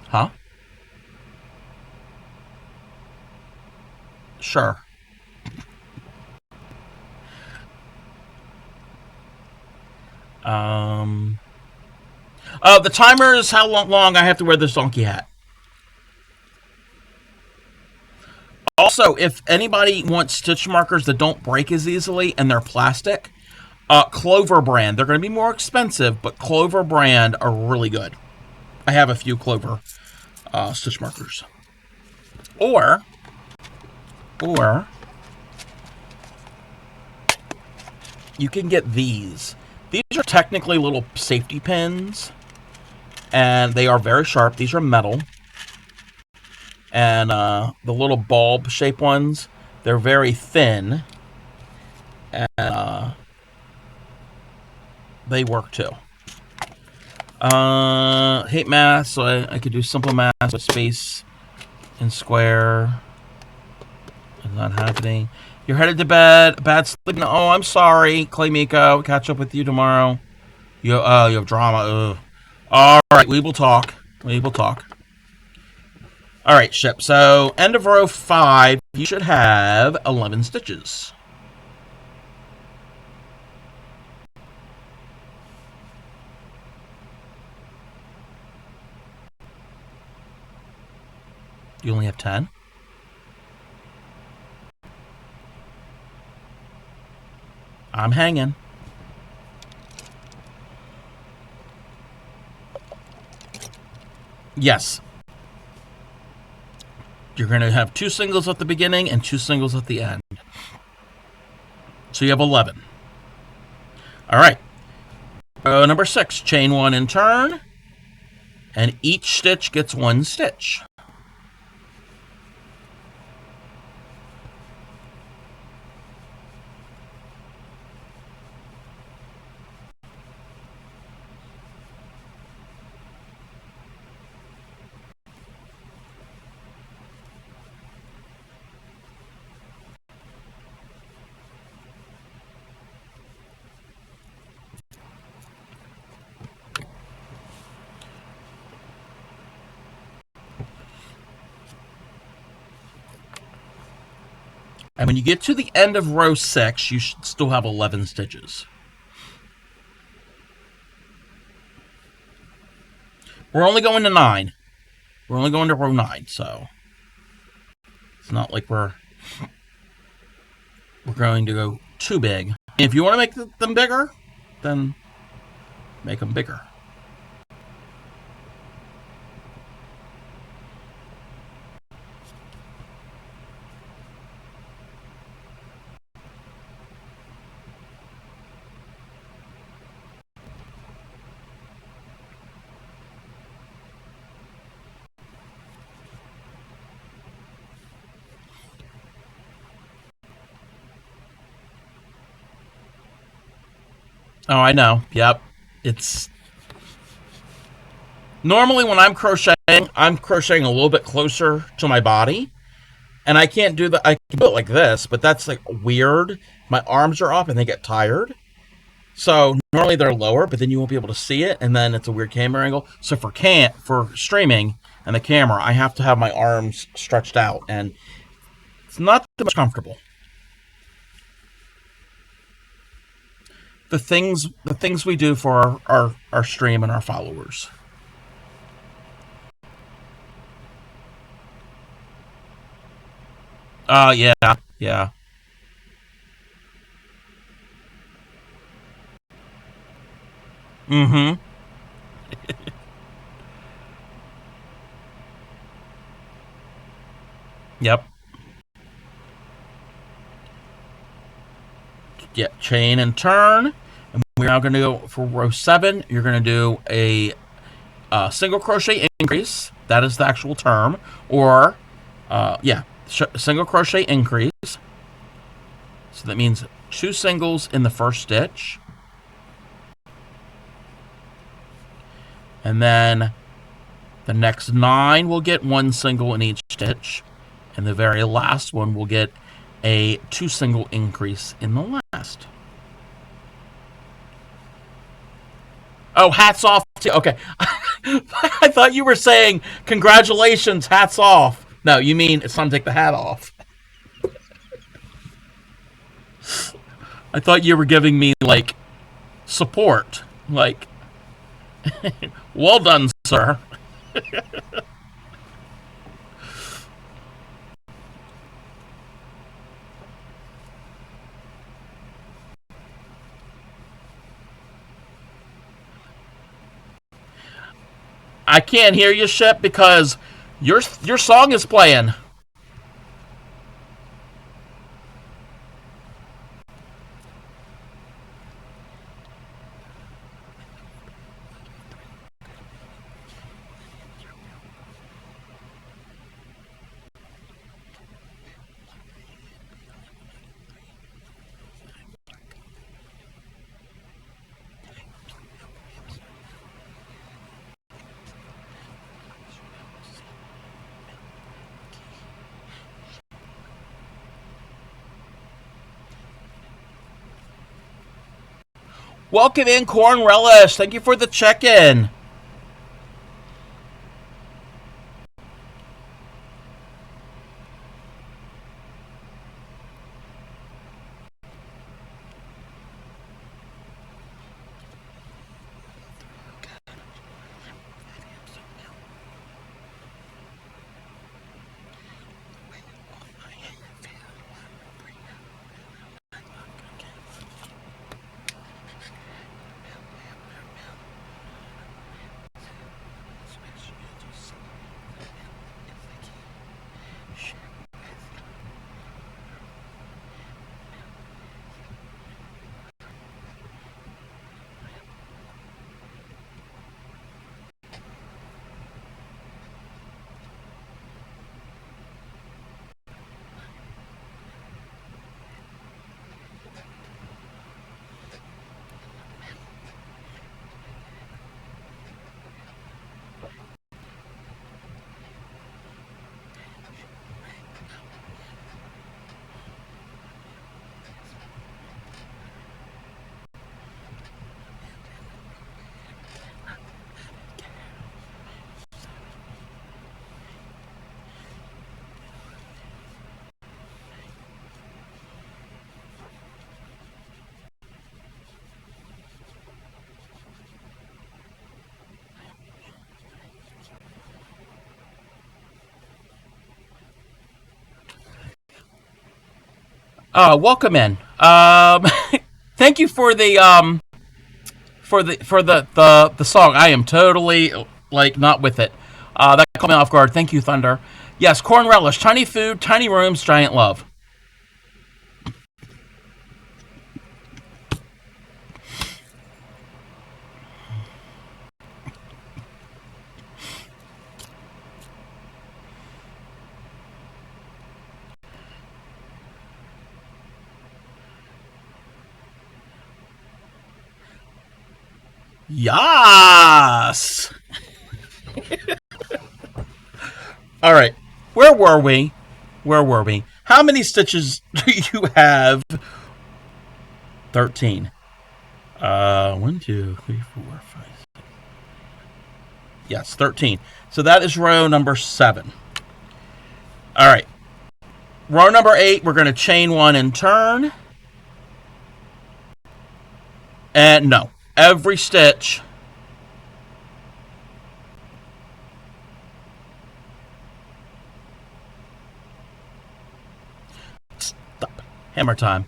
Huh? Sure. The timer is how long I have to wear this donkey hat. Also, if anybody wants stitch markers that don't break as easily and they're plastic, Clover brand. They're going to be more expensive, but Clover brand are really good. I have a few Clover stitch markers. Or you can get these. These are technically little safety pins, and they are very sharp. These are metal. And the little bulb shaped ones, they're very thin. And they work too. Hate math, so I could do simple math with space and square. It's not happening. You're headed to bed. Bad sleep. Oh, I'm sorry, Clay Miko. Catch up with you tomorrow. You have drama. Ugh. All right, we will talk. All right, Ship. So end of row 5, you should have 11 stitches. You only have 10? I'm hanging. Yes. You're going to have 2 singles at the beginning and 2 singles at the end. So you have 11. All right. Row number 6, chain 1 and turn. And each stitch gets 1 stitch. And when you get to the end of row 6, you should still have 11 stitches. We're only going to 9. We're only going to row 9, so it's not like we're going to go too big. If you want to make them bigger, then make them bigger. Oh, I know. Yep. It's normally when I'm crocheting a little bit closer to my body. And I can't do that. I can do it like this, but that's like weird. My arms are up and they get tired. So normally they're lower, but then you won't be able to see it, and then it's a weird camera angle. So for streaming and the camera, I have to have my arms stretched out, and it's not too much comfortable. The things we do for our stream and our followers. Yeah, yeah. Mm-hmm. Yep. Yeah, chain and turn. And we're now going to go for row 7. You're going to do a single crochet increase. That is the actual term. Or, single crochet increase. So that means 2 singles in the first stitch. And then the next 9 will get 1 single in each stitch. And the very last one will get a 2 single increase in the last. Oh, hats off to, okay. I thought you were saying congratulations, hats off. No, you mean it's time to take the hat off. I thought you were giving me like support. Like, well done, sir. I can't hear you, Shep, because your song is playing. Welcome in, Corn Relish. Thank you for the check-in. Welcome in. Thank you for the the song. I am totally like not with it. That caught me off guard. Thank you, Thunder. Yes, corn relish, tiny food, tiny rooms, giant love. Yes. All right. Where were we? Where were we? How many stitches do you have? 13. One, two, three, four, five. Yes, 13. So that is row number 7. All right. Row number 8, we're going to chain 1 and turn. And no, every stitch. Stop. Hammer time.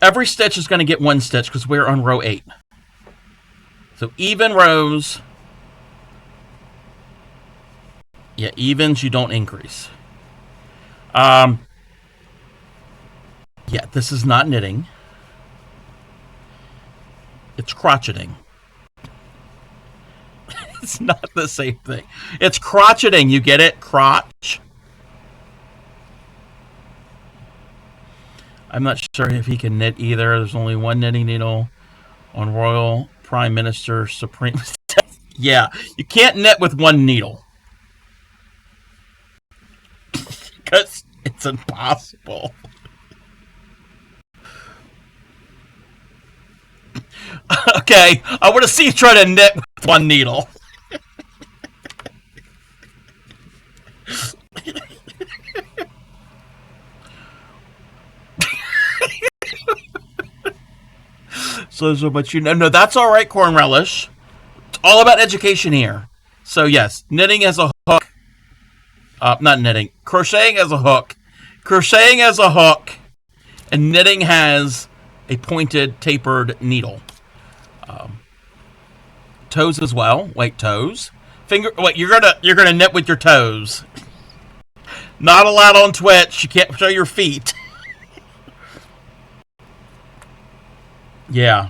Every stitch is going to get 1 stitch because we're on row 8. So even rows. Yeah, evens, you don't increase. Yeah, this is not knitting. It's crocheting. It's not the same thing. It's crocheting. You get it? Crotch. I'm not sure if he can knit either. There's only one knitting needle on Royal Prime Minister Supreme. Yeah, you can't knit with one needle because it's impossible. Okay, I want to see you try to knit with one needle. So much you know. No, that's all right, corn relish. It's all about education here. So yes, knitting as a hook. Not knitting. Crocheting as a hook. Crocheting as a hook. And knitting has a pointed, tapered needle. Toes as well. Wait, toes. Finger. Wait, you're gonna knit with your toes. Not allowed on Twitch. You can't show your feet. Yeah.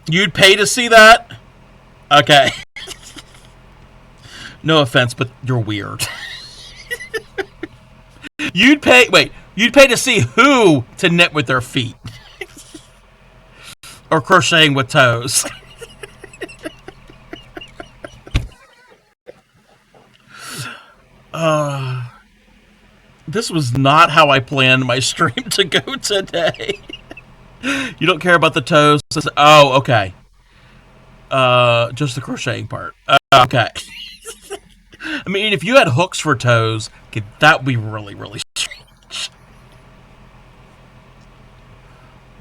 You'd pay to see that? Okay. No offense, but you're weird. You'd pay. Wait. You'd pay to see who to knit with their feet or crocheting with toes. This was not how I planned my stream to go today. You don't care about the toes? Oh, okay. Just the crocheting part. Okay. I mean, if you had hooks for toes, that would be really, really strange.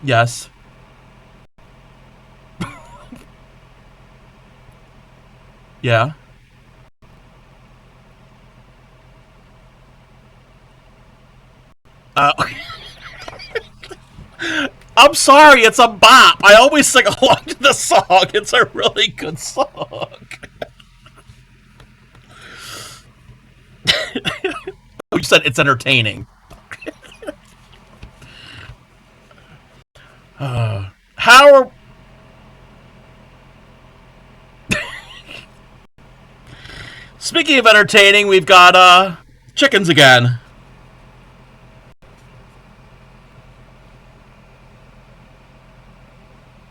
Yes. Yeah. Uh, I'm sorry, it's a bop. I always sing along to the song. It's a really good song. You said it's entertaining. How are Speaking of entertaining, we've got chickens again.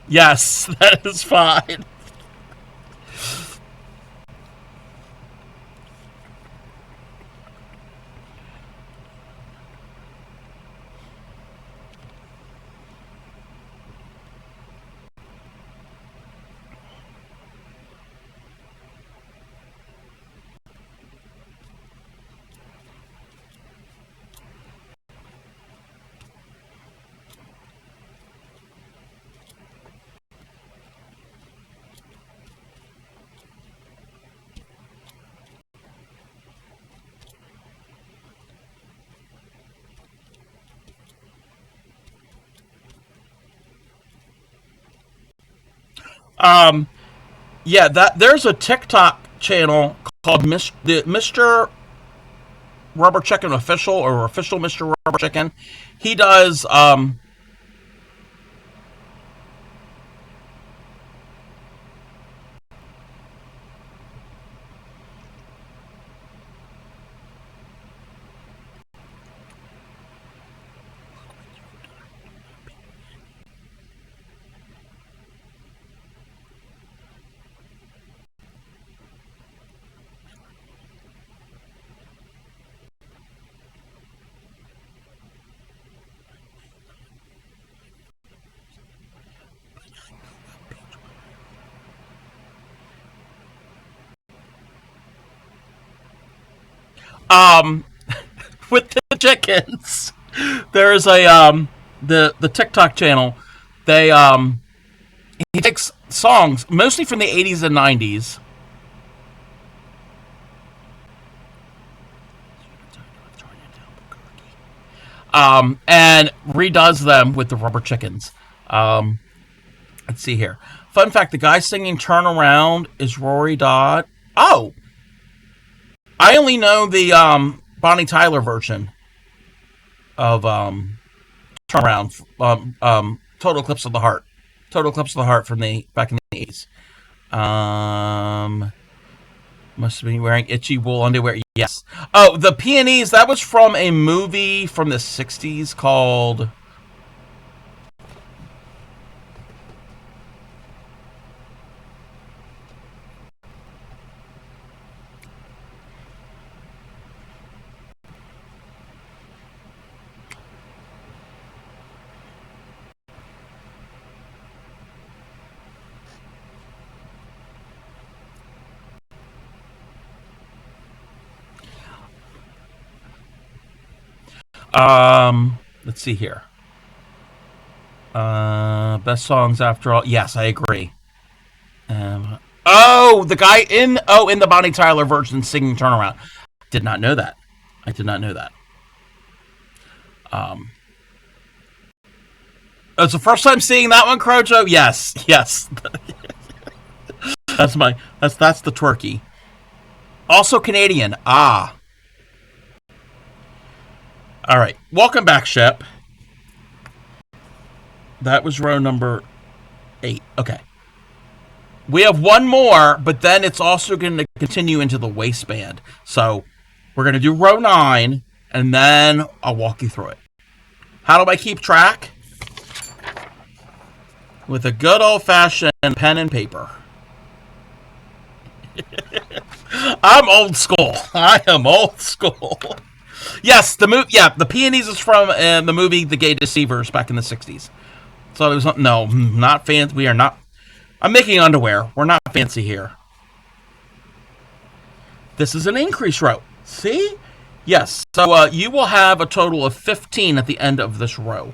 Yes, that is fine. Yeah, that there's a TikTok channel called Mr. Rubber Chicken Official or Official Mr. Rubber Chicken. He does um with the chickens. There's a the TikTok channel. They he takes songs mostly from the 80s and 90s. And redoes them with the rubber chickens. Um, let's see here. Fun fact: the guy singing "Turn Around" is Rory Dodd. Oh, I only know the Bonnie Tyler version of "Turn Around." Total Eclipse of the Heart. Total Eclipse of the Heart from the back in the 80s. Um, must have been wearing itchy wool underwear. Yes. Oh, the Peonies. That was from a movie from the 60s called. Let's see here. Best songs after all. Yes, I agree. Oh, the guy in the Bonnie Tyler version singing "Turnaround." Did not know that. I did not know that. Um, it's the first time seeing that one, Crojo. Yes, yes. That's the twerky. Also Canadian. Ah, all right. Welcome back, Shep. That was row number 8. Okay. We have one more, but then it's also going to continue into the waistband. So we're going to do row 9, and then I'll walk you through it. How do I keep track? With a good old fashioned pen and paper. I'm old school. I am old school. Yes, the movie. Yeah, the Peonies is from the movie The Gay Deceivers back in the 60s. So it was no, not fancy. We are not. I'm making underwear. We're not fancy here. This is an increase row. See? Yes. So you will have a total of 15 at the end of this row.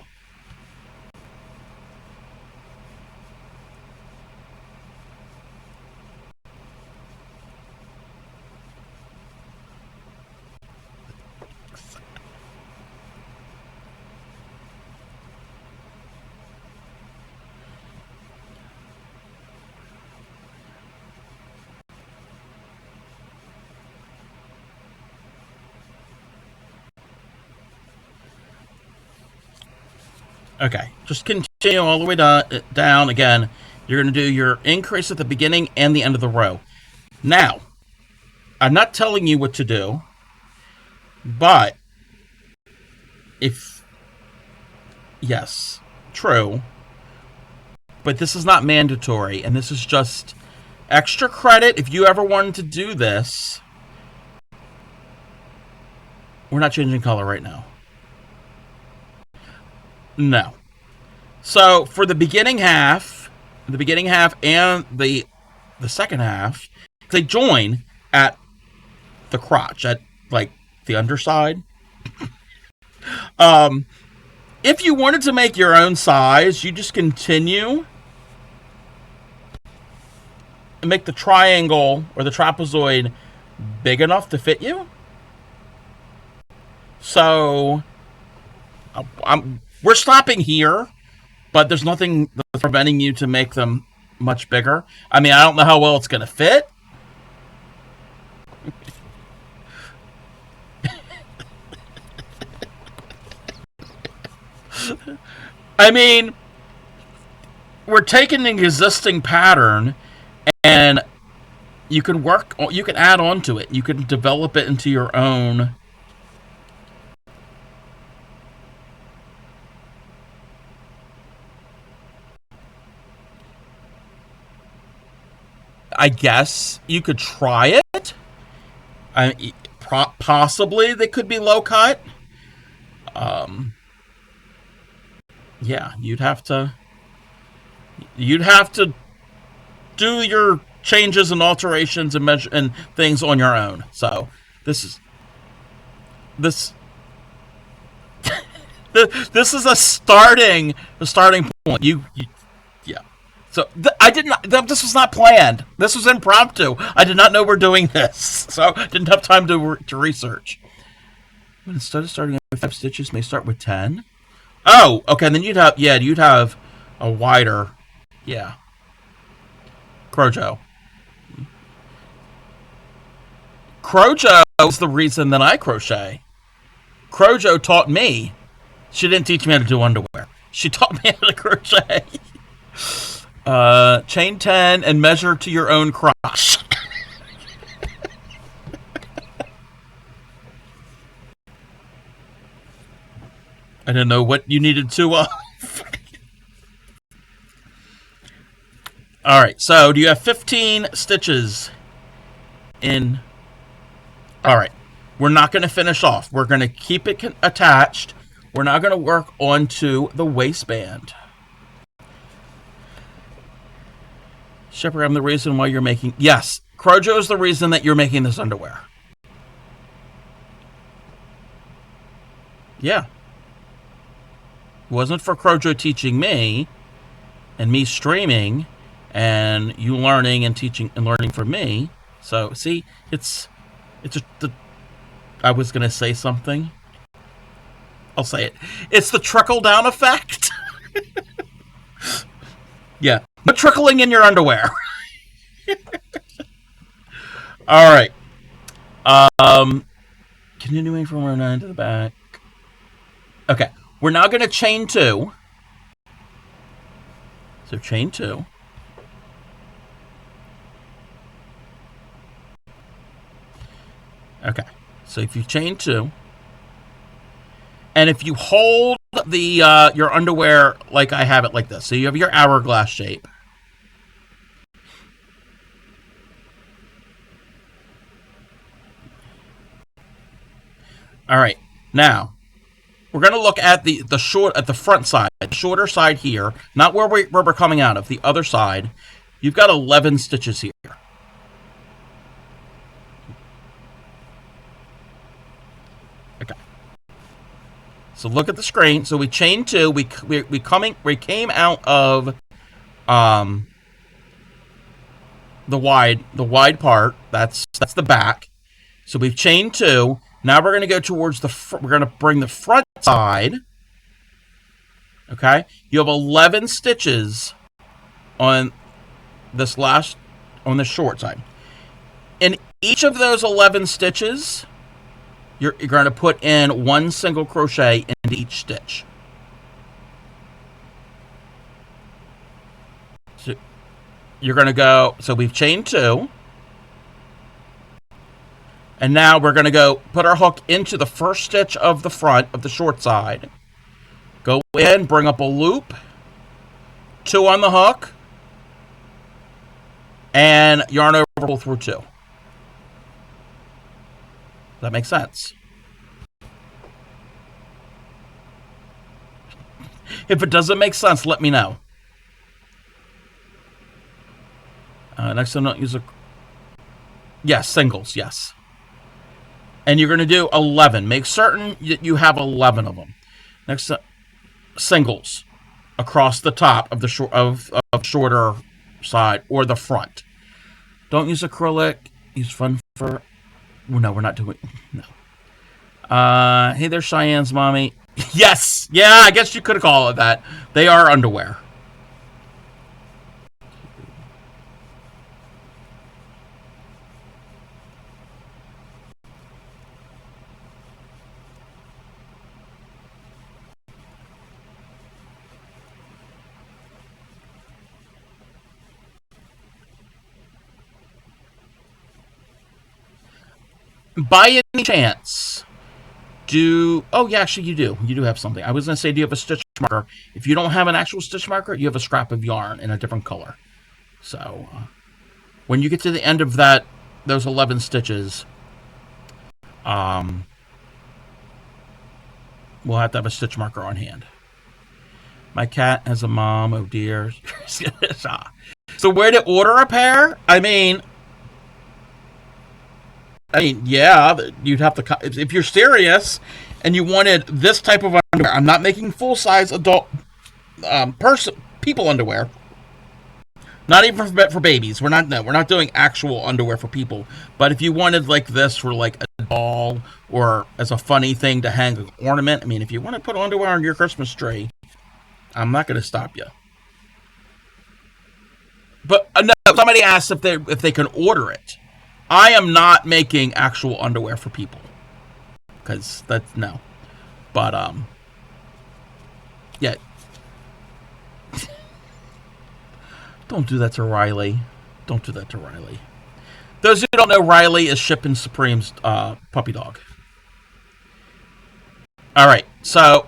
Okay. Just continue all the way down. Again, you're going to do your increase at the beginning and the end of the row. Now, I'm not telling you what to do, but if. Yes, true. But this is not mandatory, and this is just extra credit if you ever wanted to do this. We're not changing color right now. No. So for the beginning half and the second half, they join at the crotch, at like the underside. Um, if you wanted to make your own size, you just continue and make the triangle or the trapezoid big enough to fit you. So we're stopping here, but there's nothing that's preventing you to make them much bigger. I mean, I don't know how well it's going to fit. I mean, we're taking an existing pattern and you can add on to it. You can develop it into your own. I guess you could try it. Possibly they could be low cut. Um, yeah, you'd have to do your changes and alterations and measure and things on your own. So this is this this is a starting point. Yeah. So I did not. This was not planned. This was impromptu. I did not know we're doing this, so didn't have time to research. But instead of starting with 5 stitches, may start with 10. Oh, okay. Then you'd have a wider, yeah, Crojo. Crojo is the reason that I crochet. Crojo taught me. She didn't teach me how to do underwear. She taught me how to crochet. Chain 10 and measure to your own crotch. I didn't know what you needed to. All right. So, do you have 15 stitches in? All right. We're not going to finish off. We're going to keep it attached. We're not going to work onto the waistband. Shepherd, I'm the reason why you're making. Yes, Crojo is the reason that you're making this underwear. Yeah. It wasn't for Crojo teaching me and me streaming and you learning and teaching and learning from me. So, see, I was going to say something. I'll say it. It's the trickle down effect. Yeah. But trickling in your underwear. All right. Continuing from row 9 to the back. Okay. We're now going to chain 2. So chain 2. Okay. So if you chain 2, and if you hold the your underwear like I have it like this, so you have your hourglass shape. All right. Now we're going to look at the front side, the shorter side here, not where we're coming out of, the other side. You've got 11 stitches here. Okay. So look at the screen. So we chained 2. We came out of the wide part. That's the back. So we've chained 2. Now we're going to go towards we're going to bring the front side. Okay? You have 11 stitches on on the short side. In each of those 11 stitches, you're going to put in 1 single crochet into each stitch. So you're going to go, so we've chained 2. And now we're going to go put our hook into the first stitch of the front of the short side. Go in, bring up a loop, 2 on the hook, and yarn over pull through 2. Does that make sense? If it doesn't make sense, let me know. Next time, don't use a... Yes, singles, yes. And you're going to do 11. Make certain that you have 11 of them. Next, singles across the top of the shorter side or the front. Don't use acrylic. Use fun for... No, we're not doing... No. Hey there, Cheyenne's mommy. Yes! Yeah, I guess you could call it that. They are underwear. By any chance, do oh yeah, actually you do have something. I was gonna say, do you have a stitch marker? If you don't have an actual stitch marker, you have a scrap of yarn in a different color. So when you get to the end of those 11 stitches, um, we'll have to have a stitch marker on hand. My cat has a mom. Oh dear. So where to order a pair? Yeah, you'd have to. If you're serious and you wanted this type of underwear, I'm not making full size adult people underwear. Not even for babies. We're not doing actual underwear for people. But if you wanted like this for like a doll or as a funny thing to hang an ornament, I mean, if you want to put underwear on your Christmas tree, I'm not going to stop you. But no, somebody asked if they can order it. I am not making actual underwear for people because that's no. But yeah. Don't do that to Riley. Don't do that to Riley. Those who don't know, Riley is Shippin' Supreme's puppy dog. All right, so.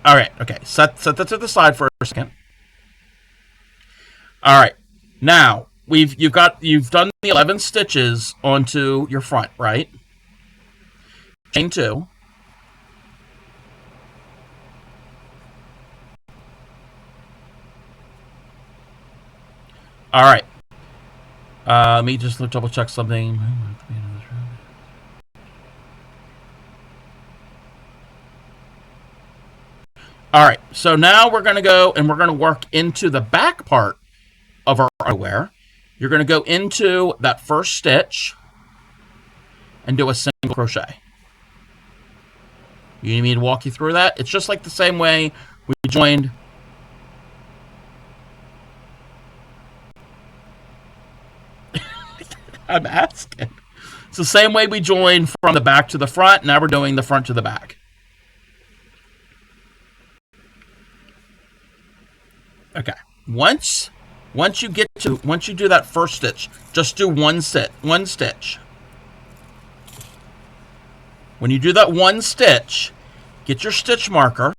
All right, okay. Set that to the side for a second. All right, now you've done the 11 stitches onto your front, right? Chain 2. All right. Let me just double check something. All right, so now we're going to go and we're going to work into the back part of our underwear. You're going to go into that first stitch and do a single crochet. You need me to walk you through that? It's just like the same way we joined. I'm asking. It's the same way we joined from the back to the front. Now we're doing the front to the back. Okay. Once you do that first stitch, just do one stitch. When you do that one stitch, get your stitch marker,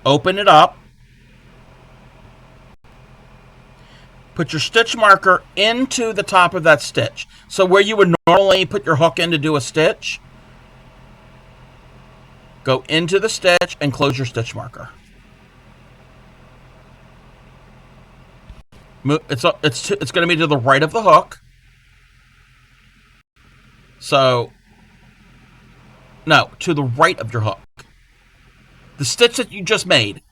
open it up, put your stitch marker into the top of that stitch. So where you would normally put your hook in to do a stitch, go into the stitch and close your stitch marker. It's going to be to the right of the hook. So, no, to the right of your hook. The stitch that you just made.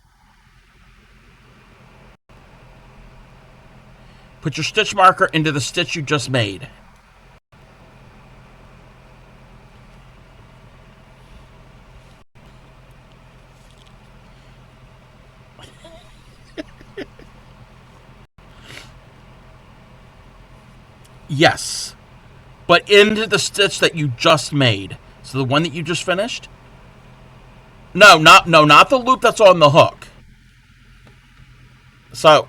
Put your stitch marker into the stitch you just made. Yes. But into the stitch that you just made. So the one that you just finished? No, not the loop that's on the hook. So,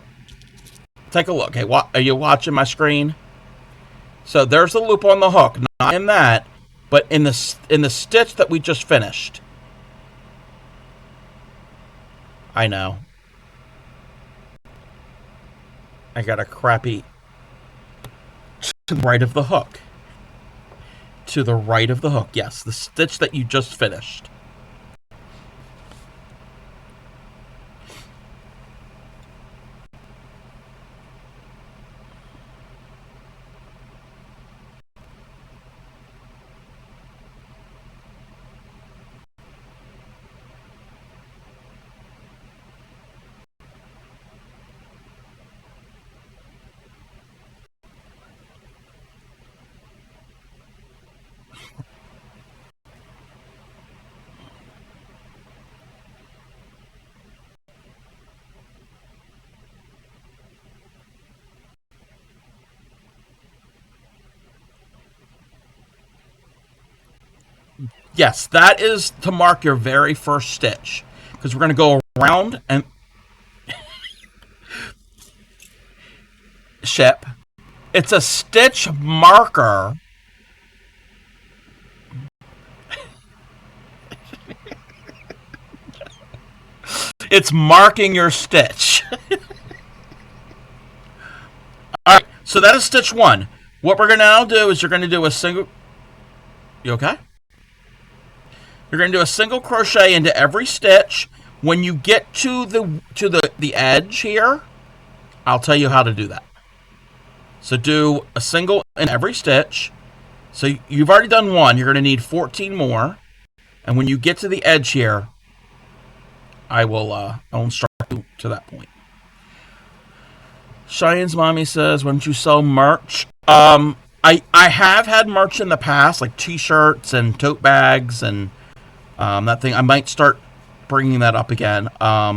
take a look. Hey, are you watching my screen? So there's the loop on the hook, not in that, but in the stitch that we just finished. I know. I got a crappy. To the right of the hook. To the right of the hook. Yes, the stitch that you just finished. Yes, that is to mark your very first stitch. Because we're going to go around and... Shep. It's a stitch marker. It's marking your stitch. All right, so that is stitch one. What we're going to now do is you're going to do a single. You okay? You're going to do a single crochet into every stitch. When you get to the edge here, I'll tell you how to do that. So do a single in every stitch. So you've already done one. You're going to need 14 more. And when you get to the edge here, I'll instruct you to that point. Cheyenne's mommy says, "Why don't you sell merch?" I have had merch in the past, like T-shirts and tote bags and that thing. I might start bringing that up again at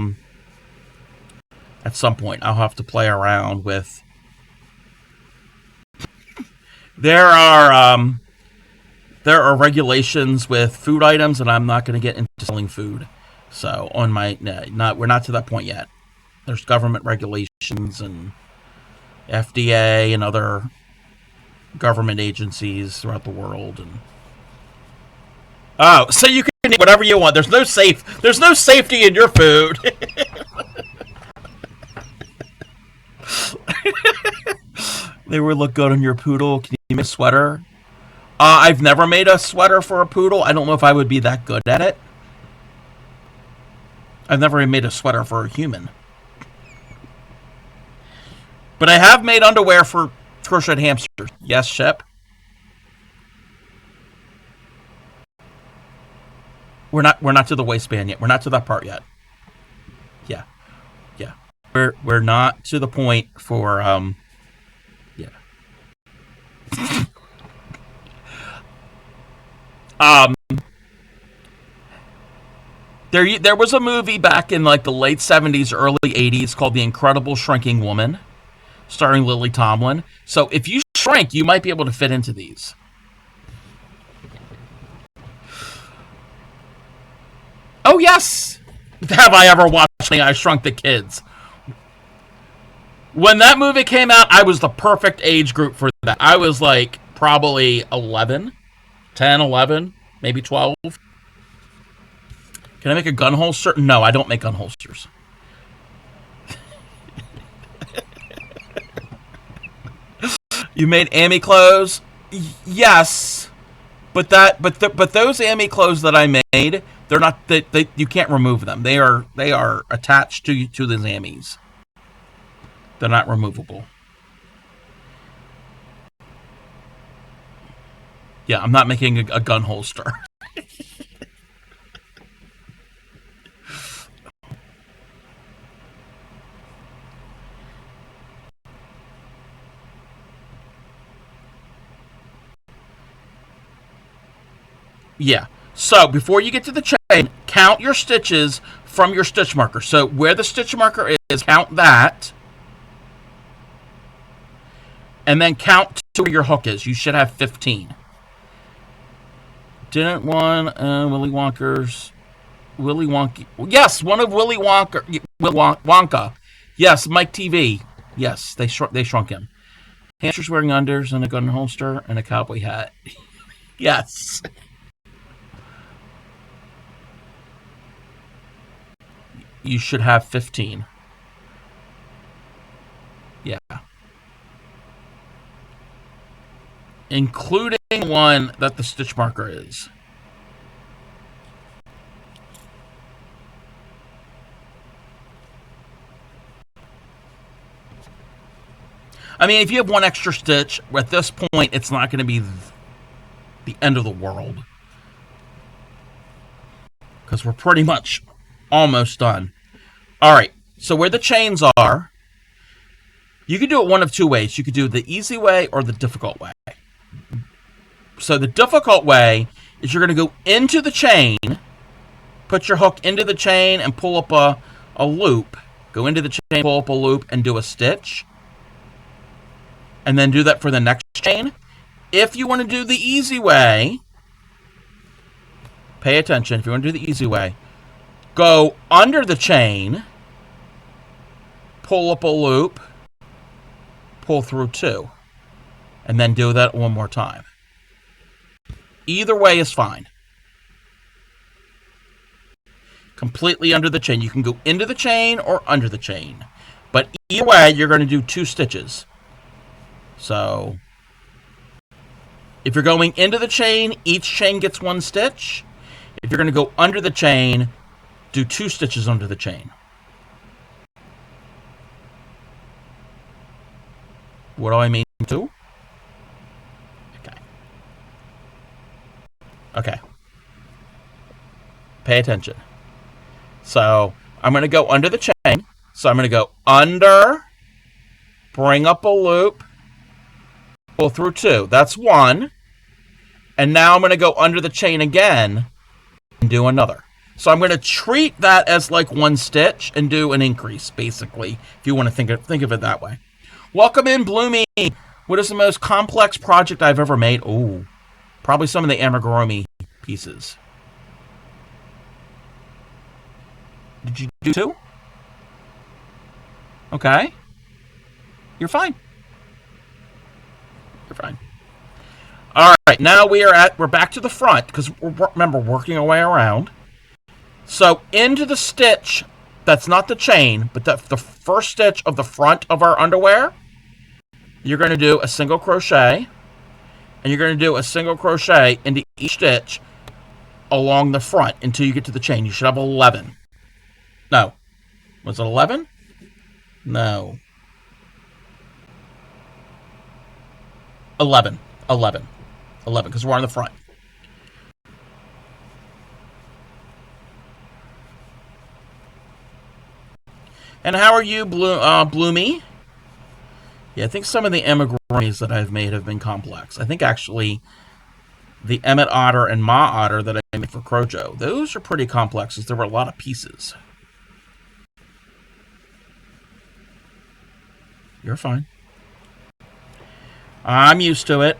some point. I'll have to play around with. There are regulations with food items, and I'm not going to get into selling food. So on my we're not to that point yet. There's government regulations and FDA and other government agencies throughout the world, and so you can eat whatever you want. There's no safety in your food. They would look good on your poodle. Can you make a sweater? I've never made a sweater for a poodle. I don't know if I would be that good at it. I've never made a sweater for a human. But I have made underwear for crocheted hamsters. Yes, Shep? We're not to the waistband yet. We're not to that part yet. Yeah. Yeah. We're not to the point for yeah. There was a movie back in like the late 70s, early 80s called The Incredible Shrinking Woman, starring Lily Tomlin. So if you shrink, you might be able to fit into these. Oh, yes! Have I ever watched I Shrunk the Kids? When that movie came out, I was the perfect age group for that. I was like probably 11, 10, 11, maybe 12. Can I make a gun holster? No, I don't make gun holsters. You made Amy clothes? Yes, but those Amy clothes that I made, they're not. You can't remove them. They are attached to the Zammies. They're not removable. Yeah, I'm not making a gun holster. Yeah. So before you get to the chain, count your stitches from your stitch marker. So where the stitch marker is, count that. And then count to where your hook is. You should have 15. Didn't one Willy Wonka? Yes, one of Willy Wonka. Yes, Mike TV. Yes, they shrunk him. Hamsters wearing unders and a gun holster and a cowboy hat. Yes. You should have 15. Yeah. Including one that the stitch marker is. I mean, if you have one extra stitch, at this point, it's not going to be the end of the world. Because we're pretty much almost done. All right, so where the chains are, you can do it one of two ways. You could do it the easy way or the difficult way. So the difficult way is you're going to go into the chain, put your hook into the chain and pull up a loop. Go into the chain, pull up a loop, and do a stitch. And then do that for the next chain. If you want to do the easy way, pay attention. If you want to do the easy way, go under the chain, pull up a loop, pull through two. and then do that one more time. Either way is fine. Completely under the chain. You can go into the chain or under the chain. But either way, you're going to do 2 stitches. So, if you're going into the chain, each chain gets 1 stitch. If you're going to go under the chain, do 2 stitches under the chain. What do I mean 2? Okay. Okay. Pay attention. So, I'm going to go under the chain. So, I'm going to go under, bring up a loop, pull through 2. That's 1. And now I'm going to go under the chain again and do another. So I'm going to treat that as like 1 stitch and do an increase, basically, if you want to think of it that way. Welcome in, Bloomy. What is the most complex project I've ever made? Oh, probably some of the amigurumi pieces. Did you do 2? Okay. You're fine. You're fine. All right, now we're back to the front because remember working our way around. So into the stitch that's not the chain, but the first stitch of the front of our underwear, you're going to do a single crochet, and you're going to do a single crochet into each stitch along the front until you get to the chain. You should have 11. No. Was it 11? No. 11, because we're on the front. And how are you, Bloomy? Yeah, I think some of the amigurumis that I've made have been complex. I think actually the Emmett Otter and Ma Otter that I made for Crojo, those are pretty complex because there were a lot of pieces. You're fine. I'm used to it.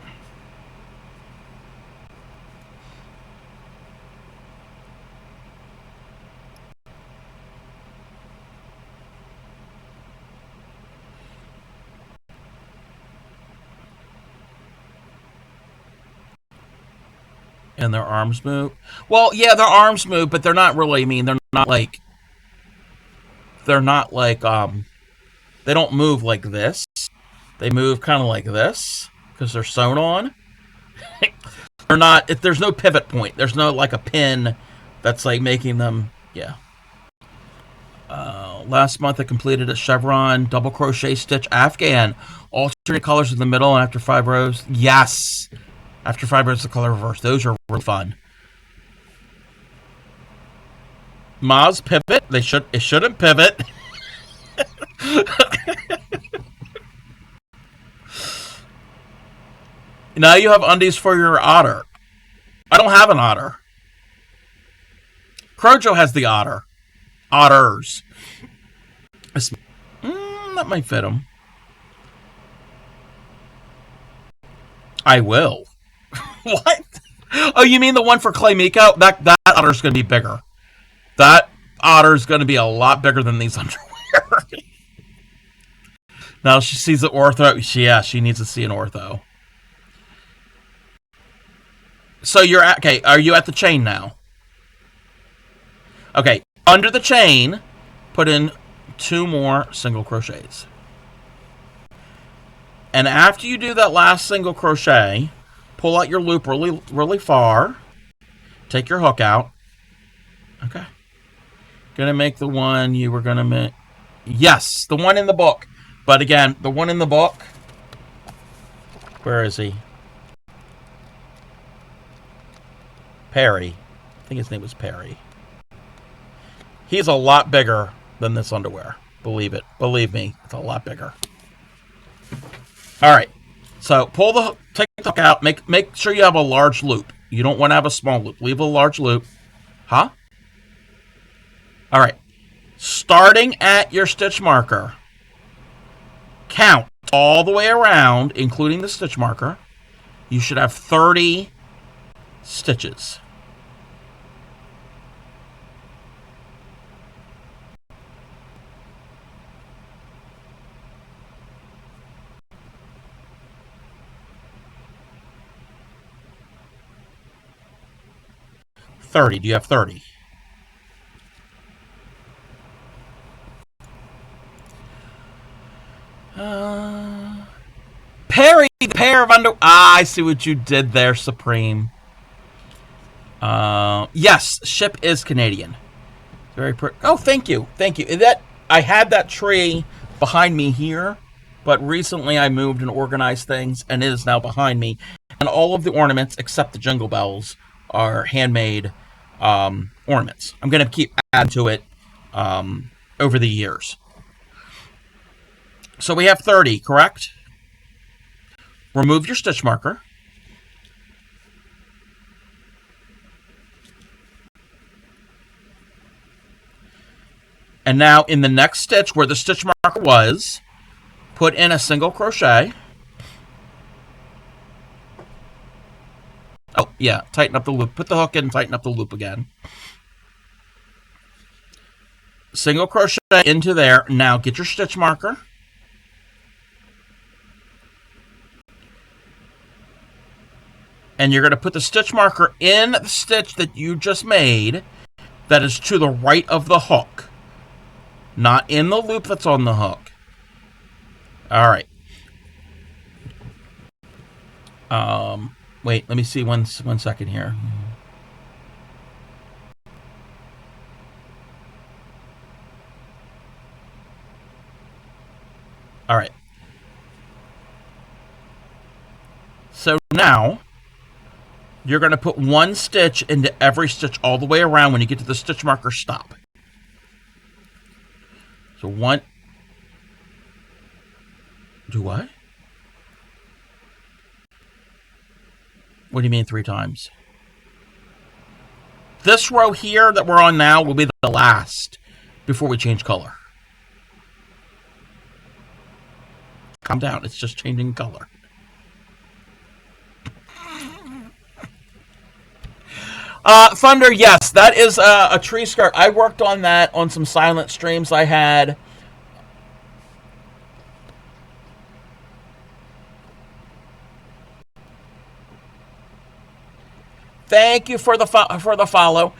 And their arms move. Well, yeah, their arms move, but they're not really. I mean, they're not like. They don't move like this. They move kind of like this because they're sewn on. They're not. If there's no pivot point, there's no like a pin that's like making them. Yeah. Last month I completed a chevron double crochet stitch Afghan. Alternate colors in the middle and after 5 rows. Yes. After 5 rows, the color reverse. Those are really fun. Ma's pivot. It shouldn't pivot. Now you have undies for your otter. I don't have an otter. Crojo has the otter. Otters. That might fit him. I will. What? Oh, you mean the one for Clay Miko? That otter's going to be bigger. That otter's going to be a lot bigger than these underwear. Now she sees the ortho. She needs to see an ortho. So okay. Are you at the chain now? Okay. Under the chain, put in 2 more single crochets. And after you do that last single crochet, pull out your loop really, really far. Take your hook out. Okay. Gonna make the one you were gonna make. Yes, the one in the book. But again, the one in the book. Where is he? Perry. I think his name was Perry. He's a lot bigger than this underwear. Believe it. Believe me, it's a lot bigger. All right. So take the hook out. Make sure you have a large loop. You don't want to have a small loop. Leave a large loop. Huh? All right. Starting at your stitch marker. Count all the way around, including the stitch marker. You should have 30 stitches. 30. Do you have 30? Perry, the pair of under. Ah, I see what you did there, Supreme. Yes, ship is Canadian. Oh, thank you. That I had that tree behind me here, but recently I moved and organized things, and it is now behind me. And all of the ornaments, except the jingle bells, are handmade ornaments. I'm going to keep adding to it over the years. So we have 30, correct? Remove your stitch marker. And now in the next stitch where the stitch marker was, put in a single crochet. Oh, yeah, tighten up the loop. Put the hook in and tighten up the loop again. Single crochet into there. Now get your stitch marker. And you're going to put the stitch marker in the stitch that you just made that is to the right of the hook. Not in the loop that's on the hook. All right. Wait, let me see one second here. All right. So now you're going to put one stitch into every stitch all the way around. When you get to the stitch marker, stop. So one. Do what? What do you mean 3 times? This row here that we're on now will be the last before we change color. Calm down. It's just changing color. Thunder, yes, that is a tree skirt. I worked on that on some silent streams I had. Thank you for the follow.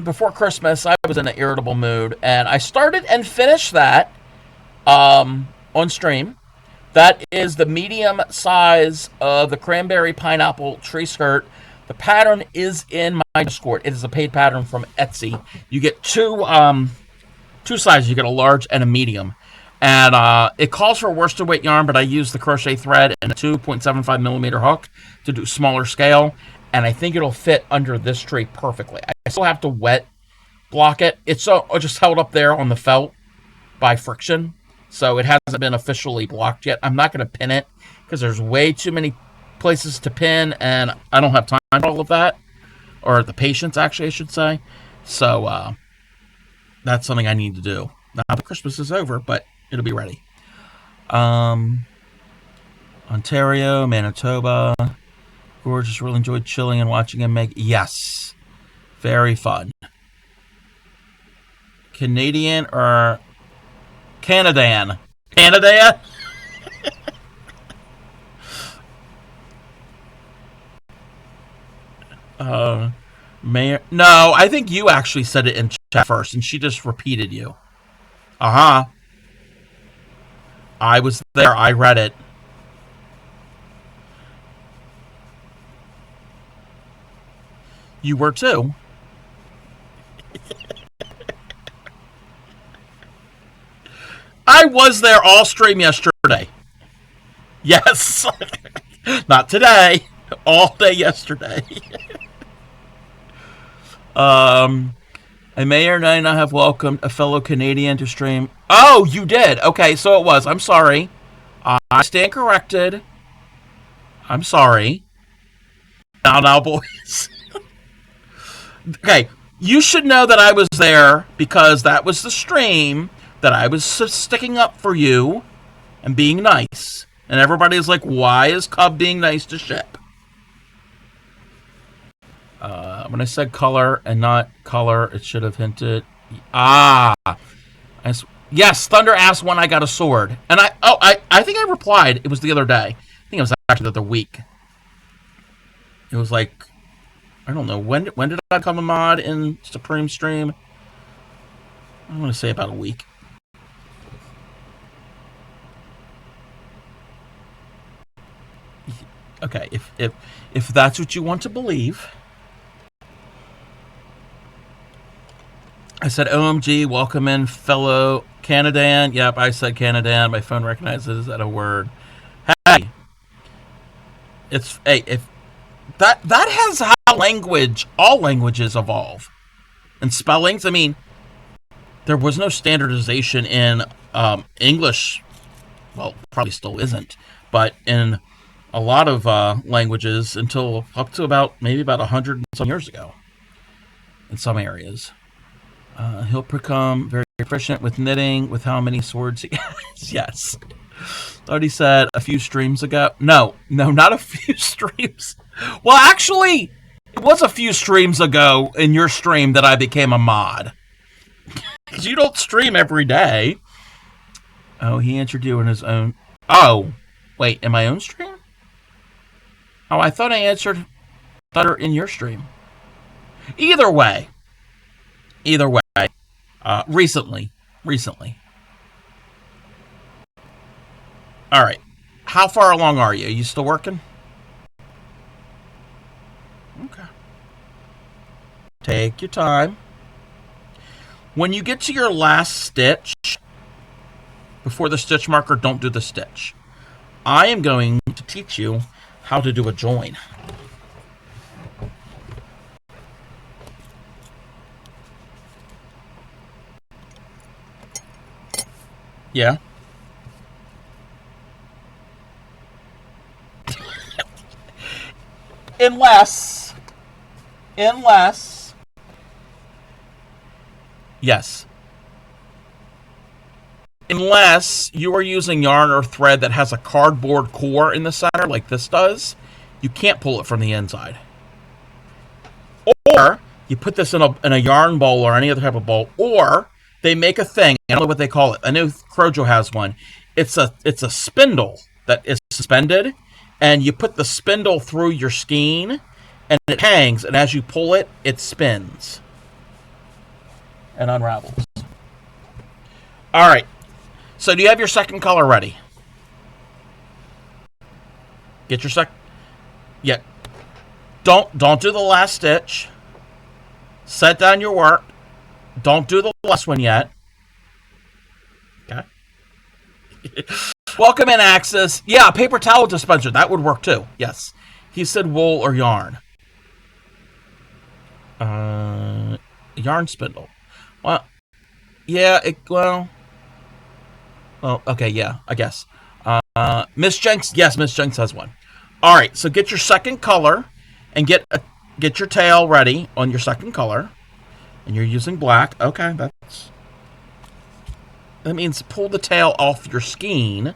Before Christmas, I was in an irritable mood, and I started and finished that on stream. That is the medium size of the cranberry pineapple tree skirt. The pattern is in my Discord. It is a paid pattern from Etsy. You get two sizes. You get a large and a medium. And it calls for worsted weight yarn, but I use the crochet thread and a 2.75 millimeter hook to do smaller scale. And I think it'll fit under this tree perfectly. I still have to wet block it. It's just held up there on the felt by friction. So it hasn't been officially blocked yet. I'm not going to pin it because there's way too many places to pin, and I don't have time for all of that. Or the patience, actually, I should say. So that's something I need to do. Now, the Christmas is over, but it'll be ready. Ontario, Manitoba. Gorgeous. Really enjoyed chilling and watching him make. Yes. Very fun. Canadian or Canadian? Canada? Mayor. No, I think you actually said it in chat first, and she just repeated you. Uh-huh. I was there. I read it. You were too. I was there all stream yesterday. Yes. Not today. All day yesterday. I may or may not have welcomed a fellow Canadian to stream. Oh, you did. Okay, so it was. I'm sorry. I stand corrected. I'm sorry. Now, boys. Okay, you should know that I was there because that was the stream that I was sticking up for you and being nice. And everybody's like, why is Cub being nice to Ship? When I said color and not color, it should have hinted. Yes, Thunder asked when I got a sword. And I think I replied. It was the other day. I think it was actually the other week. It was like I don't know. When did I become a mod in Supreme Stream? I'm going to say about a week. Okay, if that's what you want to believe. I said, OMG, welcome in, fellow Canadan. Yep, I said Canadan. My phone recognizes that a word. Hey, if that has how all languages evolve. And spellings, I mean, there was no standardization in English. Well, probably still isn't, but in a lot of languages until up to maybe about 100 and some years ago in some areas. He'll become very proficient with knitting with how many swords he has. Yes. Thought he said a few streams ago. No, not a few streams. Well, actually, it was a few streams ago in your stream that I became a mod. Because you don't stream every day. Oh, he answered you in his own. Oh, wait, in my own stream? Oh, I thought I answered better in your stream. Either way. Recently. All right. How far along are you? Are you still working? Okay. Take your time. When you get to your last stitch, before the stitch marker, don't do the stitch. I am going to teach you how to do a join. Yeah. Unless. Yes. Unless you are using yarn or thread that has a cardboard core in the center, like this does, you can't pull it from the inside. Or you put this in a yarn bowl or any other type of bowl, or they make a thing. I don't know what they call it. I know Crojo has one. It's a spindle that is suspended, and you put the spindle through your skein, and it hangs, and as you pull it, it spins and unravels. All right. So do you have your second color ready? Get your second. Yeah. Don't do the last stitch. Set down your work. Don't do the last one yet. Okay. Welcome in, Axis. Yeah, a paper towel dispenser. That would work too. Yes. He said wool or yarn. Yarn spindle. Well, yeah. Well, okay. Yeah, I guess. Miss Jenks. Yes, Miss Jenks has one. All right. So get your second color, and get your tail ready on your second color. And you're using black. Okay, that means pull the tail off your skein.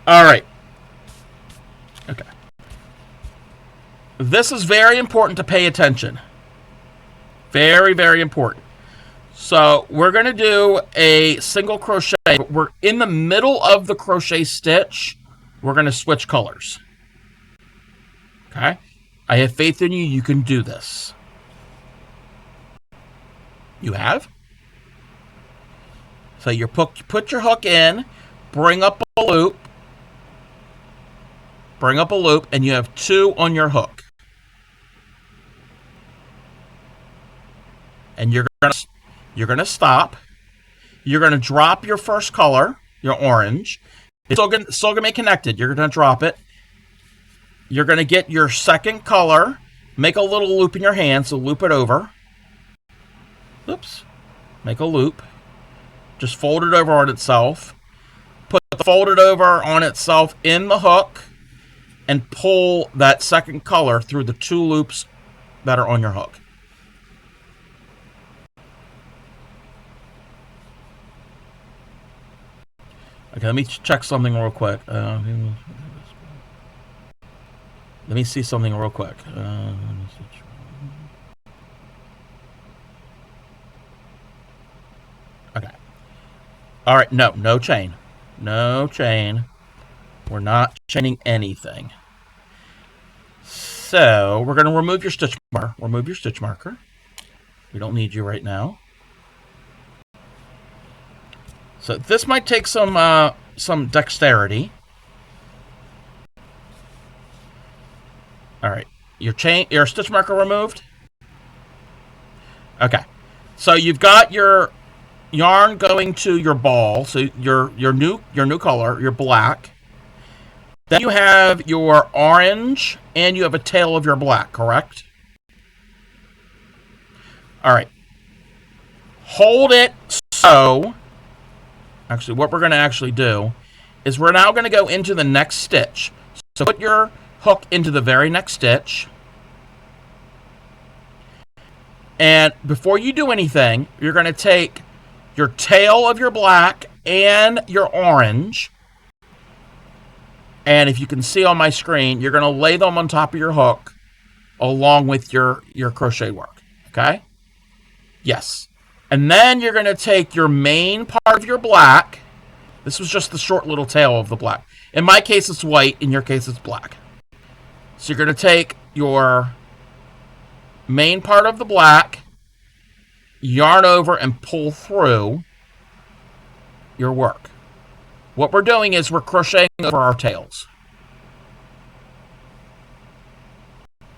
All right. Okay. This is very important to pay attention. Very, very important. So we're going to do a single crochet. We're in the middle of the crochet stitch. We're going to switch colors. Okay? I have faith in you. You can do this. You have? So you put your hook in, bring up a loop, and you have 2 on your hook. And you're gonna stop. You're gonna drop your first color, your orange. It's still gonna be connected. You're gonna drop it. You're gonna get your second color. Make a little loop in your hand, so loop it over. Oops. Make a loop. Just fold it over on itself. Put the folded over on itself in the hook, and pull that second color through the 2 loops that are on your hook. Okay, let me check something real quick. Let me see something real quick. Okay. All right, no chain. No chain. We're not chaining anything. So we're going to remove your stitch marker. Remove your stitch marker. We don't need you right now. So this might take some dexterity. All right, your stitch marker removed. Okay, so you've got your yarn going to your ball. So your new color, your black. Then you have your orange, and you have a tail of your black, correct? All right. Hold it so... Actually, what we're going to actually do is we're now going to go into the next stitch. So put your hook into the very next stitch. And before you do anything, you're going to take your tail of your black and your orange... And if you can see on my screen, you're going to lay them on top of your hook along with your crochet work. Okay? Yes. And then you're going to take your main part of your black. This was just the short little tail of the black. In my case, it's white. In your case, it's black. So you're going to take your main part of the black, yarn over, and pull through your work. What we're doing is we're crocheting over our tails.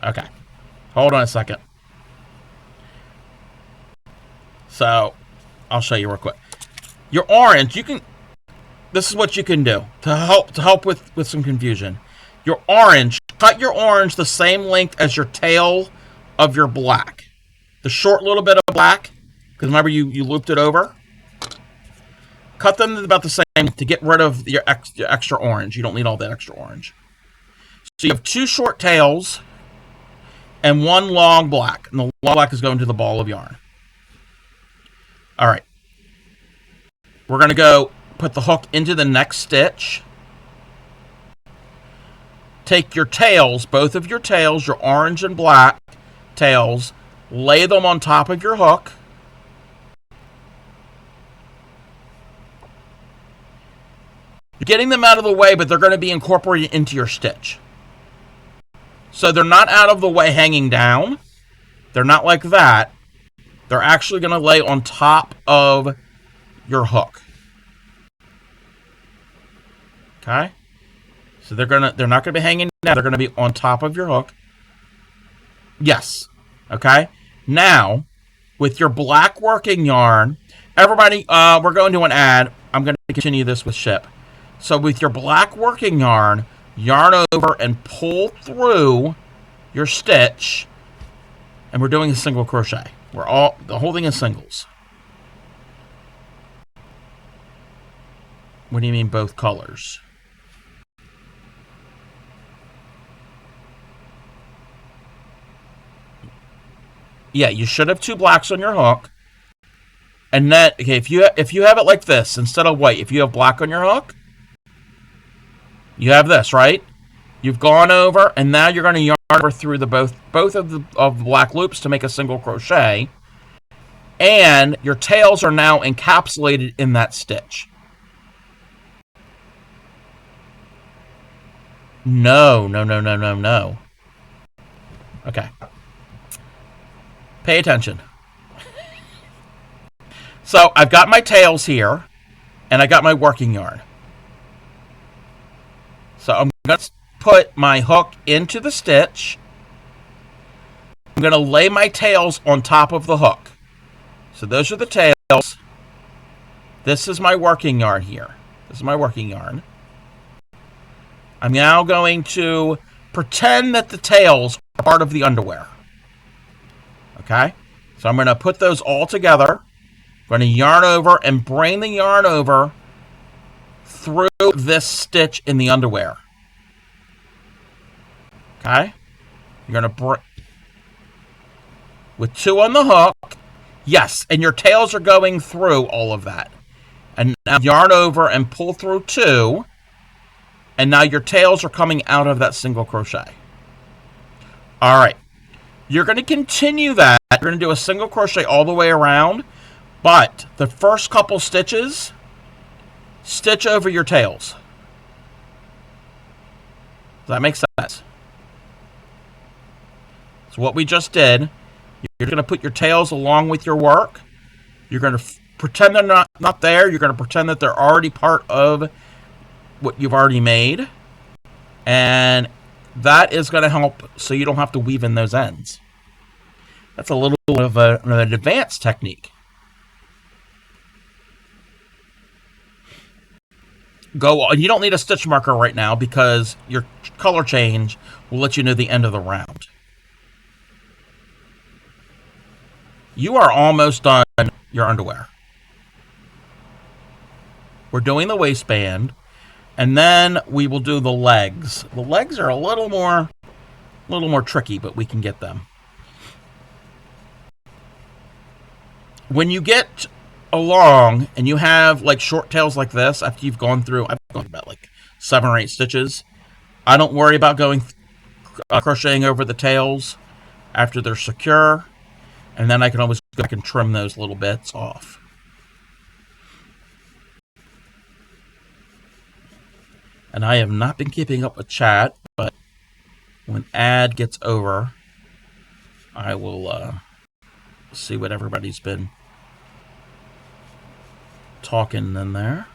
Okay. Hold on a second. So, I'll show you real quick. Your orange, this is what you can do to help with some confusion. Your orange, cut your orange the same length as your tail of your black. The short little bit of black, because remember you looped it over. Cut them about the same to get rid of your extra orange. You don't need all that extra orange. So you have two short tails and one long black. And the long black is going to the ball of yarn. All right. We're going to go put the hook into the next stitch. Take your tails, both of your tails, your orange and black tails, lay them on top of your hook. You're getting them out of the way, but they're going to be incorporated into your stitch. So they're not out of the way hanging down. They're not like that. They're actually going to lay on top of your hook. Okay? So they're not going to be hanging down. They're going to be on top of your hook. Yes. Okay? Now, with your black working yarn, everybody, we're going to an ad. I'm going to continue this with ship. So with your black working yarn, yarn over and pull through your stitch, and we're doing a single crochet. The whole thing is singles. What do you mean both colors? Yeah, you should have two blacks on your hook. And then, okay, if you have it like this instead of white, if you have black on your hook, you have this, right? You've gone over, and now you're going to yarn over through the both of the black loops to make a single crochet, and your tails are now encapsulated in that stitch. No. Okay. Pay attention. So I've got my tails here, and I got my working yarn. So I'm going to put my hook into the stitch. I'm going to lay my tails on top of the hook. So those are the tails. This is my working yarn here. This is my working yarn. I'm now going to pretend that the tails are part of the underwear. Okay? So I'm going to put those all together. I'm going to yarn over and bring the yarn over through this stitch in the underwear. Okay? You're going to with two on the hook. Yes, and your tails are going through all of that. And now yarn over and pull through two. And now your tails are coming out of that single crochet. All right. You're going to continue that. You're going to do a single crochet all the way around. But the first couple stitches, stitch over your tails. Does that make sense? So what we just did, you're going to put your tails along with your work. You're going to pretend they're not there. You're going to pretend that they're already part of what you've already made. And that is going to help so you don't have to weave in those ends. That's a little bit of an advanced technique. Go on. You don't need a stitch marker right now because your color change will let you know the end of the round. You are almost done your underwear. We're doing the waistband, and then we will do the legs. The legs are a little more tricky, but we can get them. When you get along and you have like short tails like this, after you've gone through, I've gone about like 7 or 8 stitches. I don't worry about going crocheting over the tails after they're secure, and then I can always go back and trim those little bits off. And I have not been keeping up with chat, but when ad gets over, I will see what everybody's been talking in there.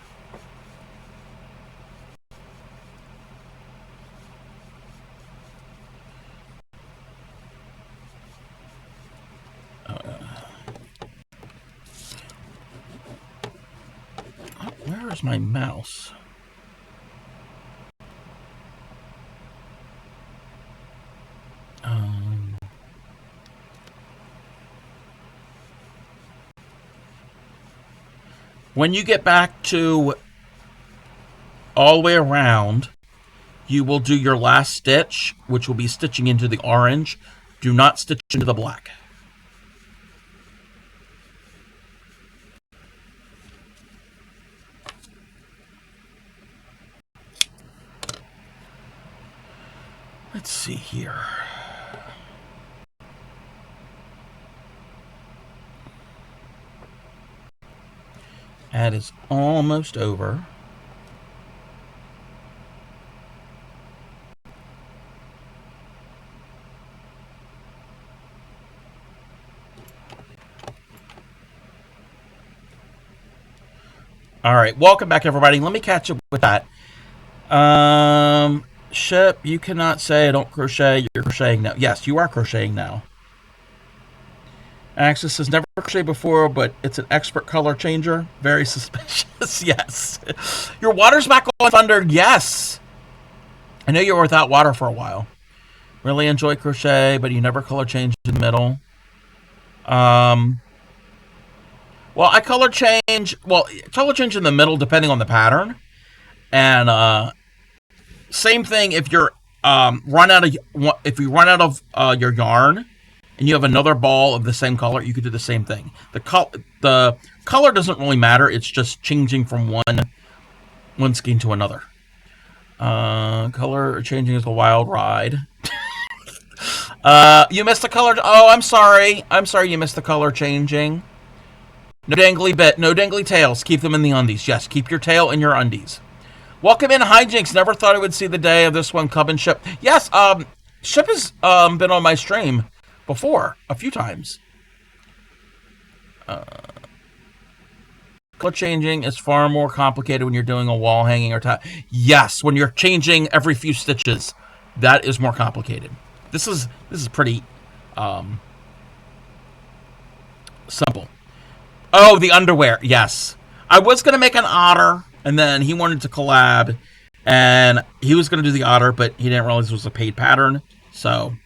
Where is my mouse? When you get back to all the way around, you will do your last stitch, which will be stitching into the orange. Do not stitch into the black. Let's see here. That is almost over. All right, welcome back, everybody. Let me catch up with that. Shep, you cannot say I don't crochet. You're crocheting now. Yes, you are crocheting now. Axis has never crocheted before, but it's an expert color changer. Very suspicious. Yes. Your water's back on, Thunder. Yes. I know you were without water for a while. Really enjoy crochet, but you never color change in the middle. Well, I color change. Well, color change in the middle depending on the pattern. And same thing if you're run out of your yarn and you have another ball of the same color, you could do the same thing. The color doesn't really matter. It's just changing from one skein to another. Color changing is a wild ride. You missed the color. Oh, I'm sorry. I'm sorry you missed the color changing. No dangly bit. No dangly tails. Keep them in the undies. Yes, keep your tail in your undies. Welcome in, Hijinks. Never thought I would see the day of this one. Cub and Ship. Yes, Ship has been on my stream before a few times. Color changing is far more complicated when you're doing a wall hanging or top. Yes, when you're changing every few stitches, that is more complicated. This is pretty simple. Oh, the underwear. Yes, I was gonna make an otter, and then he wanted to collab, and he was gonna do the otter, but he didn't realize it was a paid pattern, so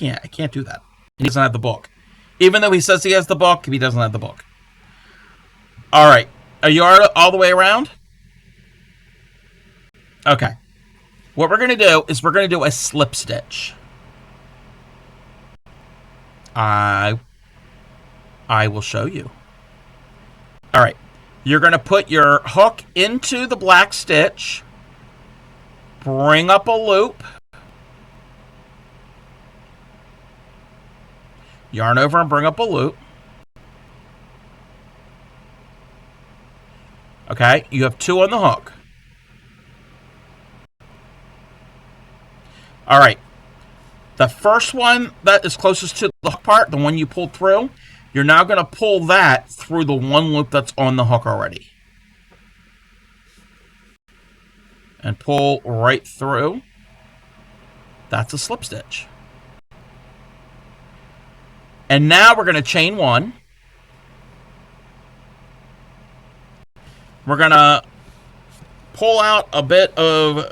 I can't do that. He doesn't have the book. Even though he says he has the book, he doesn't have the book. All right. Are you all the way around? Okay. What we're going to do is we're going to do a slip stitch. I will show you. All right. You're going to put your hook into the black stitch. Bring up a loop. Yarn over and bring up a loop. Okay, you have 2 on the hook. All right. The first one that is closest to the hook part, the one you pulled through, you're now going to pull that through the one loop that's on the hook already. And pull right through. That's a slip stitch. And now we're going to chain one. We're going to pull out a bit of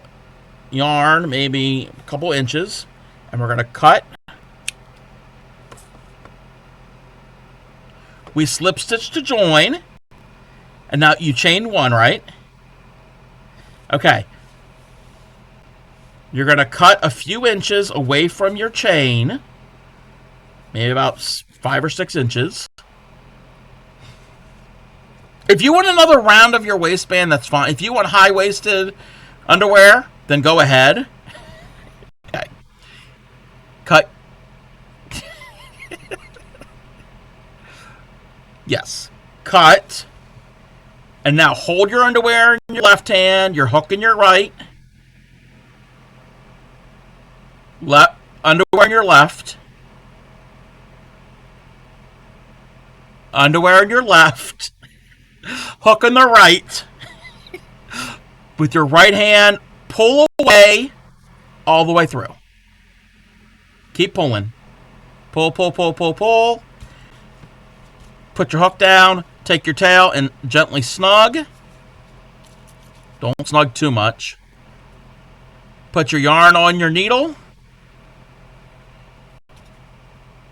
yarn, maybe a couple inches, and we're going to cut. We slip stitch to join, and now you chain one, right? Okay. You're going to cut a few inches away from your chain, maybe about 5 or 6 inches. If you want another round of your waistband, that's fine. If you want high-waisted underwear, then go ahead. Okay. Cut. Yes. Cut. And now hold your underwear in your left hand, your hook in your right. Underwear in your left. Underwear in your left. Hook in the right. With your right hand, pull away all the way through. Keep pulling. Pull, pull, pull, pull, pull. Put your hook down. Take your tail and gently snug. Don't snug too much. Put your yarn on your needle.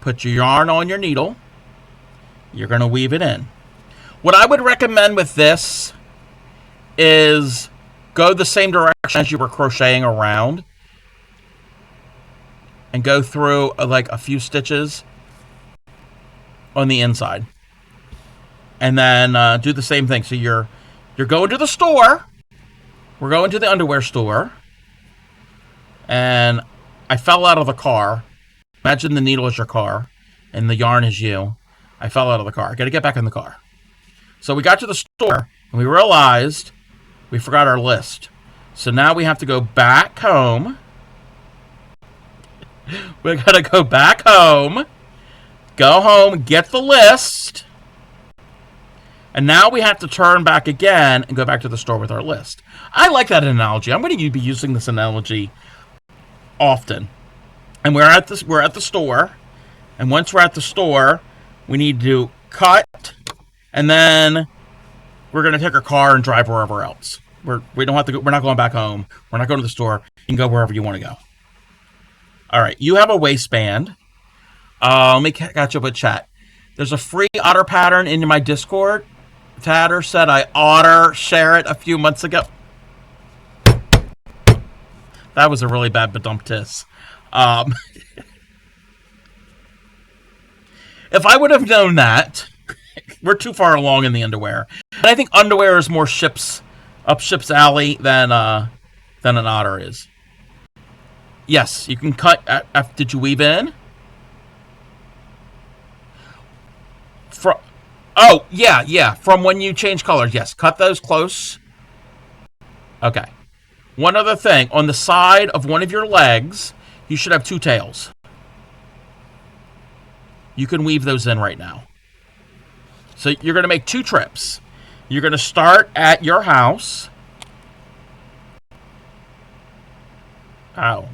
Put your yarn on your needle. You're going to weave it in. What I would recommend with this is go the same direction as you were crocheting around. And go through like a few stitches on the inside. And then do the same thing. So you're going to the store. We're going to the underwear store. And I fell out of the car. Imagine the needle is your car. And the yarn is you. I fell out of the car. I got to get back in the car. So we got to the store. And we realized we forgot our list. So now we have to go back home. We got to go back home. Go home. Get the list. And now we have to turn back again and go back to the store with our list. I like that analogy. I'm going to be using this analogy often. And we're at the store. And once we're at the store, we need to cut. And then we're going to take our car and drive wherever else. We don't have to go. We're not going back home. We're not going to the store. You can go wherever you want to go. All right. You have a waistband. Let me catch up with chat. There's a free otter pattern in my Discord. Tatter said I oughter share it a few months ago. That was a really bad badumptis. If I would have known that, we're too far along in the underwear. And I think underwear is more up ship's alley than an otter is. Yes, you can cut. Did you weave in? Oh, yeah. From when you change colors, yes. Cut those close. Okay. One other thing. On the side of one of your legs, you should have 2 tails. You can weave those in right now. So you're going to make 2 trips. You're going to start at your house. Ow.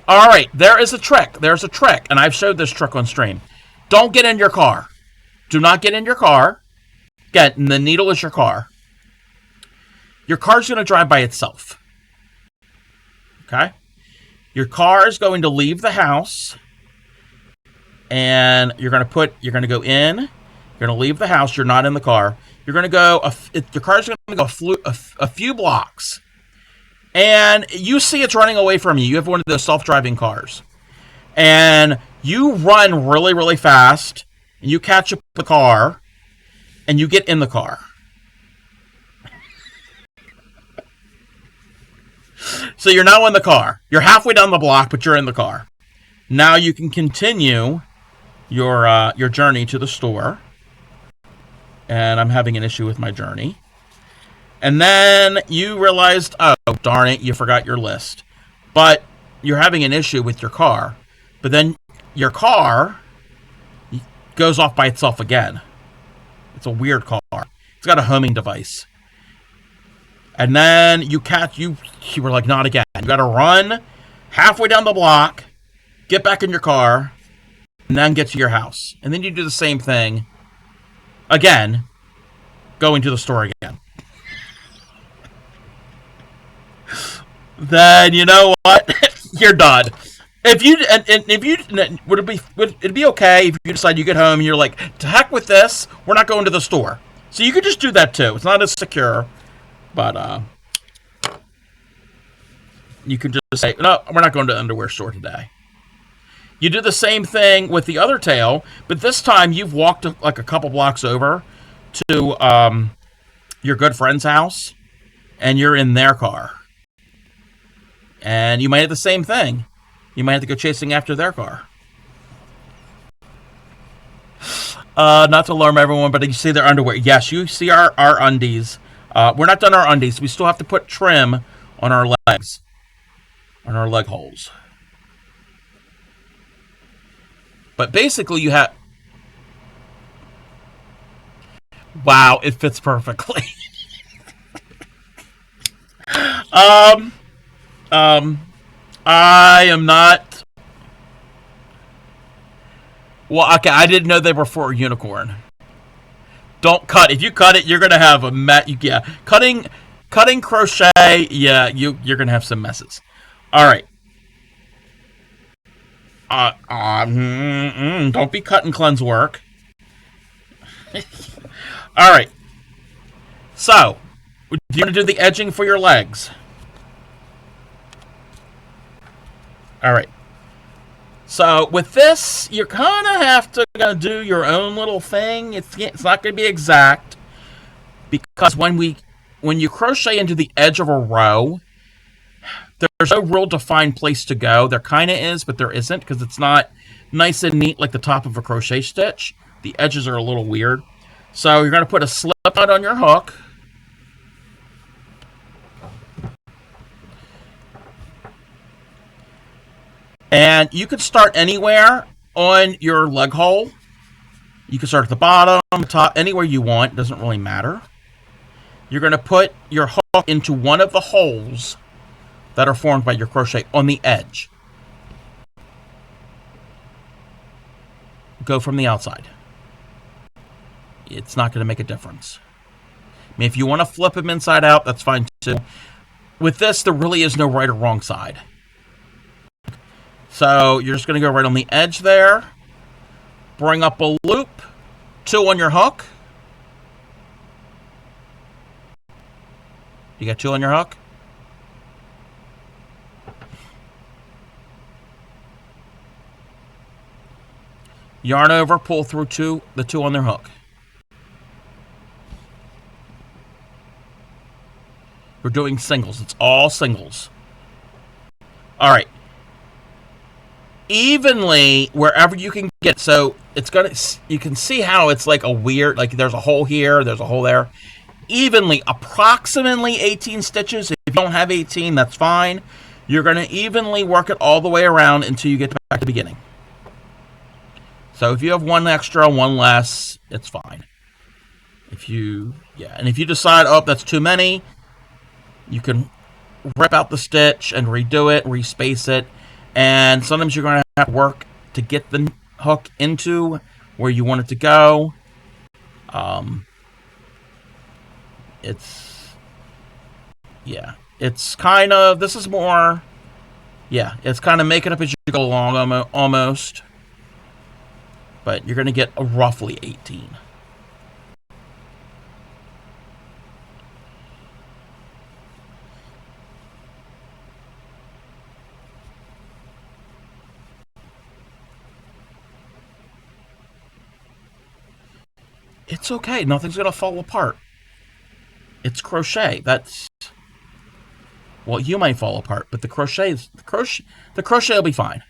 All right, there is a trick. There's a trick, and I've showed this trick on stream. Don't get in your car. Do not get in your car. Again, the needle is your car. Your car's going to drive by itself. Okay? Your car is going to leave the house, and you're going to go in. You're going to leave the house. You're not in the car. You're going to go. Your car's going to go a few blocks. And you see it's running away from you. You have one of those self-driving cars. And you run really, really fast. And you catch up with the car. And you get in the car. So you're now in the car. You're halfway down the block, but you're in the car. Now you can continue your journey to the store. And I'm having an issue with my journey. And then you realized, oh, darn it, you forgot your list. But you're having an issue with your car. But then your car goes off by itself again. It's a weird car. It's got a homing device. And then you were like, not again. You got to run halfway down the block, get back in your car, and then get to your house. And then you do the same thing again, going to the store again. Then you know what? You're done. Would it be okay if you decide you get home and you're like, to heck with this, we're not going to the store. So you could just do that too. It's not as secure, but you could just say, no, we're not going to the underwear store today. You do the same thing with the other tail, but this time you've walked like a couple blocks over to your good friend's house, and you're in their car. And you might have the same thing. You might have to go chasing after their car. Not to alarm everyone, but you see their underwear. Yes, you see our undies. We're not done our undies. We still have to put trim on our legs, on our leg holes. But basically you have... Wow, it fits perfectly. I am not... Well, okay, I didn't know they were for a unicorn. Don't cut. If you cut it, you're going to have a mess. Yeah, cutting crochet, yeah, you're going to have some messes. All right. Don't be cut and cleanse work. All right. So, do you want to do the edging for your legs? All right. So with this, you kind of have to do your own little thing. It's not going to be exact, because when you crochet into the edge of a row, there's no real defined place to go. There kind of is, but there isn't, because it's not nice and neat like the top of a crochet stitch. The edges are a little weird. So you're going to put a slip knot on your hook. And you can start anywhere on your leg hole. You can start at the bottom, the top, anywhere you want. It doesn't really matter. You're going to put your hook into one of the holes that are formed by your crochet on the edge. Go from the outside. It's not going to make a difference. I mean, if you want to flip them inside out, that's fine too. With this, there really is no right or wrong side. So you're just going to go right on the edge there. Bring up a loop. 2 on your hook. You got 2 on your hook? Yarn over, pull through the 2 on their hook. We're doing singles. It's all singles. All right. Evenly wherever you can get. So it's you can see how it's like a weird, like there's a hole here, there's a hole there. Evenly, approximately 18 stitches. If you don't have 18, that's fine. You're going to evenly work it all the way around until you get back to the beginning. So if you have 1 extra, 1 less, it's fine. If you decide, oh, that's too many, you can rip out the stitch and redo it, respace it. And sometimes you're going to have to work to get the hook into where you want it to go. It's kind of, this is more, it's kind of make it up as you go along almost. But you're going to get a roughly 18. It's okay. Nothing's going to fall apart. It's crochet. Well, you might fall apart, but the crochet will be fine.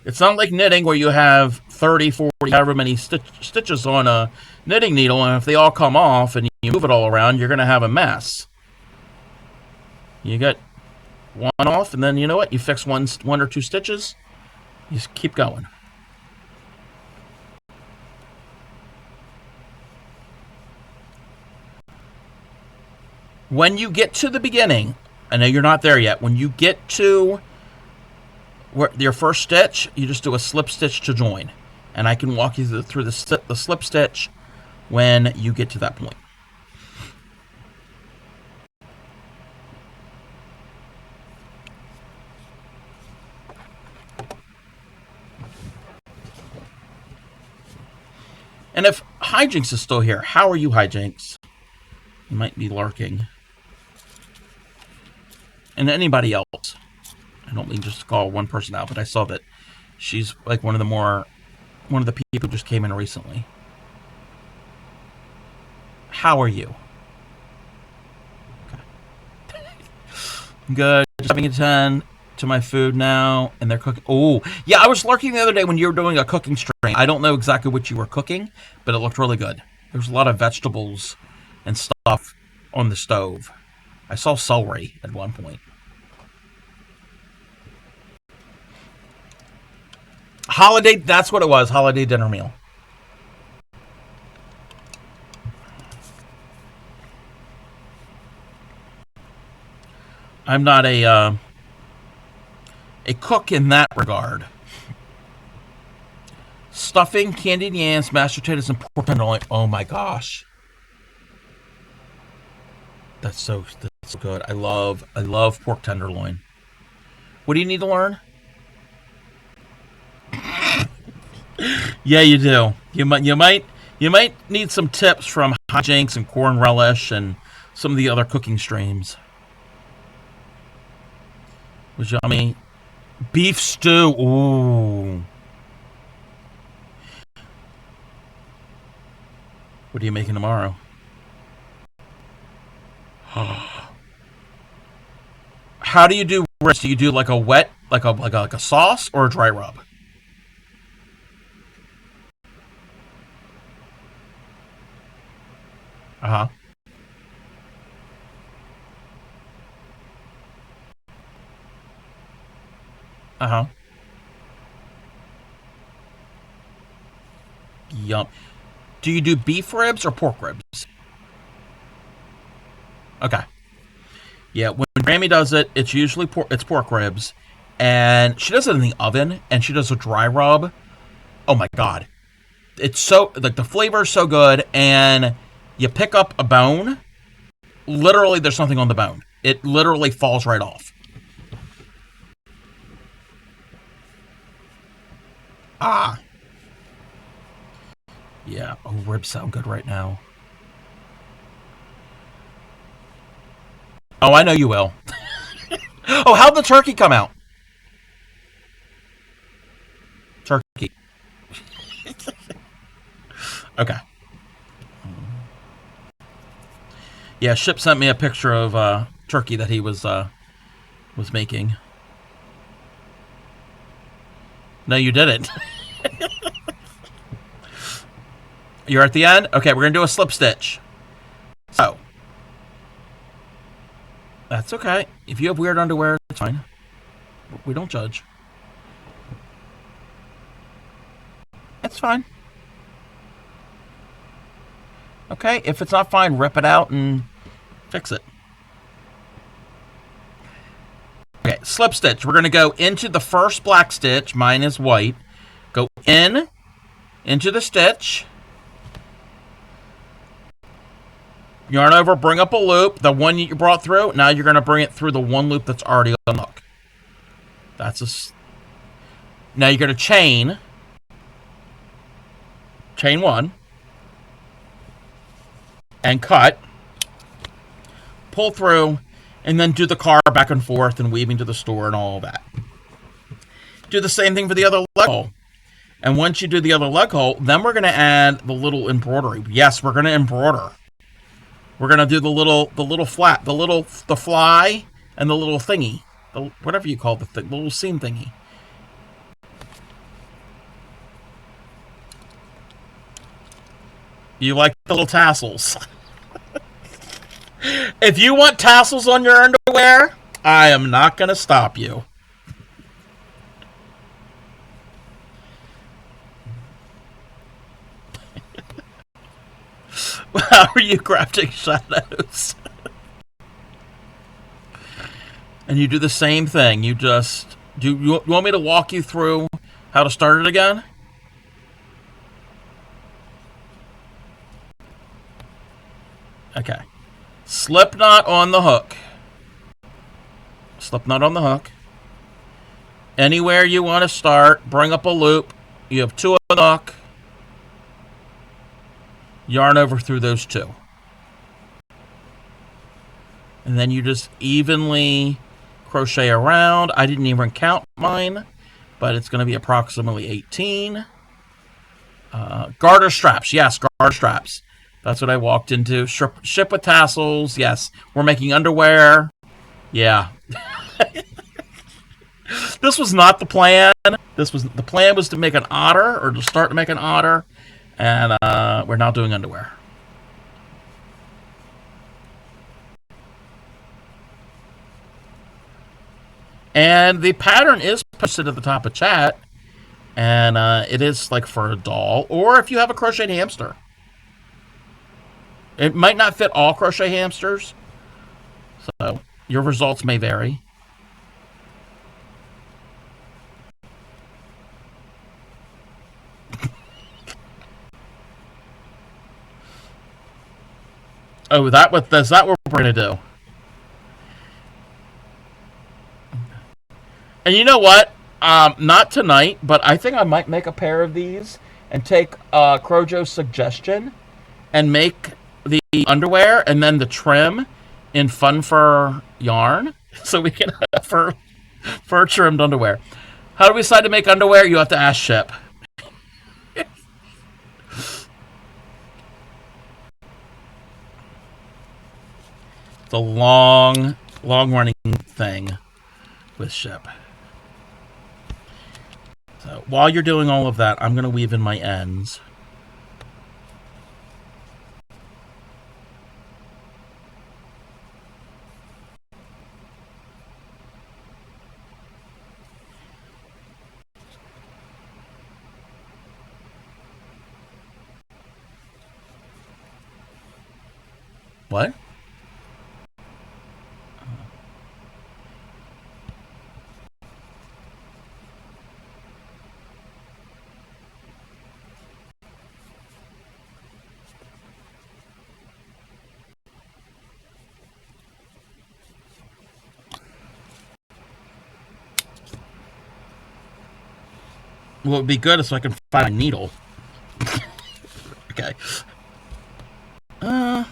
It's not like knitting where you have 30, 40, however many stitches on a knitting needle, and if they all come off and you move it all around, you're going to have a mess. You get one off, and then you know what? You fix one or two stitches, you just keep going. When you get to the beginning, I know you're not there yet. When you get to your first stitch, you just do a slip stitch to join. And I can walk you through the slip stitch when you get to that point. And if Hijinks is still here, how are you, Hijinks? You might be lurking. And anybody else. I don't mean just to call one person out, but I saw that she's like one of the people who just came in recently. How are you? Okay. Good. Just having a 10 to my food now, and they're cooking. Oh, yeah, I was lurking the other day when you were doing a cooking stream. I don't know exactly what you were cooking, but it looked really good. There's a lot of vegetables and stuff on the stove. I saw celery at one point. Holiday, that's what it was. Holiday dinner meal. I'm not a cook in that regard. Stuffing, candied yams, mashed potatoes, and pork tenderloin. Oh my gosh, that's so good. I love pork tenderloin. What do you need to learn? Yeah, you do. You might need some tips from Hijinks and Corn Relish and some of the other cooking streams. It was yummy. Beef stew. Ooh. What are you making tomorrow? How do you do ribs? Do you do like a wet, like a sauce, or a dry rub? Uh-huh. Uh-huh. Yum. Do you do beef ribs or pork ribs? Okay. Yeah, when Grammy does it, it's usually pork ribs, and she does it in the oven, and she does a dry rub. Oh my god, it's so like the flavor is so good, and you pick up a bone. Literally, there's something on the bone. It literally falls right off. Ah, yeah. Oh, ribs sound good right now. Oh, I know you will. Oh, how'd the turkey come out? Turkey. Okay. Yeah, Ship sent me a picture of turkey that he was making. No, you didn't. You're at the end? Okay, we're going to do a slip stitch. So, that's okay. If you have weird underwear, it's fine. We don't judge. It's fine. Okay, if it's not fine, rip it out and fix it. Okay, slip stitch. We're going to go into the first black stitch. Mine is white. Go into the stitch. Yarn over, bring up a loop. The one you brought through, now you're going to bring it through the one loop that's already on the hook. Now you're going to chain one, and cut, pull through, and then do the car back and forth and weaving to the store and all that. Do the same thing for the other leg hole. And once you do the other leg hole, then we're going to add the little embroidery. Yes, we're going to embroider. We're going to do the little flat, the fly, and the little thingy. Whatever you call the little seam thingy. You like the little tassels. If you want tassels on your underwear, I am not going to stop you. How are you crafting shadows? And you do the same thing. You just do. You want me to walk you through how to start it again? Okay. Slip knot on the hook. Slip knot on the hook. Anywhere you want to start, bring up a loop. You have two on the hook. Yarn over through those two. And then you just evenly crochet around. I didn't even count mine, but it's going to be approximately 18. Garter straps. Yes, garter straps. That's what I walked into. Ship with tassels. Yes. We're making underwear. Yeah. This was not the plan. The plan was to make an otter, or to start to make an otter, and we're now doing underwear. And the pattern is posted at the top of chat, and it is like for a doll, or if you have a crocheted hamster. It might not fit all crochet hamsters, so your results may vary. Oh, is that what we're gonna do? And you know what? Not tonight, but I think I might make a pair of these and take Crojo's suggestion and make the underwear and then the trim in fun fur yarn, so we can have fur trimmed underwear. How do we decide to make underwear? You have to ask Ship. It's a long running thing with Ship. So while you're doing all of that, I'm going to weave in my ends. What? What would be good is so I can find a needle. Okay. Uh,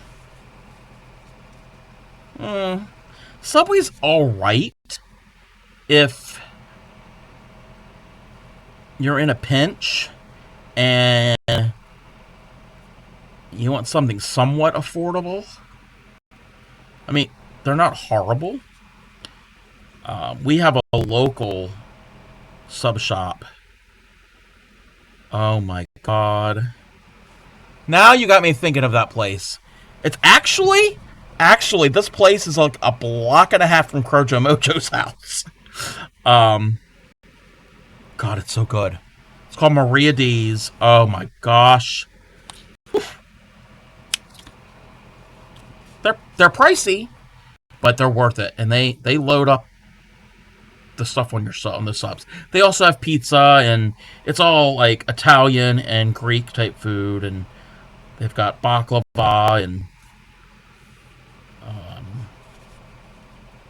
Subway's alright if you're in a pinch and you want something somewhat affordable. I mean, they're not horrible. We have a local sub shop. Oh my god. Now you got me thinking of that place. It's actually, this place is like a block and a half from Crojo Mojo's house. Um, God, it's so good. It's called Maria D's. Oh my gosh. They're pricey, but they're worth it, and they load up the stuff on the subs. They also have pizza, and it's all like Italian and Greek type food, and they've got baklava, and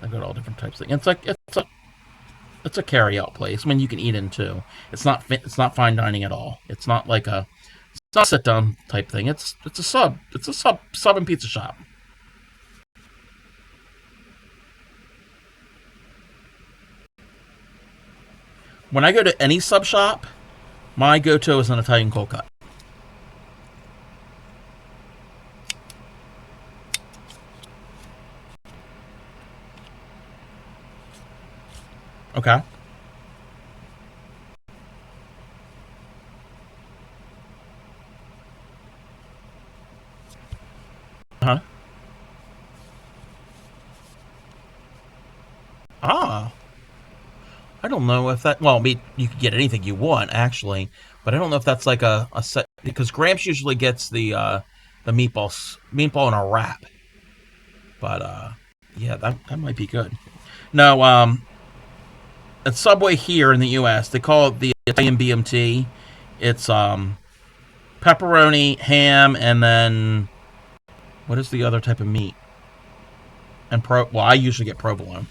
they've got all different types of things. It's a carry out place. I mean, you can eat in too. It's not fine dining at all. It's not like it's not a sit down type thing. It's a sub. It's a sub and pizza shop. When I go to any sub shop, my go to is an Italian cold cut. Okay. Ah, I don't know if that. Well, I mean, you could get anything you want actually, but I don't know if that's like a set because Gramps usually gets the meatball in a wrap. But yeah, that might be good. No, at Subway here in the U.S., they call it the Italian BMT. It's pepperoni, ham, and then what is the other type of meat? And well, I usually get provolone.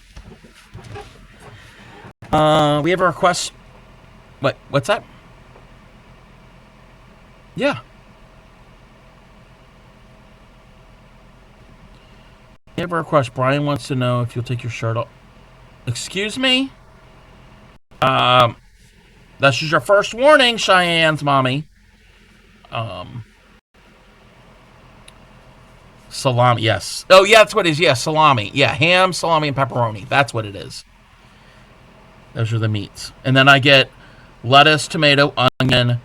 We have a request. What's that? Yeah. We have a request. Brian wants to know if you'll take your shirt off. Excuse me? Um, this is your first warning, Cheyenne's mommy. Salami, yes. Oh, yeah, that's what it is. Yeah, salami. Yeah, ham, salami, and pepperoni. That's what it is. Those are the meats. And then I get lettuce, tomato, onion,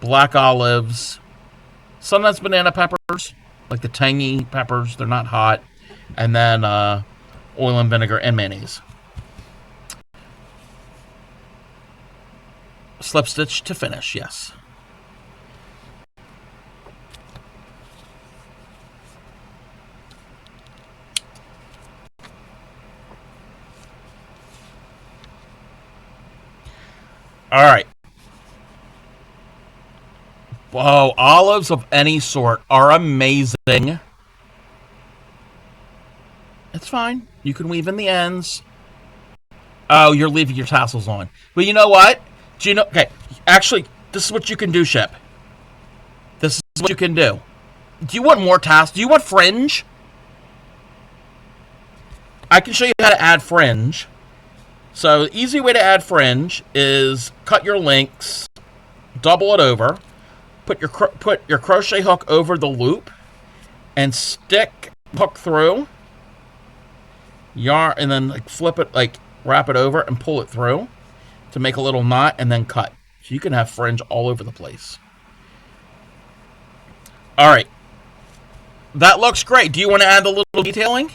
black olives, sometimes banana peppers, like the tangy peppers. They're not hot. And then oil and vinegar and mayonnaise. Slip stitch to finish, yes. All right. Whoa, olives of any sort are amazing. It's fine. You can weave in the ends. Oh, you're leaving your tassels on. But you know what? Do you know? Okay, actually, this is what you can do, Shep. This is what you can do. Do you want more tassels? Do you want fringe? I can show you how to add fringe. So, the easy way to add fringe is cut your links, double it over, put your crochet hook over the loop, and stick hook through. Yarn, and then like flip it, like wrap it over and pull it through to make a little knot, and then cut. So you can have fringe all over the place. All right, that looks great. Do you want to add a little detailing?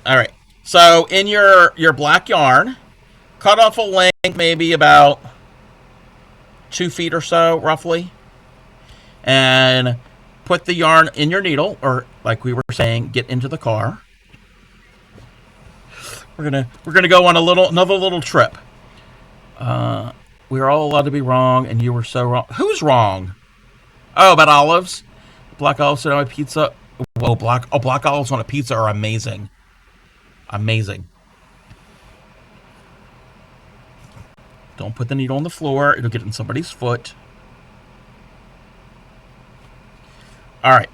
All right. So in your black yarn, cut off a length maybe about 2 feet or so, roughly, and put the yarn in your needle, or like we were saying, get into the car. We're gonna go on another little trip. We're all allowed to be wrong, and you were so wrong. Who's wrong? Oh, about olives. Black olives on a pizza. Whoa, black olives on a pizza are amazing. Amazing. Don't put the needle on the floor. It'll get in somebody's foot. All right.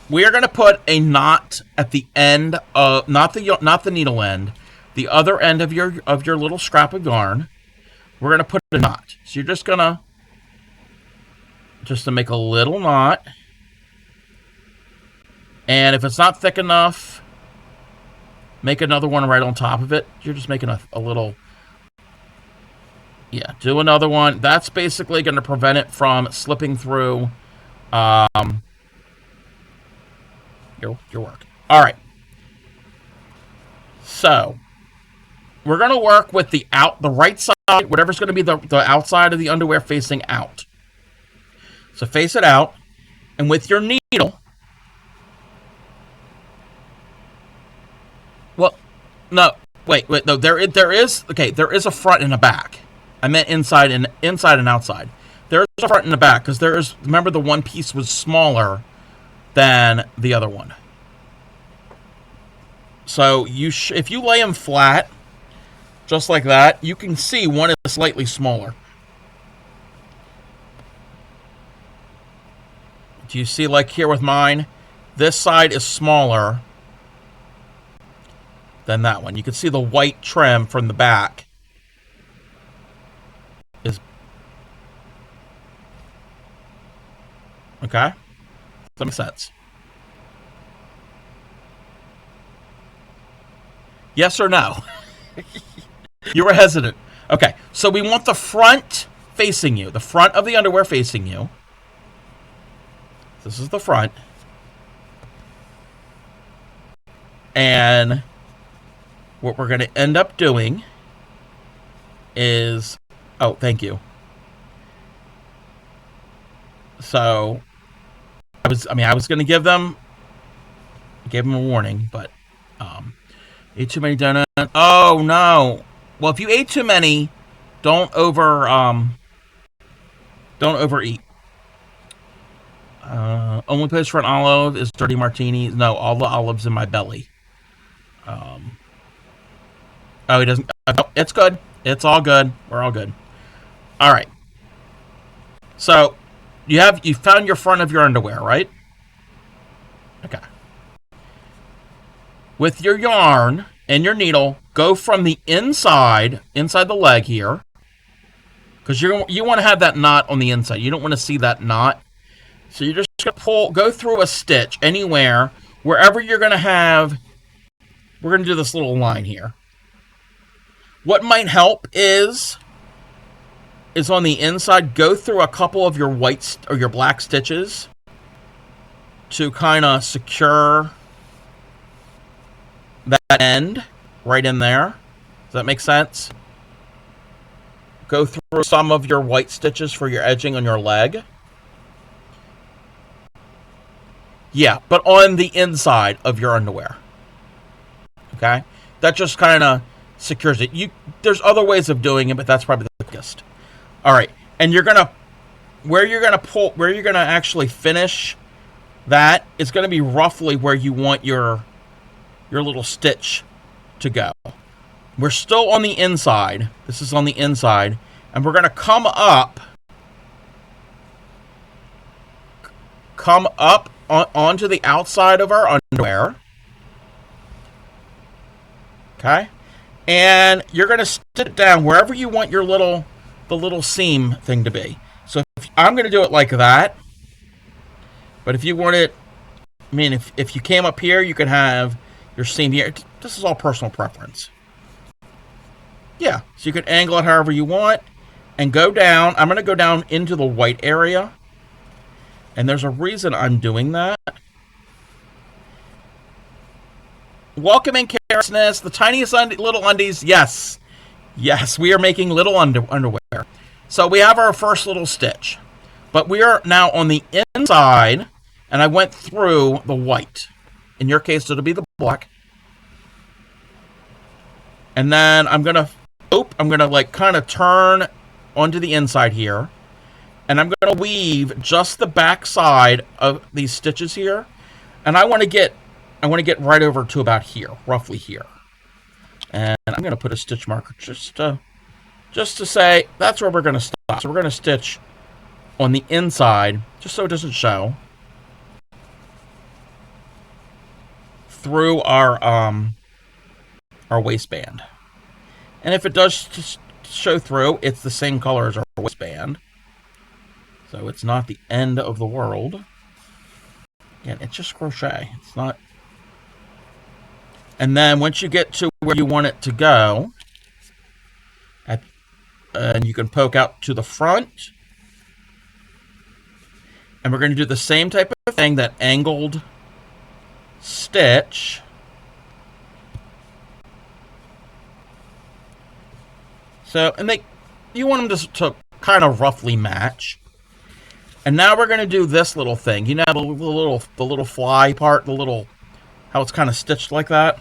We are going to put a knot at the end of not the needle end, the other end of your little scrap of yarn. We're going to put a knot. So you're just to make a little knot. And if it's not thick enough, make another one right on top of it. You're just making a little. Yeah, do another one. That's basically going to prevent it from slipping through your work. All right. So we're going to work with the right side, whatever's going to be the outside of the underwear facing out. So face it out, and with your needle. Well, no, wait, no. There is a front and a back. I meant inside and outside. There's a front and a back because remember the one piece was smaller than the other one. So if you lay them flat, just like that, you can see one is slightly smaller. Do you see, like here with mine, this side is smaller than that one. You can see the white trim from the back is okay. Does that make sense? Yes or no? You were hesitant. Okay, so we want the front facing you, the front of the underwear facing you. This is the front. And what we're going to end up doing is, oh, thank you. So I was going to give them a warning, but ate too many donuts. Oh no. Well, if you ate too many, don't overeat. Only place for an olive is dirty martinis. No, all the olives in my belly. Oh, he doesn't. No, it's good. It's all good. We're all good. All right. So you found your front of your underwear, right? Okay. With your yarn and your needle, go from the inside the leg here, because you want to have that knot on the inside. You don't want to see that knot. So you're just gonna go through a stitch anywhere, wherever you're gonna have. We're gonna do this little line here. What might help is on the inside, go through a couple of your white or your black stitches to kind of secure that end right in there. Does that make sense? Go through some of your white stitches for your edging on your leg. Yeah, but on the inside of your underwear. Okay? That just kind of secures it. There's other ways of doing it, but that's probably the quickest. All right. And where you're going to actually finish that is going to be roughly where you want your little stitch to go. We're still on the inside. This is on the inside. And we're going to come up onto the outside of our underwear. Okay? And you're going to stitch it down wherever you want the little seam thing to be. So I'm going to do it like that. But if you want it, if you came up here, you could have your seam here. This is all personal preference. Yeah, so you can angle it however you want and go down. I'm going to go down into the white area. And there's a reason I'm doing that. Welcome in, Carelessness. The tiniest little undies. Yes. Yes, we are making little underwear. So we have our first little stitch. But we are now on the inside, and I went through the white. In your case, it'll be the black. And then I'm going to like kind of turn onto the inside here. And I'm going to weave just the back side of these stitches here. And I want to get right over to about here, roughly here. And I'm going to put a stitch marker just to say that's where we're going to stop. So we're going to stitch on the inside, just so it doesn't show, through our waistband. And if it does show through, it's the same color as our waistband. So it's not the end of the world. Again, it's just crochet. It's not. And then once you get to where you want it to go, and you can poke out to the front. And we're going to do the same type of thing, that angled stitch. So, and you want them to kind of roughly match. And now we're going to do this little thing. You know, the little fly part, how it's kind of stitched like that.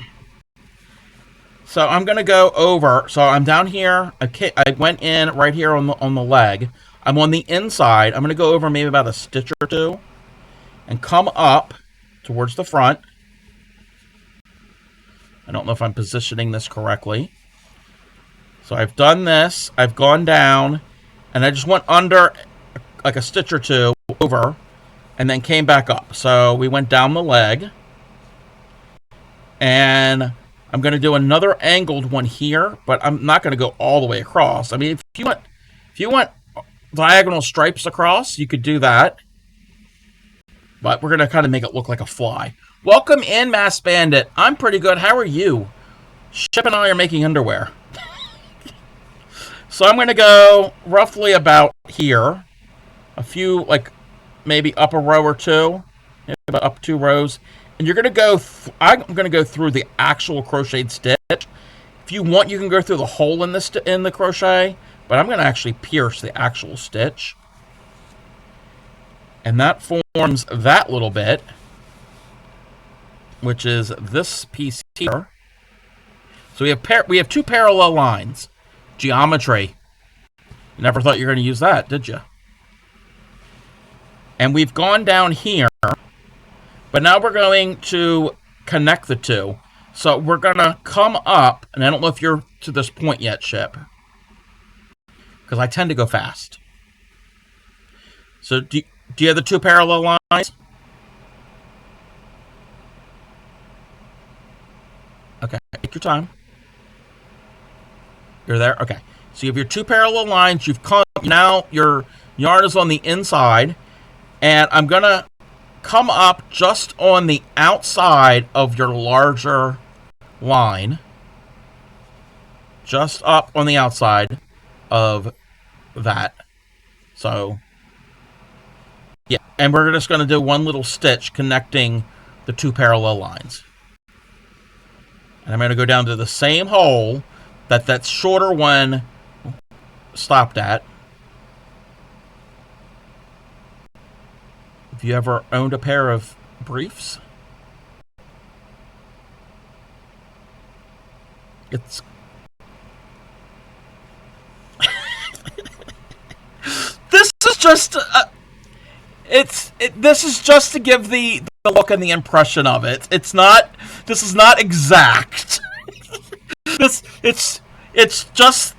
So I'm going to go over. So I'm down here. I went in right here on the leg. I'm on the inside. I'm going to go over maybe about a stitch or two and come up towards the front. I don't know if I'm positioning this correctly. So I've done this. I've gone down, and I just went under like a stitch or two over, and then came back up. So we went down the leg, and I'm going to do another angled one here, but I'm not going to go all the way across. I mean, if you want diagonal stripes across, you could do that. But we're going to kind of make it look like a fly. Welcome in, Mass Bandit. I'm pretty good. How are you? Shep and I are making underwear. So I'm going to go roughly about here. A few, like, maybe up a row or two. Maybe about up 2 rows. and you're going to go, I'm going to go through the actual crocheted stitch. If you want, you can go through the hole in the crochet, but I'm going to actually pierce the actual stitch. And that forms that little bit, which is this piece here. So we have two parallel lines. Geometry. Never thought you were going to use that, did you? And we've gone down here, but now we're going to connect the two. So we're going to come up, and I don't know if you're to this point yet, Ship, because I tend to go fast. So do you have the two parallel lines? Okay, take your time. You're there? Okay. So you have your two parallel lines. You've come, now your yarn is on the inside, and I'm going to come up just on the outside of your larger line. Just up on the outside of that. So, yeah. And we're just going to do one little stitch connecting the two parallel lines. And I'm going to go down to the same hole that shorter one stopped at. Have you ever owned a pair of briefs? It's this is just this is just to give the look and the impression of it. This is not exact. It's just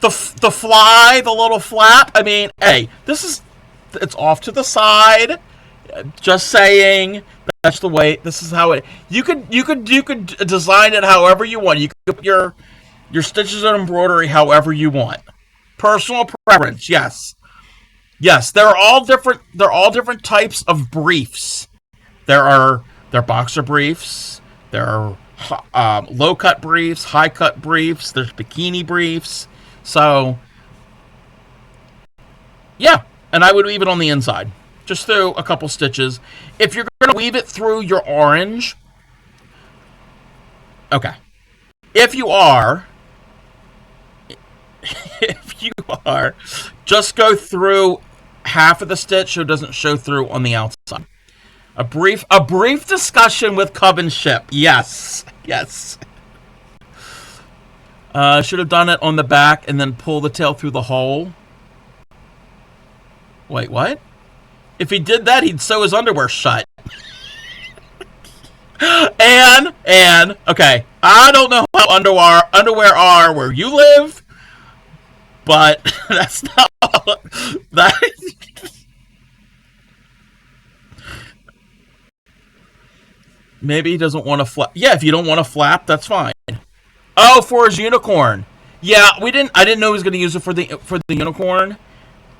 the fly, the little flap. I mean, hey, it's off to the side. Just saying, that's the way. This is how it. You could design it however you want. You could put your stitches and embroidery however you want. Personal preference, yes. There are all different types of briefs. There are boxer briefs. There are low cut briefs, high cut briefs. There's bikini briefs. So, yeah, and I would weave it on the inside. Just through a couple stitches. If you're going to weave it through your orange, okay. If you are, just go through half of the stitch so it doesn't show through on the outside. A brief discussion with Cub and Ship. Yes. Should have done it on the back and then pull the tail through the hole. Wait, what? If he did that, he'd sew his underwear shut. and okay, I don't know how underwear are where you live, but that's not that. Maybe he doesn't want to flap. Yeah, if you don't want to flap, that's fine. Oh, for his unicorn. Yeah, I didn't know he was going to use it for the unicorn.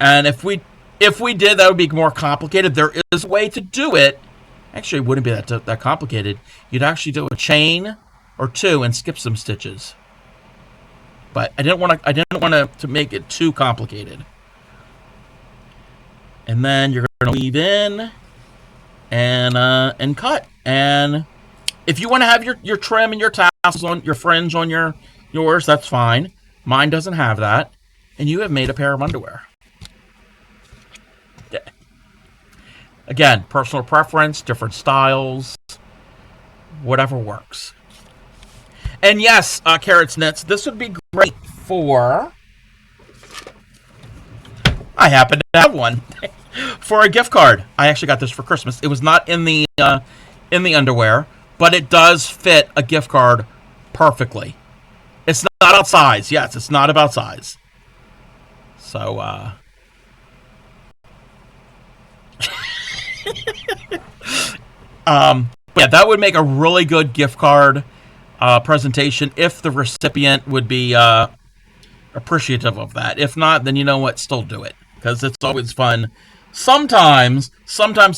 And if we did, that would be more complicated. There is a way to do it. Actually, it wouldn't be that complicated. You'd actually do a chain or two and skip some stitches. But I didn't want to make it too complicated. And then you're going to weave in and cut. And if you want to have your trim and your tassels on your fringe on yours, that's fine. Mine doesn't have that. And you have made a pair of underwear. Again, personal preference, different styles, whatever works. And yes, Carrots Knits, this would be great for... I happen to have one. For a gift card. I actually got this for Christmas. It was not in the underwear, but it does fit a gift card perfectly. It's not about size. Yes, it's not about size. So, yeah, that would make a really good gift card presentation if the recipient would be appreciative of that. If not, then you know what, still do it, because it's always fun. Sometimes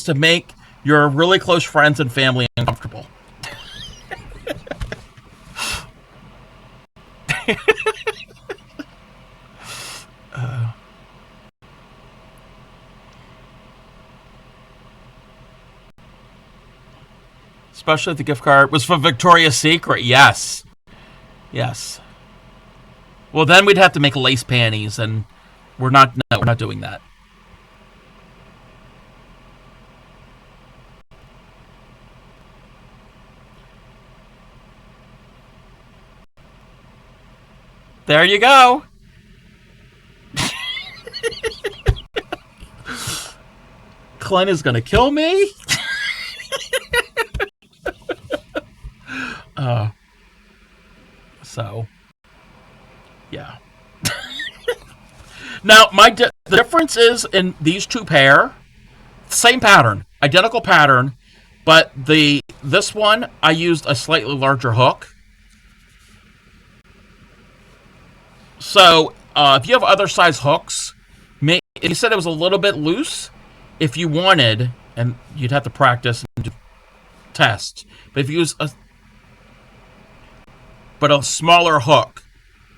to make your really close friends and family uncomfortable. Especially if the gift card was for Victoria's Secret. Yes. Yes. Well, then we'd have to make lace panties, and we're not. No, we're not doing that. There you go. Clint is gonna kill me. So, yeah. Now, the difference is in these two pair, same pattern, identical pattern, but this one I used a slightly larger hook. So, if you have other size hooks, you said it was a little bit loose. If you wanted, and you'd have to practice and test, but if you use a smaller hook,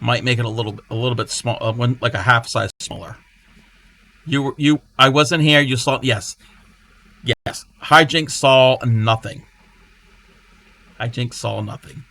might make it a little bit small, like a half size smaller. I wasn't here. You saw, yes. Hijinks saw nothing. Hijinks saw nothing.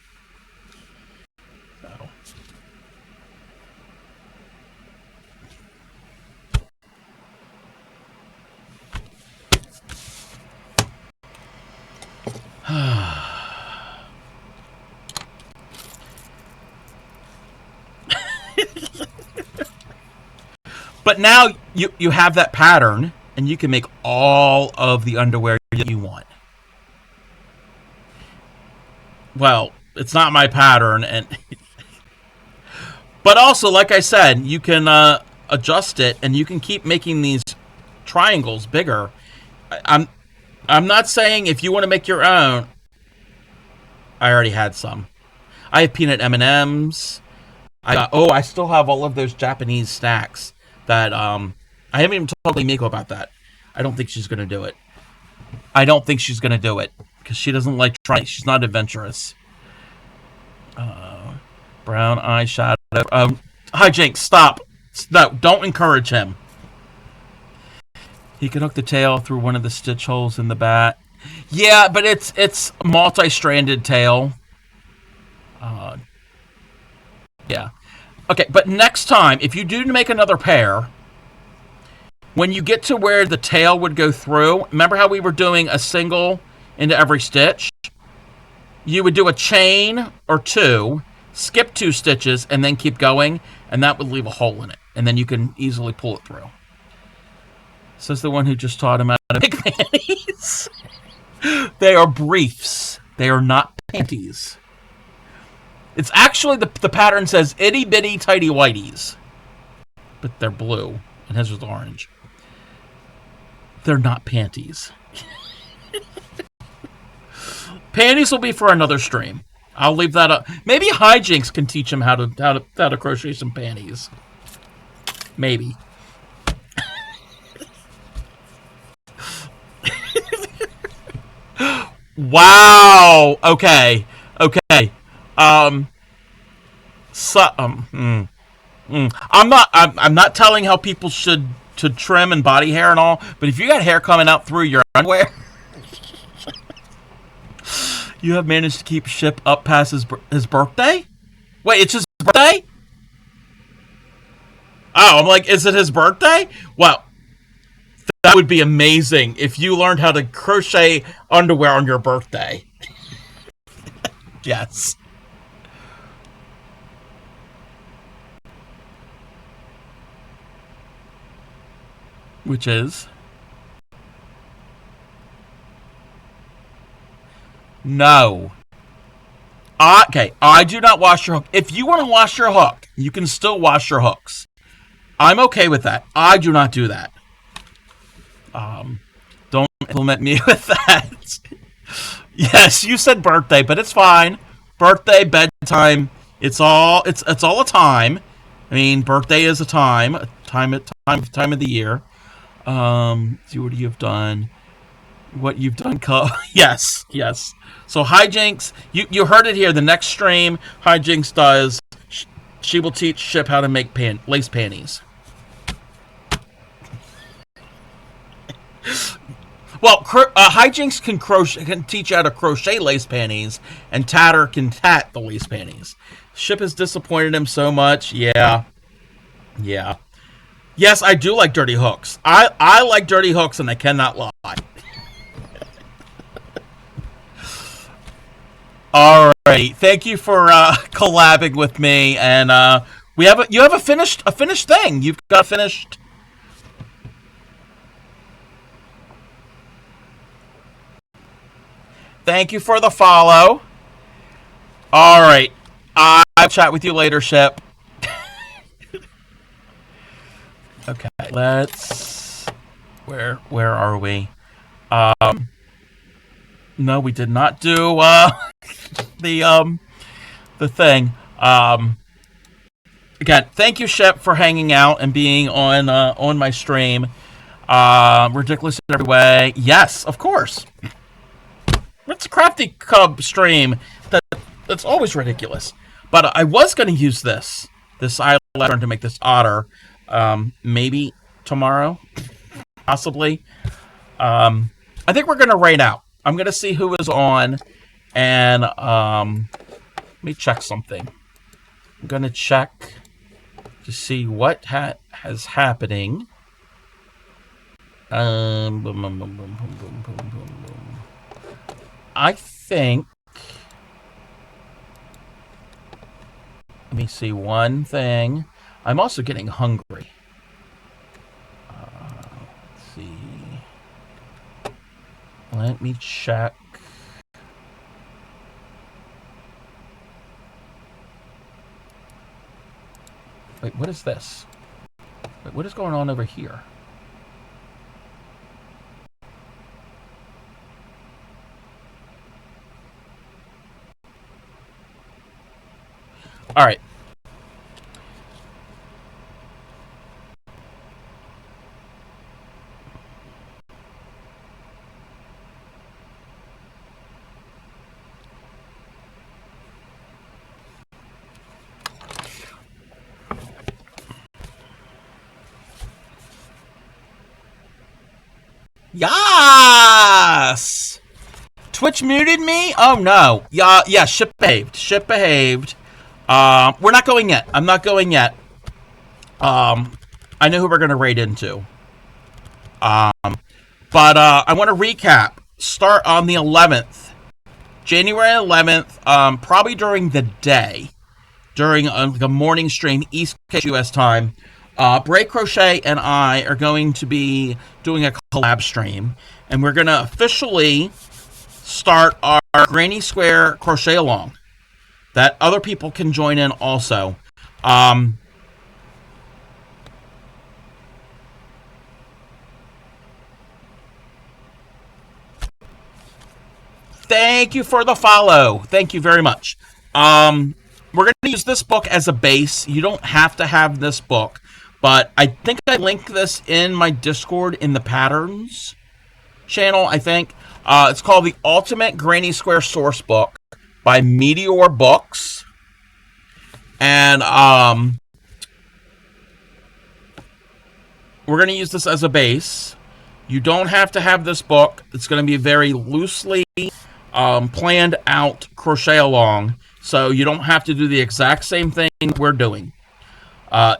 But now you have that pattern, and you can make all of the underwear that you want. Well, it's not my pattern, and but also, like I said, you can adjust it, and you can keep making these triangles bigger. I'm not saying if you want to make your own. I already had some. I have peanut M&Ms. I still have all of those Japanese snacks that I haven't even told Miko about that. I don't think she's going to do it. Because she doesn't like trying. She's not adventurous. Brown eyeshadow. Hijinks, stop. No, don't encourage him. He can hook the tail through one of the stitch holes in the bat. Yeah, but it's multi-stranded tail. Yeah. Okay, but next time, if you do make another pair, when you get to where the tail would go through, remember how we were doing a single into every stitch? You would do a chain or two, skip 2 stitches, and then keep going, and that would leave a hole in it. And then you can easily pull it through. Says the one who just taught him how to make panties. They are briefs. They are not panties. It's actually, the pattern says itty bitty tighty whities. But they're blue, and his was orange. They're not panties. Panties will be for another stream. I'll leave that up. Maybe Hijinks can teach him how to crochet some panties. Maybe. Wow. Okay. I'm not telling how people should trim and body hair and all, but if you got hair coming out through your underwear, you have managed to keep Ship up past his birthday? Wait, it's his birthday? Oh, I'm like, is it his birthday? Well, that would be amazing if you learned how to crochet underwear on your birthday. Yes. Which is? No. Okay, I do not wash your hook. If you want to wash your hook, you can still wash your hooks. I'm okay with that. I do not do that. Don't implement me with that. Yes, you said birthday, but it's fine. Birthday, bedtime, it's all a time. I mean, birthday is a time of the year. See what you've done. What you've done, yes. So Hijinks, you heard it here. The next stream, Hijinks does. She will teach Ship how to make lace panties. Well, Hijinks can teach you how to crochet lace panties, and Tatter can tat the lace panties. Ship has disappointed him so much. Yeah, yeah. Yes, I do like dirty hooks. I like dirty hooks, and I cannot lie. All right, thank you for collabing with me, and you have a finished thing. You've got a finished. Thank you for the follow. All right, I'll chat with you later, Shep. Okay, let's. Where are we? No, we did not do the the thing. Again, thank you, Shep, for hanging out and being on my stream. Ridiculous in every way. Yes, of course. It's a Crafty Cub stream that's always ridiculous. But I was going to use this eyeliner to make this otter. Maybe tomorrow, possibly. I think we're going to rain out. I'm going to see who is on, and let me check something. I'm going to check to see what has happening. Boom, boom, boom, boom, boom, boom, boom, boom, boom. I think. Let me see one thing. I'm also getting hungry. Let's see. Let me check. Wait, what is this? Wait, what is going on over here? All right. Yes! Twitch muted me? Oh no. Yeah, ship behaved. Ship behaved. We're not going yet. I'm not going yet. I know who we're gonna raid into. But I want to recap. Start on the 11th. January 11th, probably during the day. During a morning stream, East Coast US time. Break Crochet and I are going to be doing a collab stream, and we're going to officially start our Granny Square Crochet Along that other people can join in also. Thank you for the follow. Thank you very much. We're going to use this book as a base. You don't have to have this book. But I think I linked this in my Discord in the Patterns channel, I think. It's called The Ultimate Granny Square Source Book by Meteor Books. And we're going to use this as a base. You don't have to have this book. It's going to be very loosely planned out crochet along. So you don't have to do the exact same thing we're doing.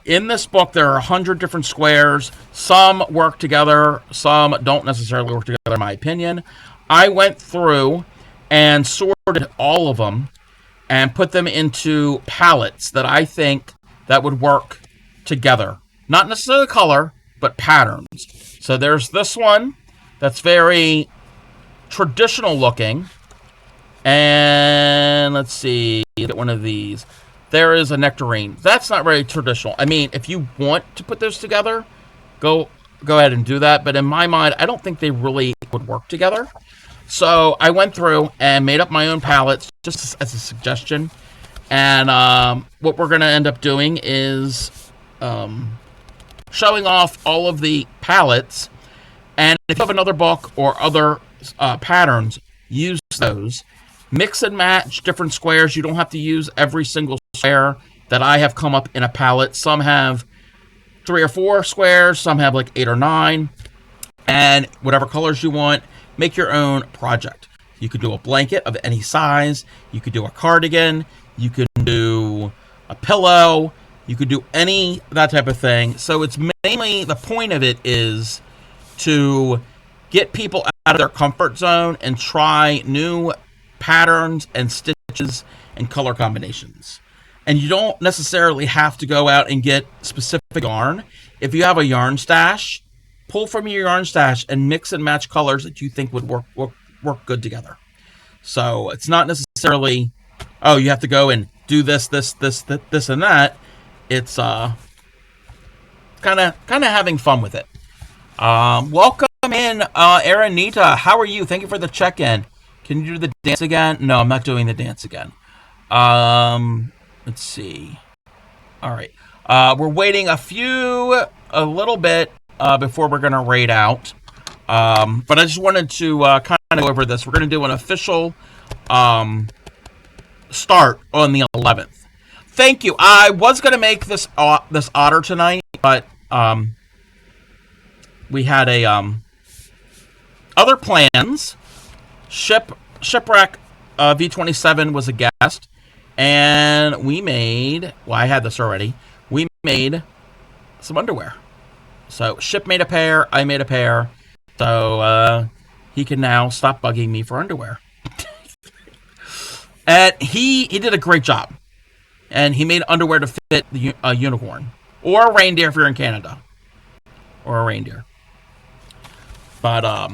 In this book, there are 100 different squares. Some work together, some don't necessarily work together, in my opinion. I went through and sorted all of them and put them into palettes that I think that would work together. Not necessarily color, but patterns. So there's this one that's very traditional looking. And let's see, get one of these. There is a nectarine. That's not very traditional. I mean, if you want to put those together, go ahead and do that. But in my mind, I don't think they really would work together. So I went through and made up my own palettes just as a suggestion. And what we're going to end up doing is showing off all of the palettes. And if you have another book or other patterns, use those. Mix and match different squares. You don't have to use every single square that I have come up in a palette. Some have 3 or 4 squares. Some have like 8 or 9. and whatever colors you want, make your own project. You could do a blanket of any size, you could do a cardigan, you could do a pillow, you could do any that type of thing. So it's mainly, the point of it is to get people out of their comfort zone and try new patterns and stitches and color combinations. And you don't necessarily have to go out and get specific yarn. If you have a yarn stash, pull from your yarn stash and mix and match colors that you think would work good together. So it's not necessarily, oh, you have to go and do this, and that. It's kind of having fun with it. Welcome in, Aranita. How are you? Thank you for the check-in. Can you do the dance again? No, I'm not doing the dance again. Let's see. All right. We're waiting a little bit before we're going to raid out. But I just wanted to kind of go over this. We're going to do an official start on the 11th. Thank you. I was going to make this otter tonight, but we had a other plans. Shipwreck V27 was a guest, and we made, well, I had this already, we made some underwear. So Ship made a pair, I made a pair, so he can now stop bugging me for underwear. And he did a great job. And he made underwear to fit a unicorn. Or a reindeer if you're in Canada. Or a reindeer. But,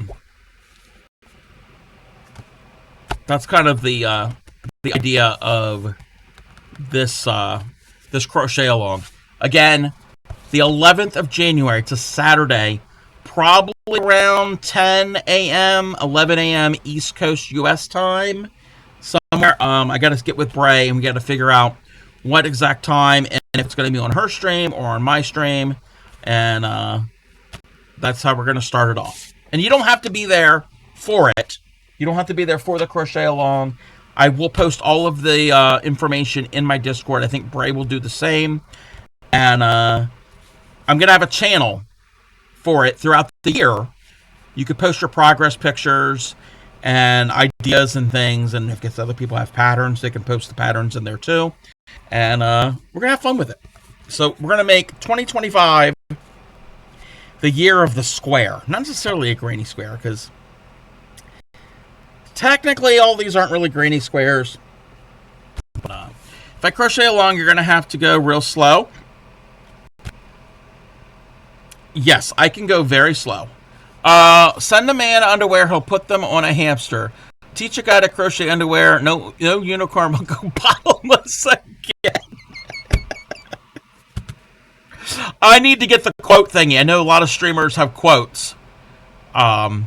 that's kind of the idea of this crochet along. Again, the 11th of January. It's a Saturday. Probably around 10 a.m., 11 a.m. East Coast U.S. time. Somewhere. I got to get with Bray, and we got to figure out what exact time, and if it's going to be on her stream or on my stream. And that's how we're going to start it off. And you don't have to be there for it. You don't have to be there for the crochet along. I will post all of the information in my Discord. I think Bray will do the same. And I'm going to have a channel for it throughout the year. You could post your progress pictures and ideas and things. And if other people have patterns, they can post the patterns in there too. And we're going to have fun with it. So we're going to make 2025 the year of the square. Not necessarily a granny square, because technically all these aren't really granny squares. But if I crochet along, you're going to have to go real slow. Yes, I can go very slow. Send a man underwear, he'll put them on a hamster. Teach a guy to crochet underwear, no unicorn will go bottomless again. I need to get the quote thingy. I know a lot of streamers have quotes. What's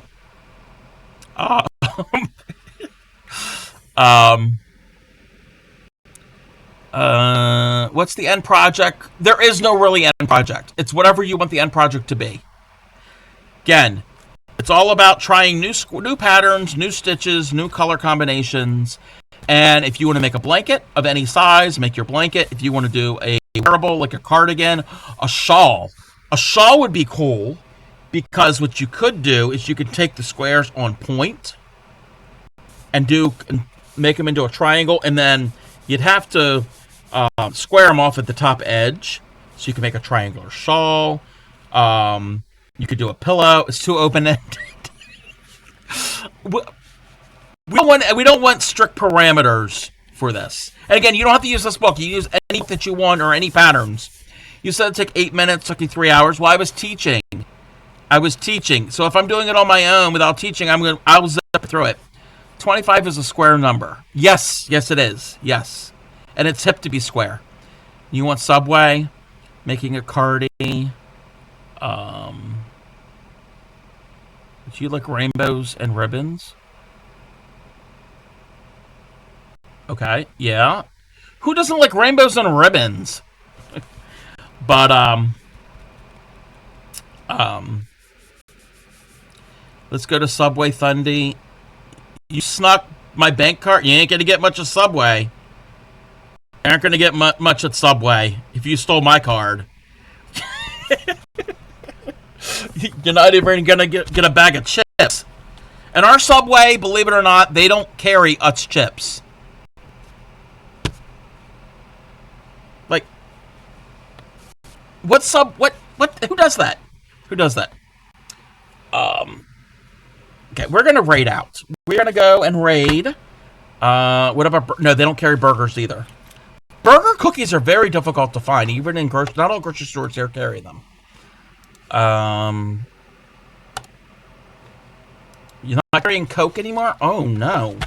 the end project? There is no really end project. It's whatever you want the end project to be. Again, it's all about trying new patterns, new stitches, new color combinations. And if you want to make a blanket of any size, make your blanket. If you want to do a wearable like a cardigan, a shawl. A shawl would be cool, because what you could do is you could take the squares on point and make them into a triangle, and then you'd have to square them off at the top edge so you can make a triangular shawl. You could do a pillow. It's too open-ended. We don't want strict parameters for this. And again, you don't have to use this book. You use any that you want or any patterns. You said it'd take 8 minutes, took you 3 hours. Well, I was teaching. So if I'm doing it on my own without teaching, I'll zip through it. 25 is a square number. Yes, it is. Yes. And it's hip to be square. You want Subway, making a cardi. Do you like rainbows and ribbons? Okay, yeah. Who doesn't like rainbows and ribbons? But, let's go to Subway Thundy. You snuck my bank card? You ain't gonna get much of Subway. You aren't gonna get much at Subway if you stole my card. You're not even gonna get a bag of chips. And our Subway, believe it or not, they don't carry Utz chips. Like, what? Who does that? Who does that? Okay, we're gonna raid out. We're gonna go and raid. What about? No, they don't carry burgers either. Burger cookies are very difficult to find, even in not all grocery stores here carry them. You're not carrying Coke anymore? Oh no.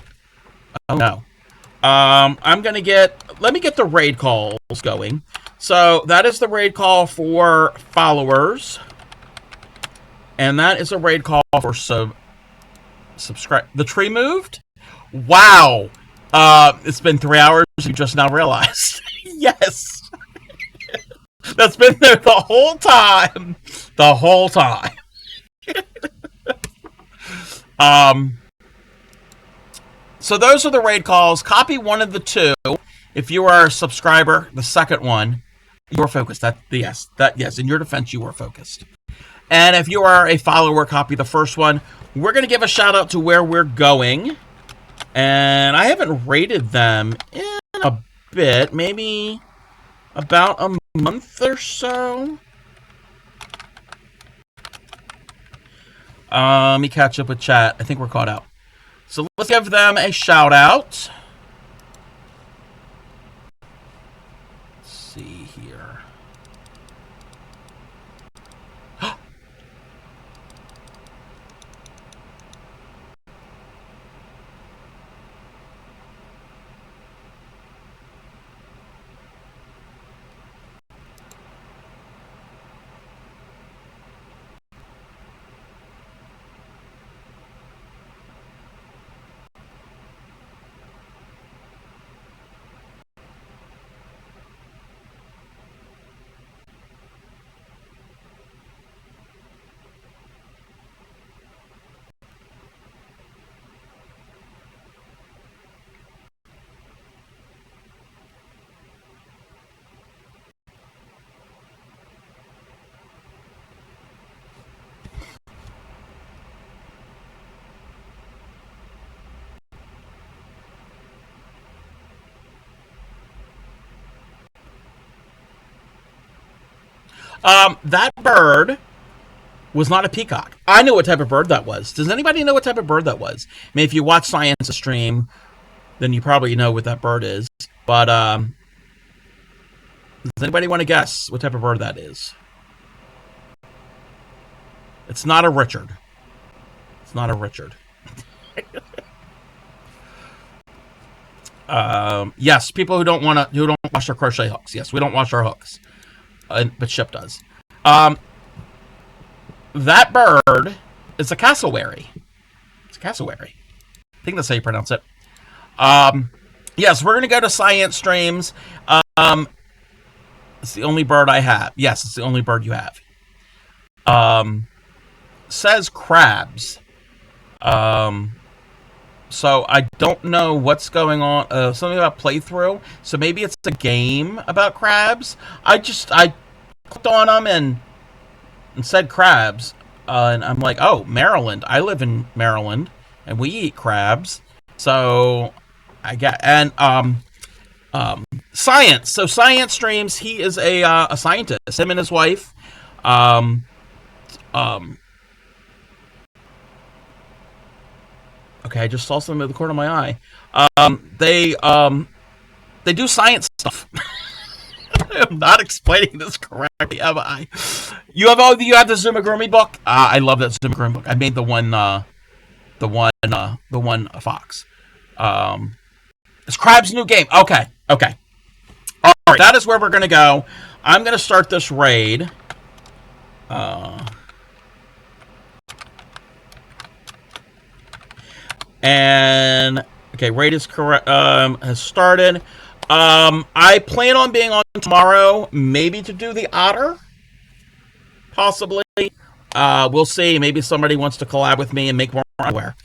Oh no. I'm gonna let me get the raid calls going. So that is the raid call for followers. And that is a raid call for subscribe. The tree moved? Wow. It's been 3 hours. You just now realized. Yes. That's been there the whole time. The whole time. So those are the raid calls. Copy one of the two. If you are a subscriber, the second one, you are focused. Yes. In your defense, you are focused. And if you are a follower, copy the first one. We're going to give a shout out to where we're going. And I haven't rated them in a bit. Maybe about a month or so. Let me catch up with chat. I think we're caught out. So let's give them a shout out. Let's see here. That bird was not a peacock. I knew what type of bird that was. Does anybody know what type of bird that was? I mean, if you watch Science Stream, then you probably know what that bird is. But does anybody want to guess what type of bird that is? It's not a Richard. It's not a Richard. Yes, people who don't wash their crochet hooks. Yes, we don't wash our hooks, but Ship does. That bird is a cassowary. It's a cassowary. I think that's how you pronounce it. Yes, we're gonna go to Science Streams. It's the only bird I have. Yes, it's the only bird you have. Says crabs. So I don't know what's going on. Something about playthrough. So maybe it's a game about crabs. I clicked on them and said crabs. And I'm like, oh, Maryland. I live in Maryland, and we eat crabs. So I got science. So Science Streams. He is a scientist. Him and his wife. Okay, I just saw something in the corner of my eye. They do science stuff. I'm not explaining this correctly, am I? You have the Zumagurumi book. I love that Zumagurumi book. I made the one fox. It's Crab's new game. Okay. All right, that is where we're gonna go. I'm gonna start this raid. And okay, raid is correct. Has started. I plan on being on tomorrow, maybe to do the otter, possibly. We'll see. Maybe somebody wants to collab with me and make more underwear.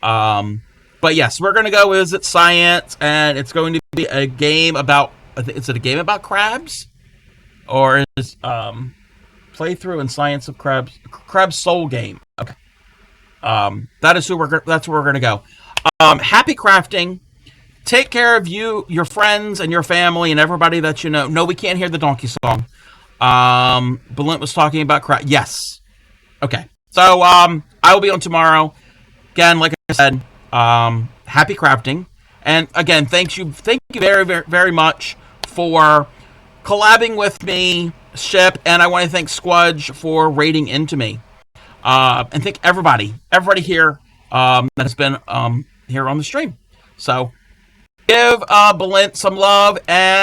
But yes, we're gonna go visit Science, and it's going to be a game about. Is it a game about crabs, or is Playthrough and Science of Krebs Soul game. Okay. That's where we're gonna go. Happy crafting. Take care of you, your friends, and your family, and everybody that you know. No, we can't hear the donkey song. Balint was talking about craft. Yes. Okay. So I will be on tomorrow. Again, like I said, happy crafting. And again, thank you very, very, very much for collabing with me, Ship, and I want to thank Squudge for raiding into me. And thank everybody here that has been here on the stream. So give Balint some love, and